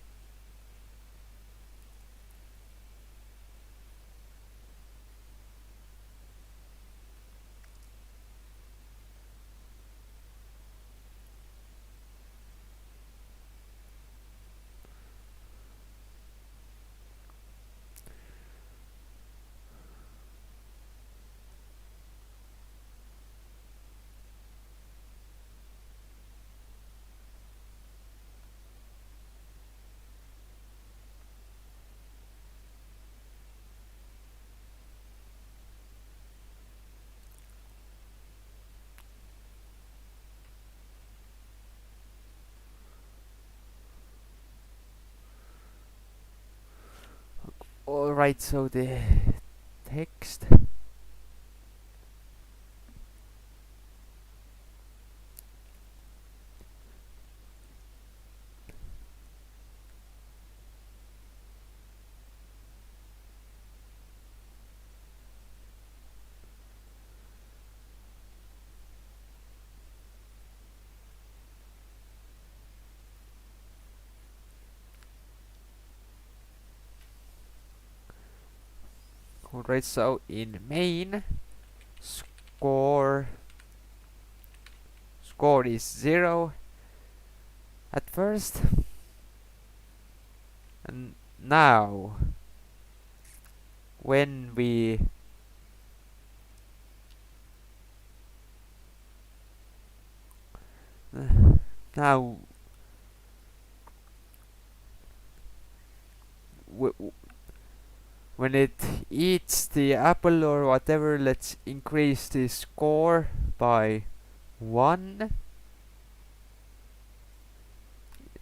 Alright, so the text. Alright, so in main, score score is 0 at first, and now when we now when it eats the apple or whatever, let's increase the score by 1.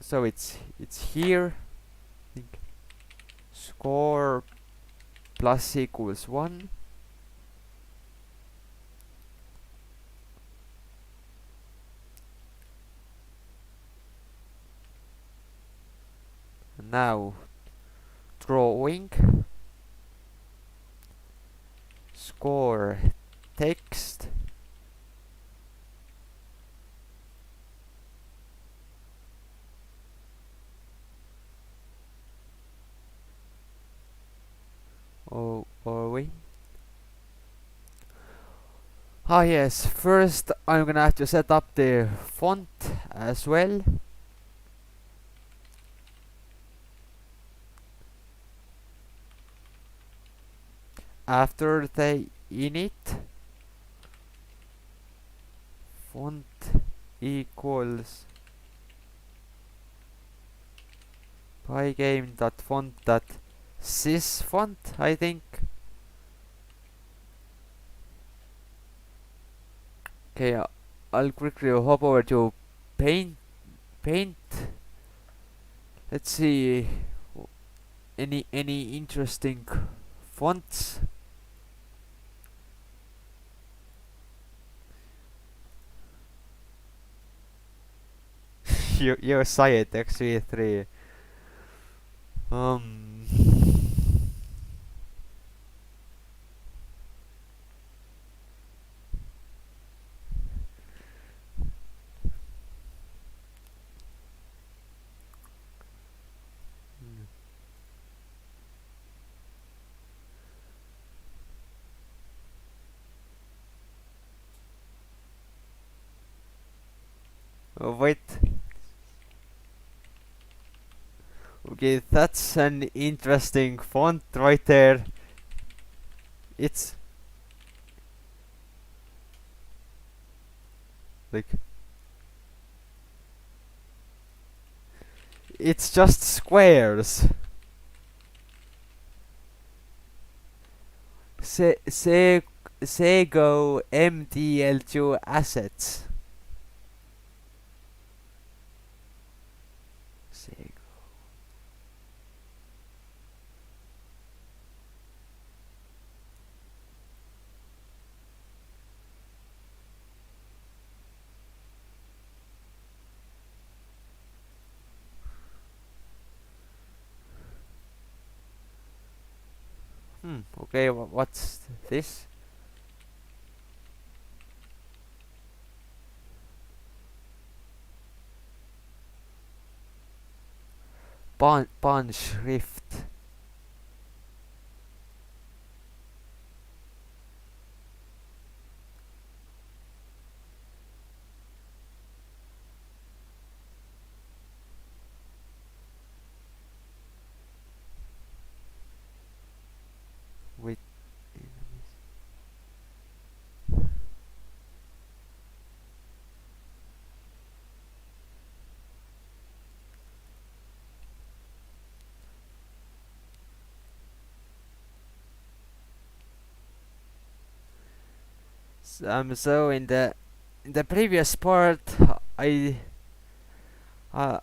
So it's here. I think score plus equals 1. Now drawing score text or wait Ah yes, first I'm gonna have to set up the font as well. After the init font equals pygame.font.sys font, I think. Okay, I'll quickly hop over to paint. Paint. Let's see any interesting fonts. You saw it, XV3. Um. Oh, wait. Okay, that's an interesting font right there. It's like it's just squares. Sego MDL2 assets. Sego. Okay, what's this? Bond Schrift. Wait. So in the previous part, I uh,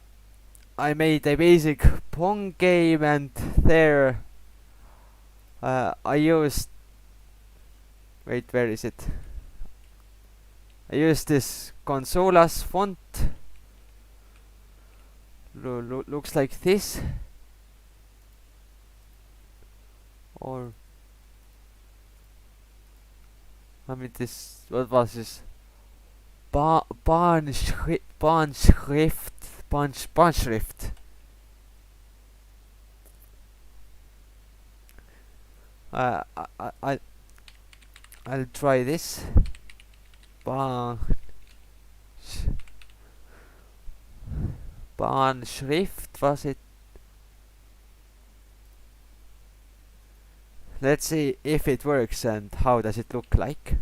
I made a basic Pong game, and there I used. Wait, where is it? I used this Consolas font. Looks like this, or I mean this. What was this? Bahnschrift. Uh, I, I, I- I'll try this. Bahn, Bahnschrift, was it? Let's see if it works and how does it look like.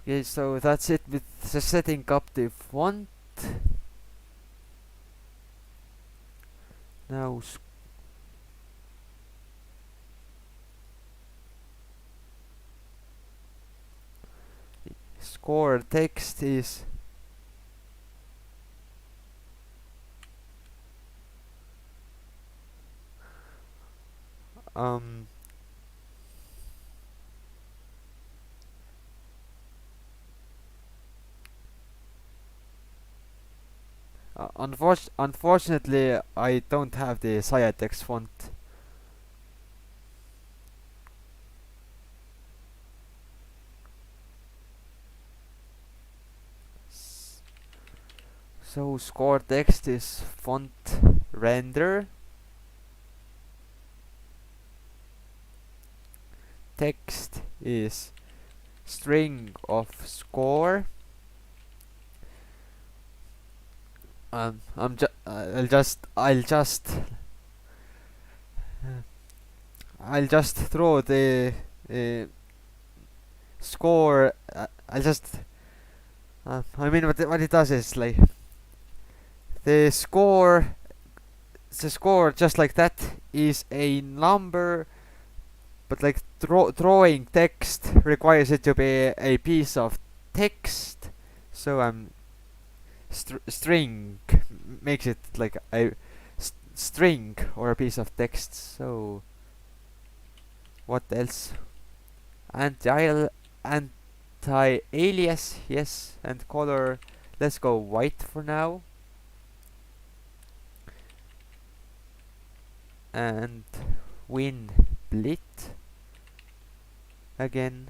Okay, so that's it with the setting up the font. Now score text is um unfortunately I don't have the Cyatex font. So score text is font render. Text is string of score. I'll just throw the uh, score. I mean, what it does is like the score. The score, just like that, is a number, but like drawing text requires it to be a piece of text. So string makes it like a string or a piece of text. So what else? Anti-alias, yes, and color. Let's go white for now. And win blit again.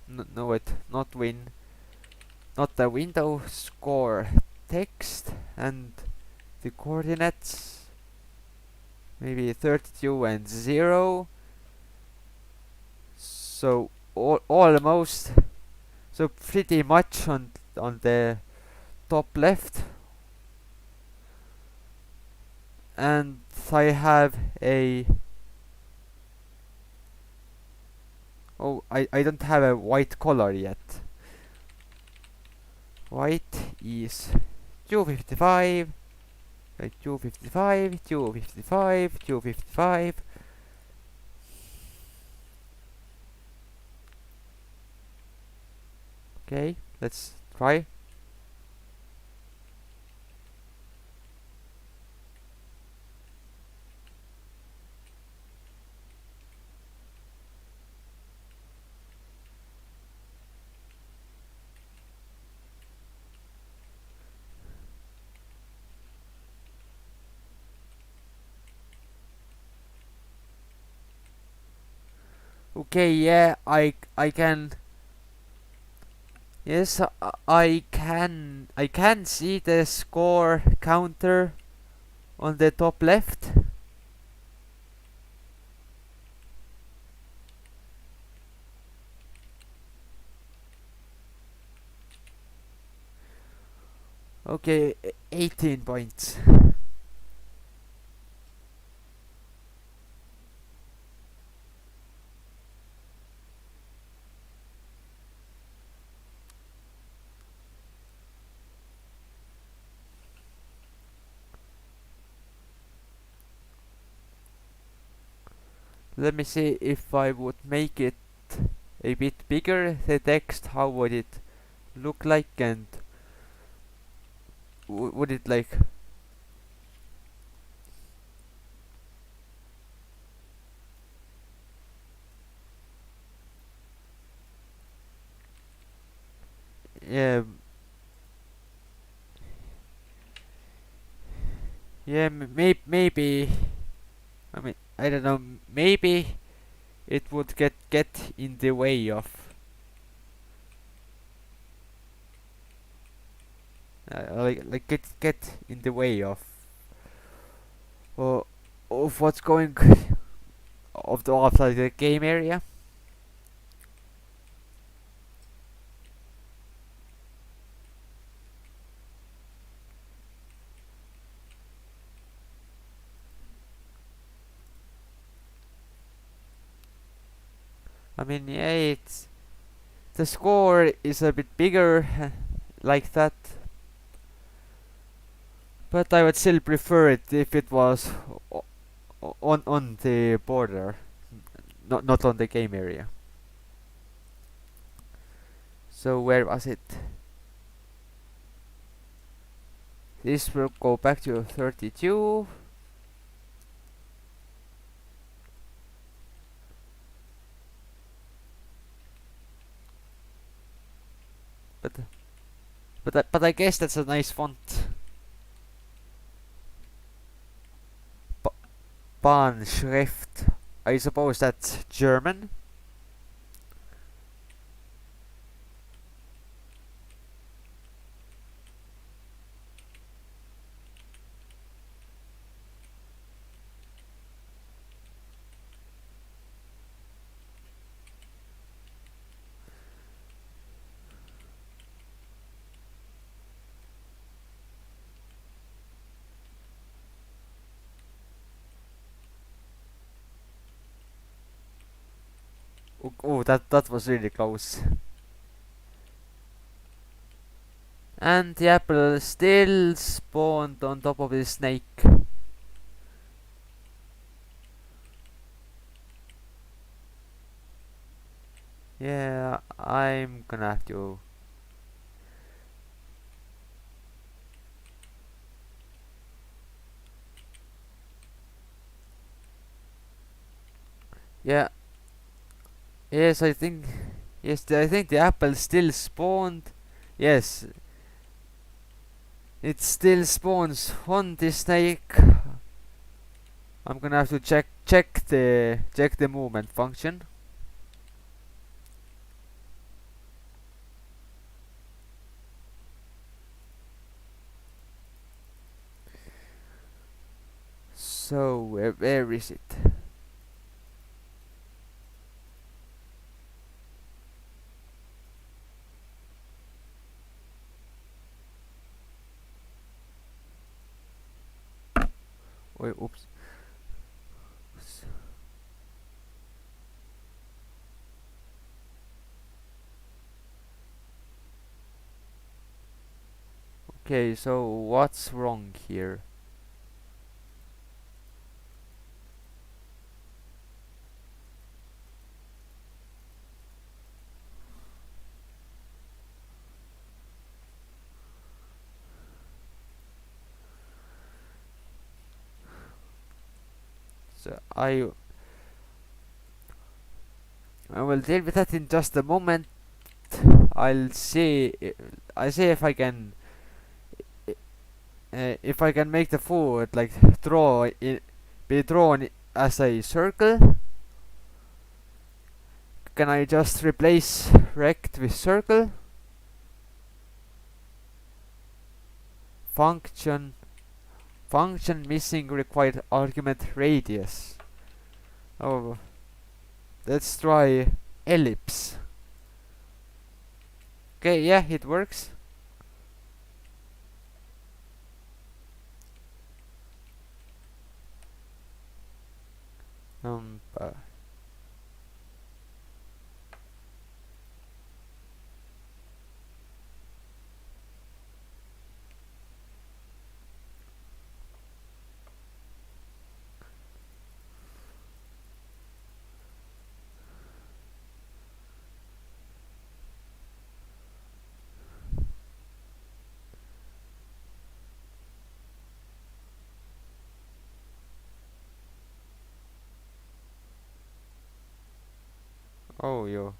No, wait, not win. Not the window, score text and the coordinates. Maybe 32 and 0. So almost. So pretty much on the top left. And I have a... Oh, I don't have a white color yet. White is 255, 255, 255, 255. Okay, let's try. Okay, yeah, I can. Yes, I can see the score counter on the top left. Okay, 18 points. Let me see if I would make it a bit bigger, the text, how would it look like, and would it like... Yeah, yeah, maybe, I mean, I don't know, maybe it would get in the way of get in the way uh, of what's going of like the game area. I mean, yeah, it's the score is a bit bigger like that, but I would still prefer it if it was on the border, not on the game area. So where was it? This will go back to 32. But I guess that's a nice font. Bahnschrift. I suppose that's German. Oh, that was really close. And the apple still spawned on top of the snake. Yeah, I'm gonna have to. Yeah, yes, I think. Yes, I think the apple still spawned. Yes, it still spawns on the snake. I'm gonna have to check the movement function. So where is it? Wait, oops. Okay, so what's wrong here? So I will deal with that in just a moment. I'll see. I see if I can. If I can make the food like be drawn as a circle. Can I just replace rect with circle? Function missing required argument radius. Oh, let's try ellipse. Okay, yeah, it works. Um, uh, oh, yo.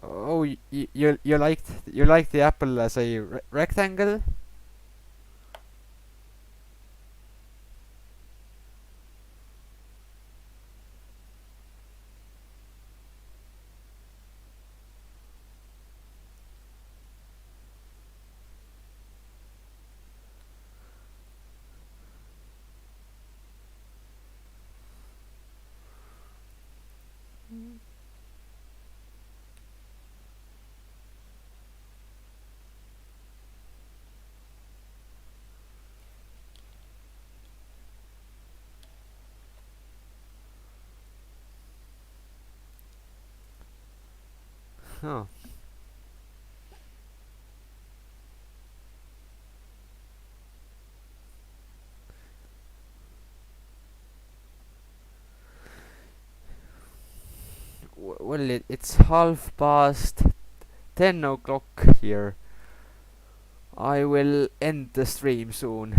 Oh, you liked the apple as a rectangle? Huh. Well, it's 10:30 here. I will end the stream soon.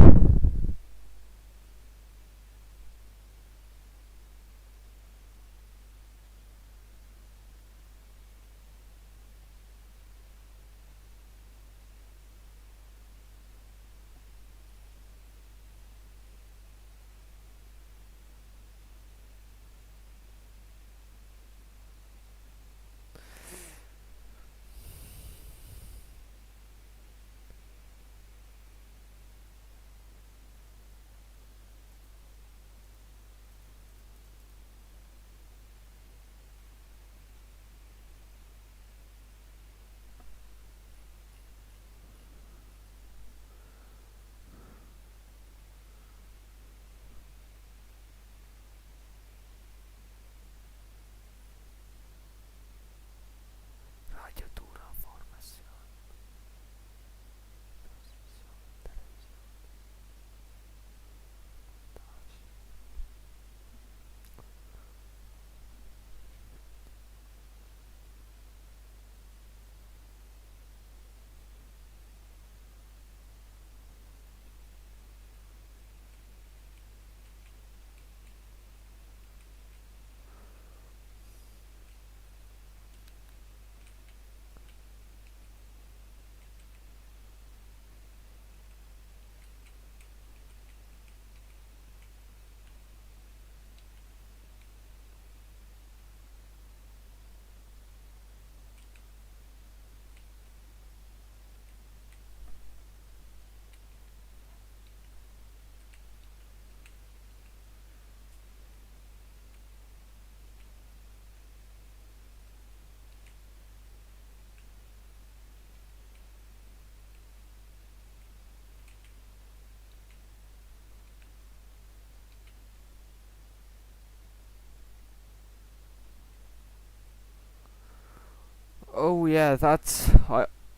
Oh yeah,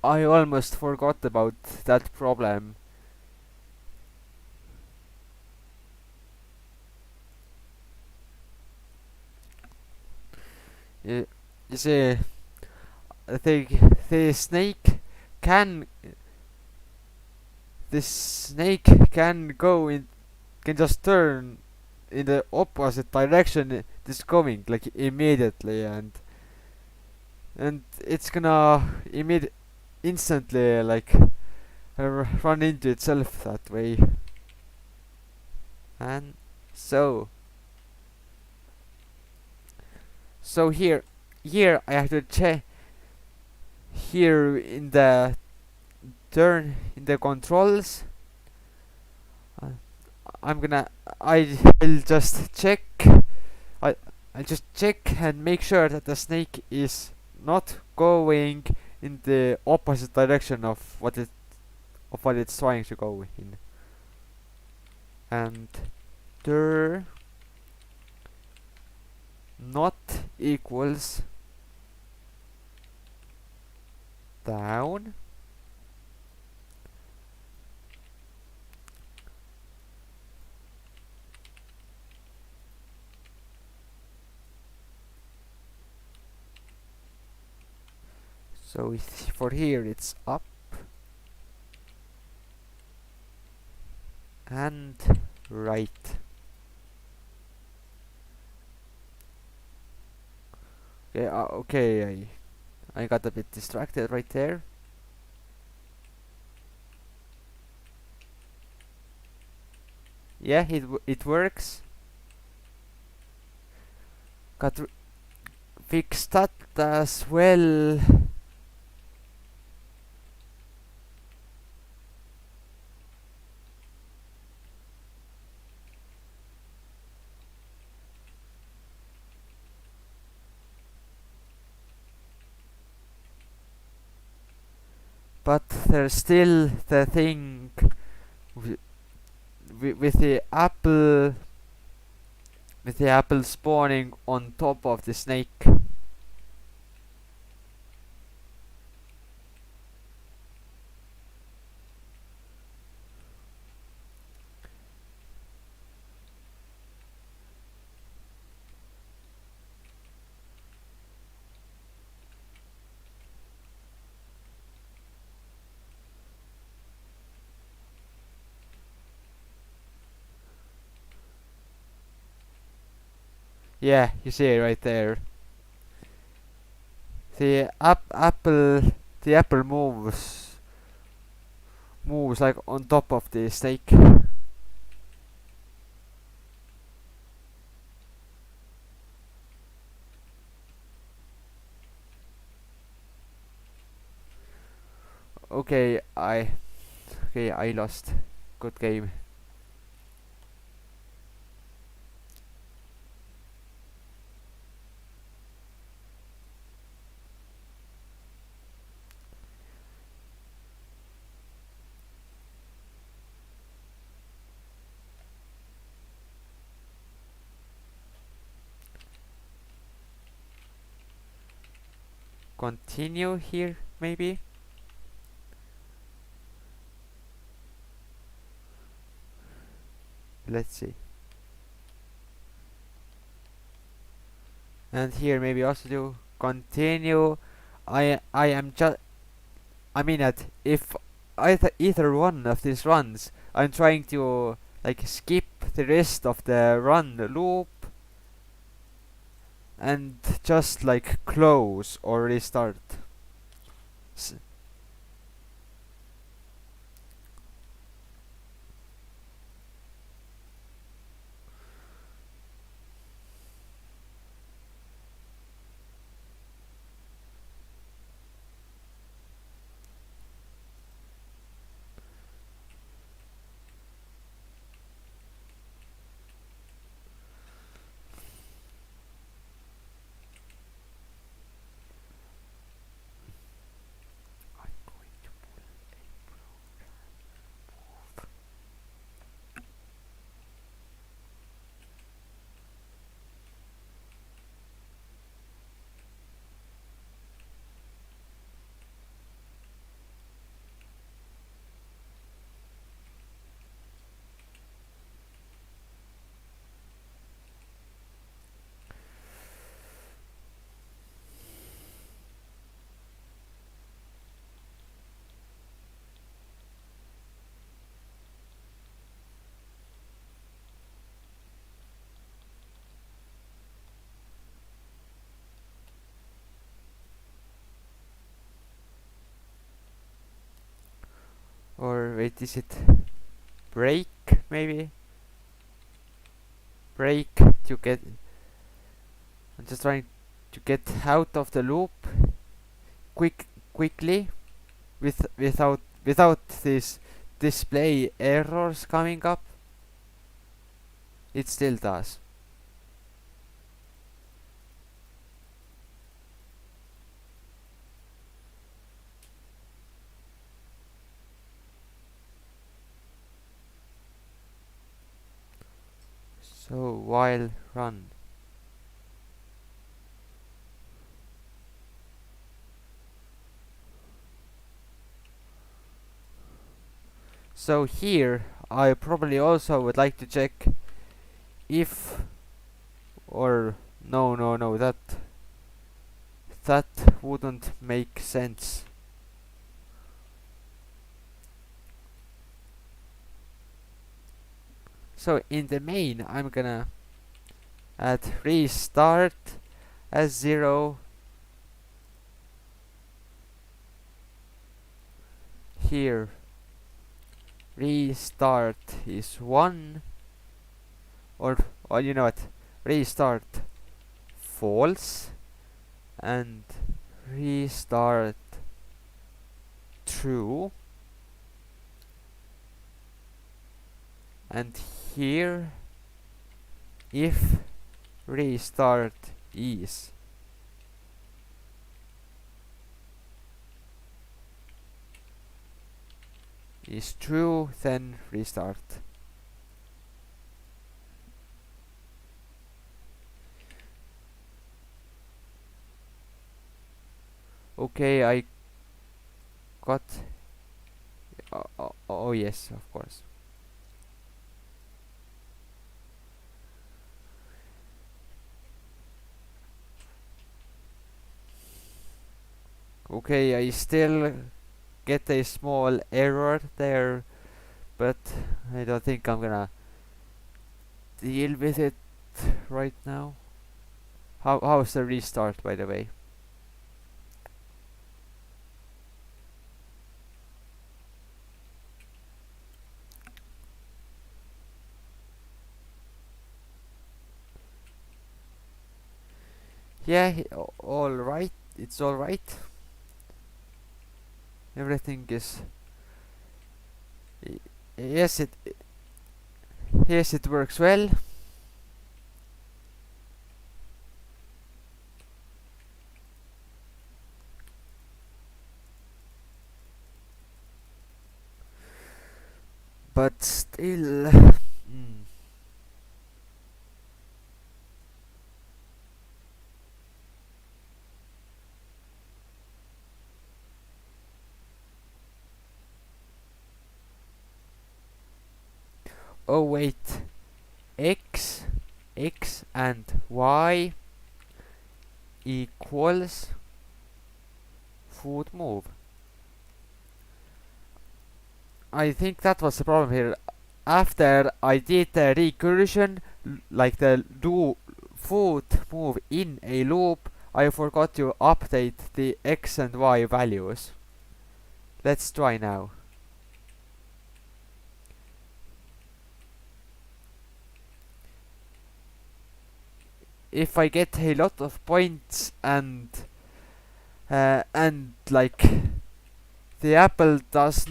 I almost forgot about that problem. You, you see, I think the snake can this snake can go in can just turn in the opposite direction it is going like immediately, and it's gonna instantly like run into itself that way. And so so here I have to check here in the turn in the controls. uh, I'm gonna I'll just check. I I'll just check and make sure that the snake is not going in the opposite direction of what it's trying to go in. And there not equals down. So for here it's up and right. Okay, okay, I got a bit distracted right there. Yeah, it works. Got fixed that as well. But there's still the thing with, with the apple spawning on top of the snake. Yeah, you see it right there. The apple moves like on top of the snake. Okay, I lost. Good game. Continue here, maybe. Let's see. And here maybe also do continue. I am just I mean that if either one of these runs I'm trying to like skip the rest of the run loop and just like close or restart. S- wait, is it break maybe? Break to get. I'm just trying to get out of the loop quickly without this display errors coming up. It still does. So while run. So here I probably also would like to check if, or no, that wouldn't make sense. So in the main I'm gonna add restart as 0. Here restart is 1, or you know what, restart false, and restart true, and here if restart is true, then restart. Okay, I got. Oh yes, of course. Okay, I still get a small error there, but I don't think I'm gonna deal with it right now. How's the restart, by the way? Yeah, all right. It's all right. Everything is. Yes, it works well. But still. Oh wait, x and y equals food move. I think that was the problem here. After I did the recursion, like the do food move in a loop, I forgot to update the x and y values. Let's try now. If I get a lot of points and like the apple does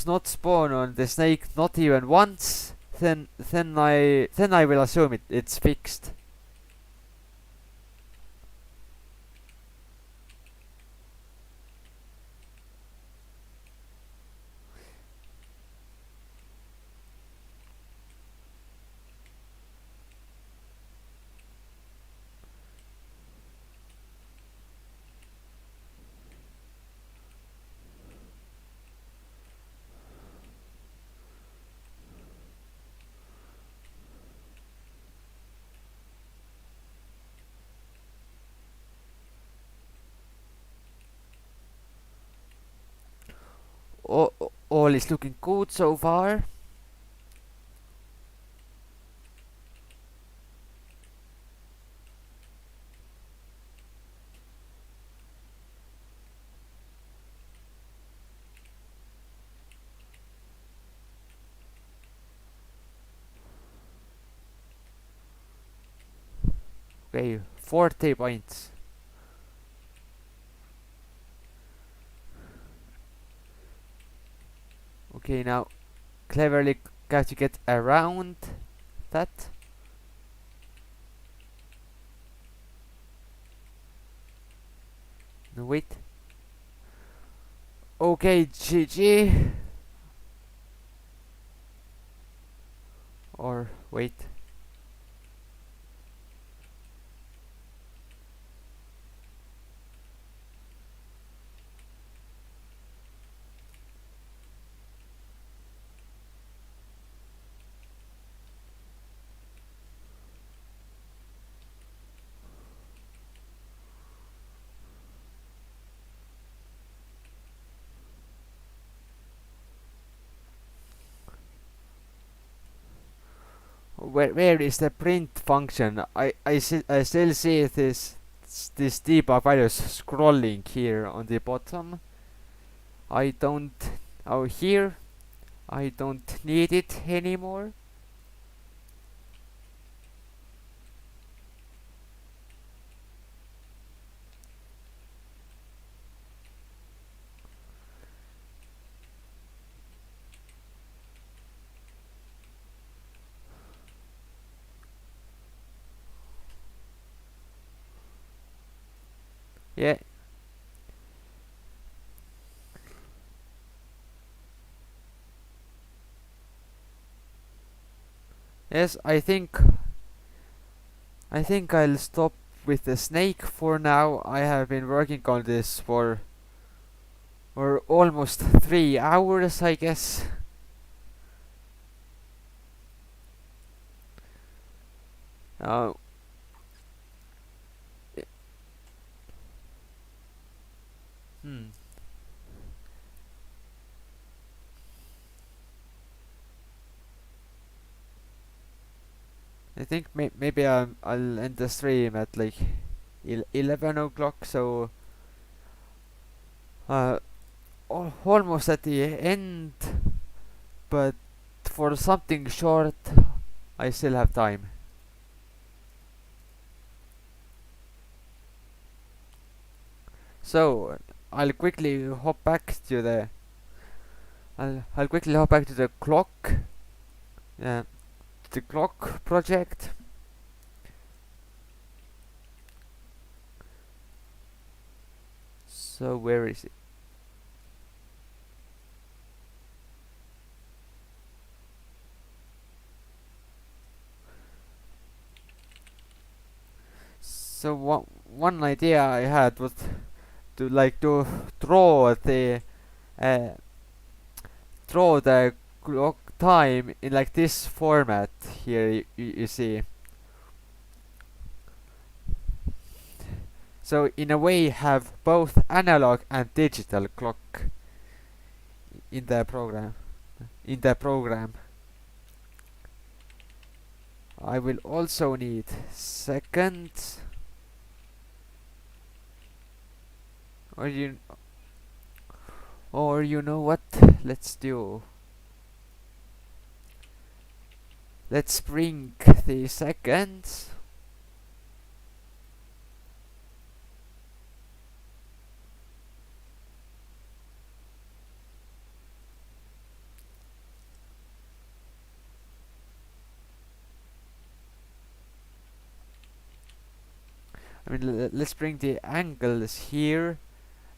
not spawn on the snake not even once, then I will assume it's fixed. All is looking good so far. Okay, 40 points. Okay, now cleverly got to get around that. No, wait. Okay, GG. Or wait. Where is the print function? I still see this debug virus scrolling here on the bottom. I don't. Oh, here. I don't need it anymore. Yeah. Yes, I think I'll stop with the snake for now. I have been working on this for almost 3 hours, I guess. Uh, hmm. I think maybe I'll end the stream at like 11 o'clock, so uh, almost at the end, but for something short, I still have time. So I'll quickly hop back to the I'll quickly hop back to uh, the clock project. So where is it? So one idea I had was to uh, draw the clock time in like this format here. You see. So in a way, have both analog and digital clock in the program. In the program, I will also need seconds. Or you know what? Let's do. Let's bring the seconds. I mean, let's bring the angles here,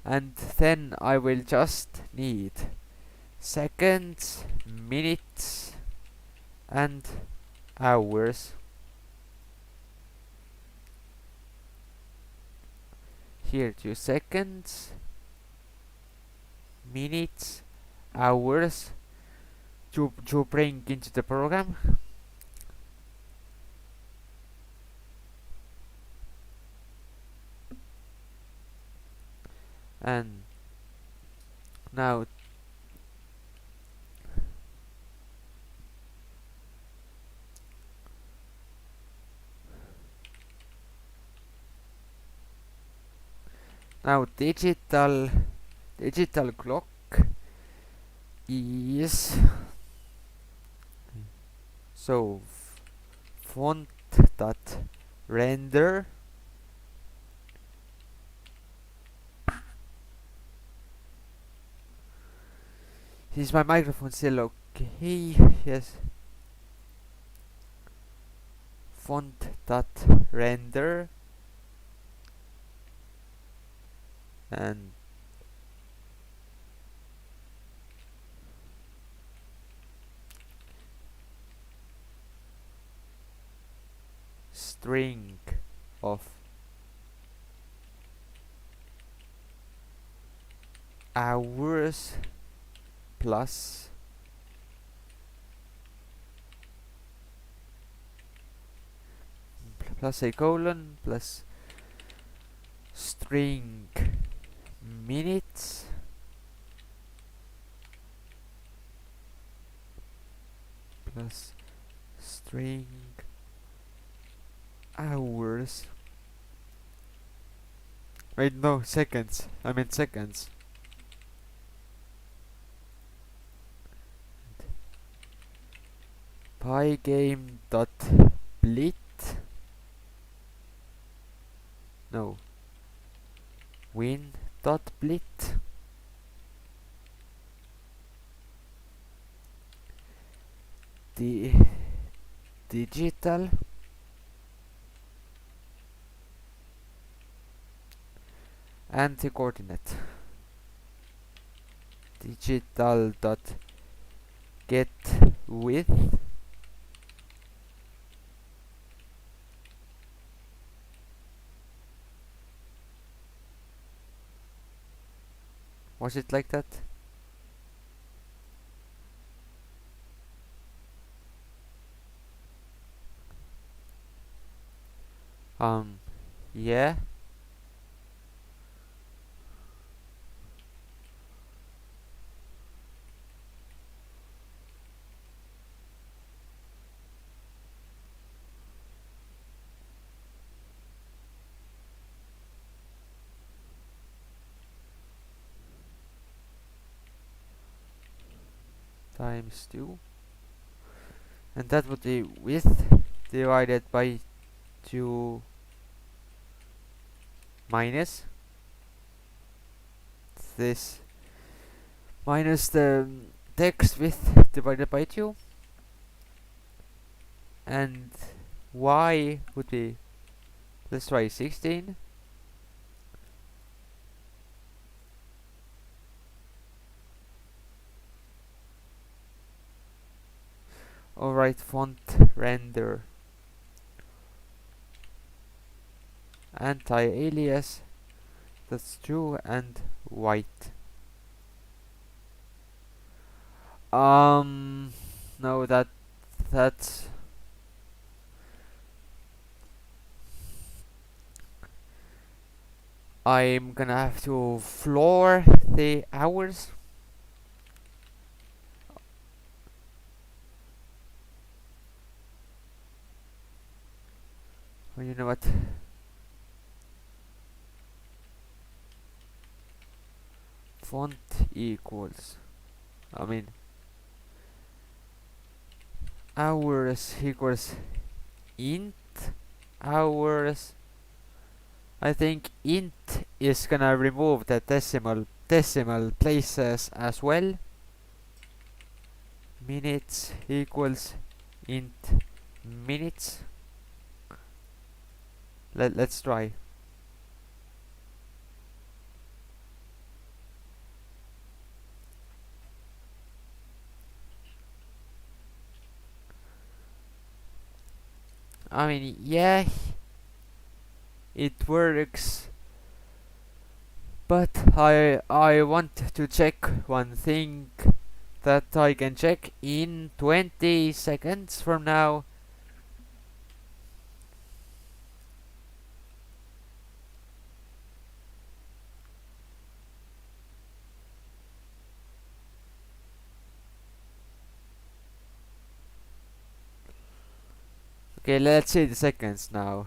and then I will just need seconds, minutes, and hours. Here, 2 seconds, minutes, hours to bring into the program. And now digital clock is so font dot render. Is my microphone still okay? Yes. Font dot render and string of hours plus a colon plus string minutes plus string hours. Wait, no, seconds. I meant seconds. Pygame dot blit. No. Win dot blit. The digital and the coordinate. Digital dot get width was it like that? Yeah. Times 2, and that would be width divided by 2 minus this minus the text width divided by 2, and y would be, let's try 16. Alright, font render anti-alias, that's true, and white. No, that's I'm gonna have to floor the hours. Well, you know what? Font equals, I mean, hours equals int hours. I think int is gonna remove the decimal places as well. Minutes equals int minutes. Let's try. I mean, yeah, it works, but I want to check one thing that I can check in 20 seconds from now. Okay, let's see the seconds now.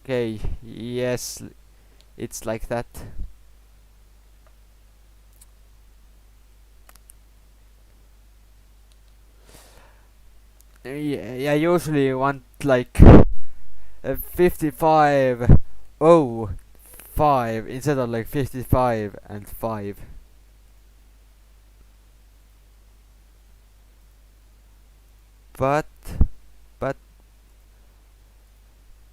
Okay, yes, it's like that. Yeah, I usually want like 55 oh 5 instead of like 55 and 5. But but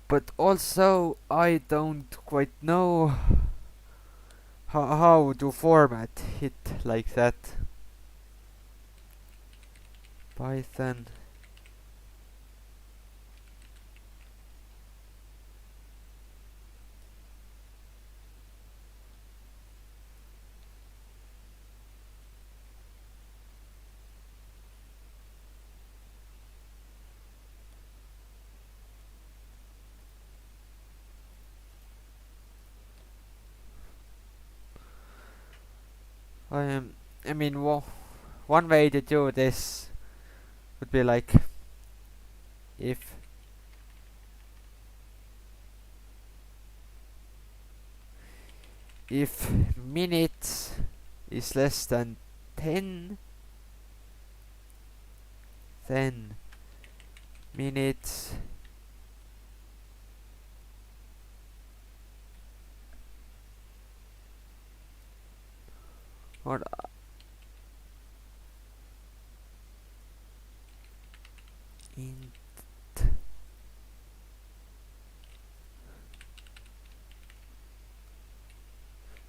but also I don't quite know how to format it like that. Python. Um, I mean, one way to do this would be like if if minutes is less than 10, then minutes or int.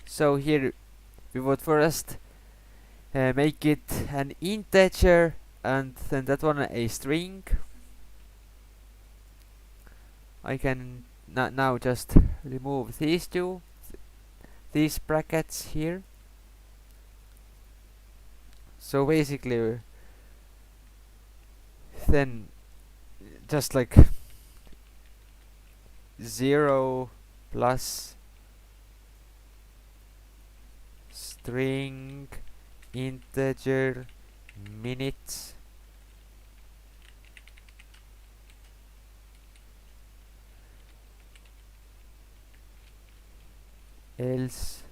So here we would first make it an integer and then that one a string. I can now just remove these two, these brackets here. So basically then just like 0 plus string integer minutes else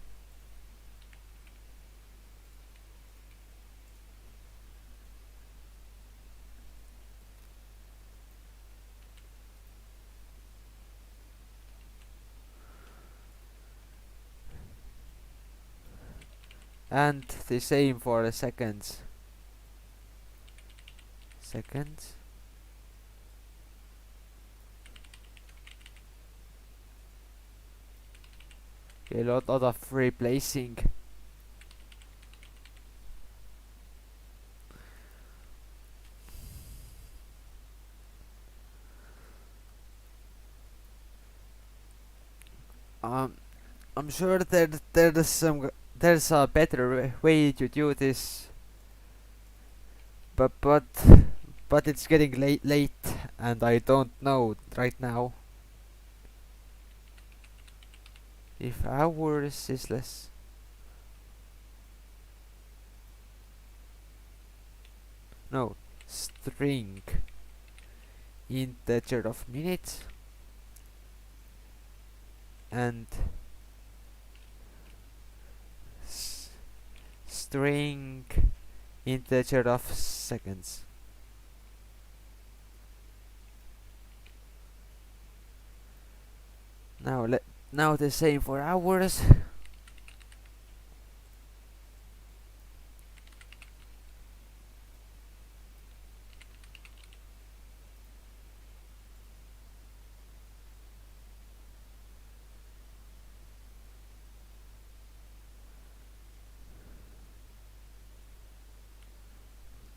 and the same for the seconds. Okay, lot of replacing. I'm sure that there's a better way to do this, but it's getting late and I don't know right now if hours is less. No, string integer of minutes and string integer of seconds. Now the same for hours.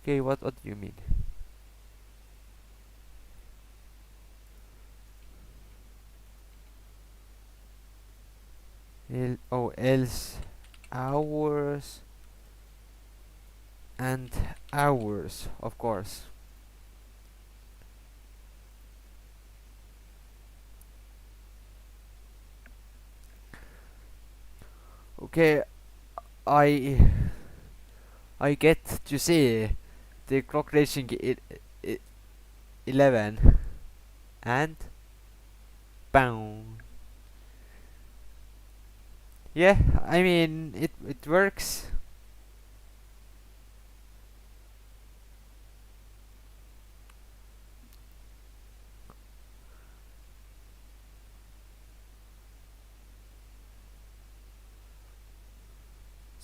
Okay, what do you mean? Else hours and hours, of course. Okay, I get to see the clock reaching 11 and bam. Yeah, I mean it works.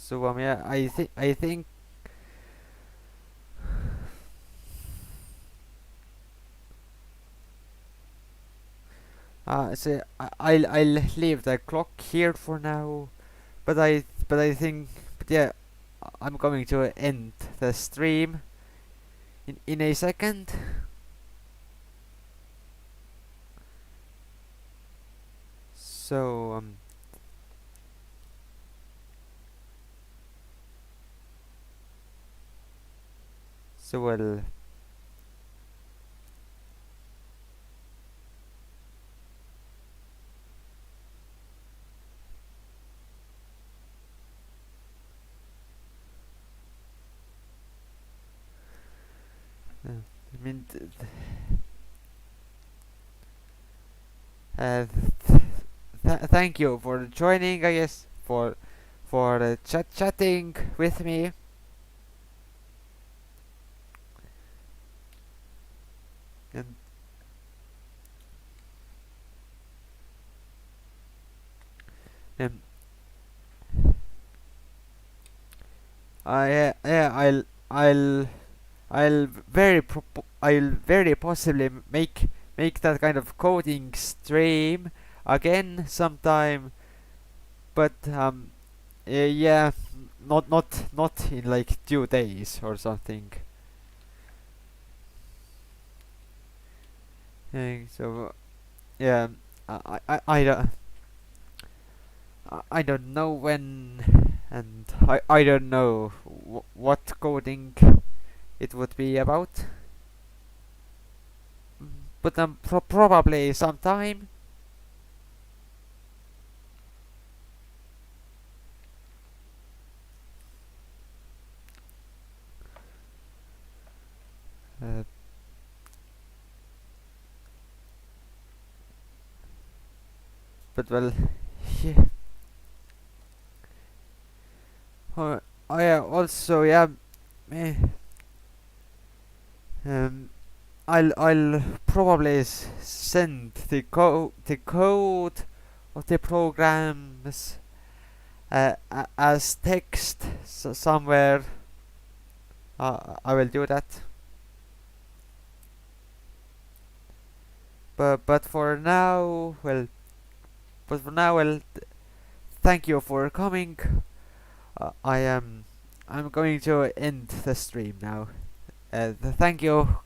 So yeah, I think so I'll leave the clock here for now. But I think but yeah, I'm going to end the stream in a second. So so well. I mean, uh, thank you for joining. I guess for chatting with me. And um, I yeah I'll very possibly make that kind of coding stream again sometime. But yeah, not in like 2 days or something. So yeah, I don't I don't know when, and I don't know what coding it would be about. But probably sometime. Uh, but well, yeah. I also yeah. eh, Um, I'll probably send the code of the programs as text somewhere. I will do that. But for now, thank you for coming. I'm going to end the stream now. Thank you.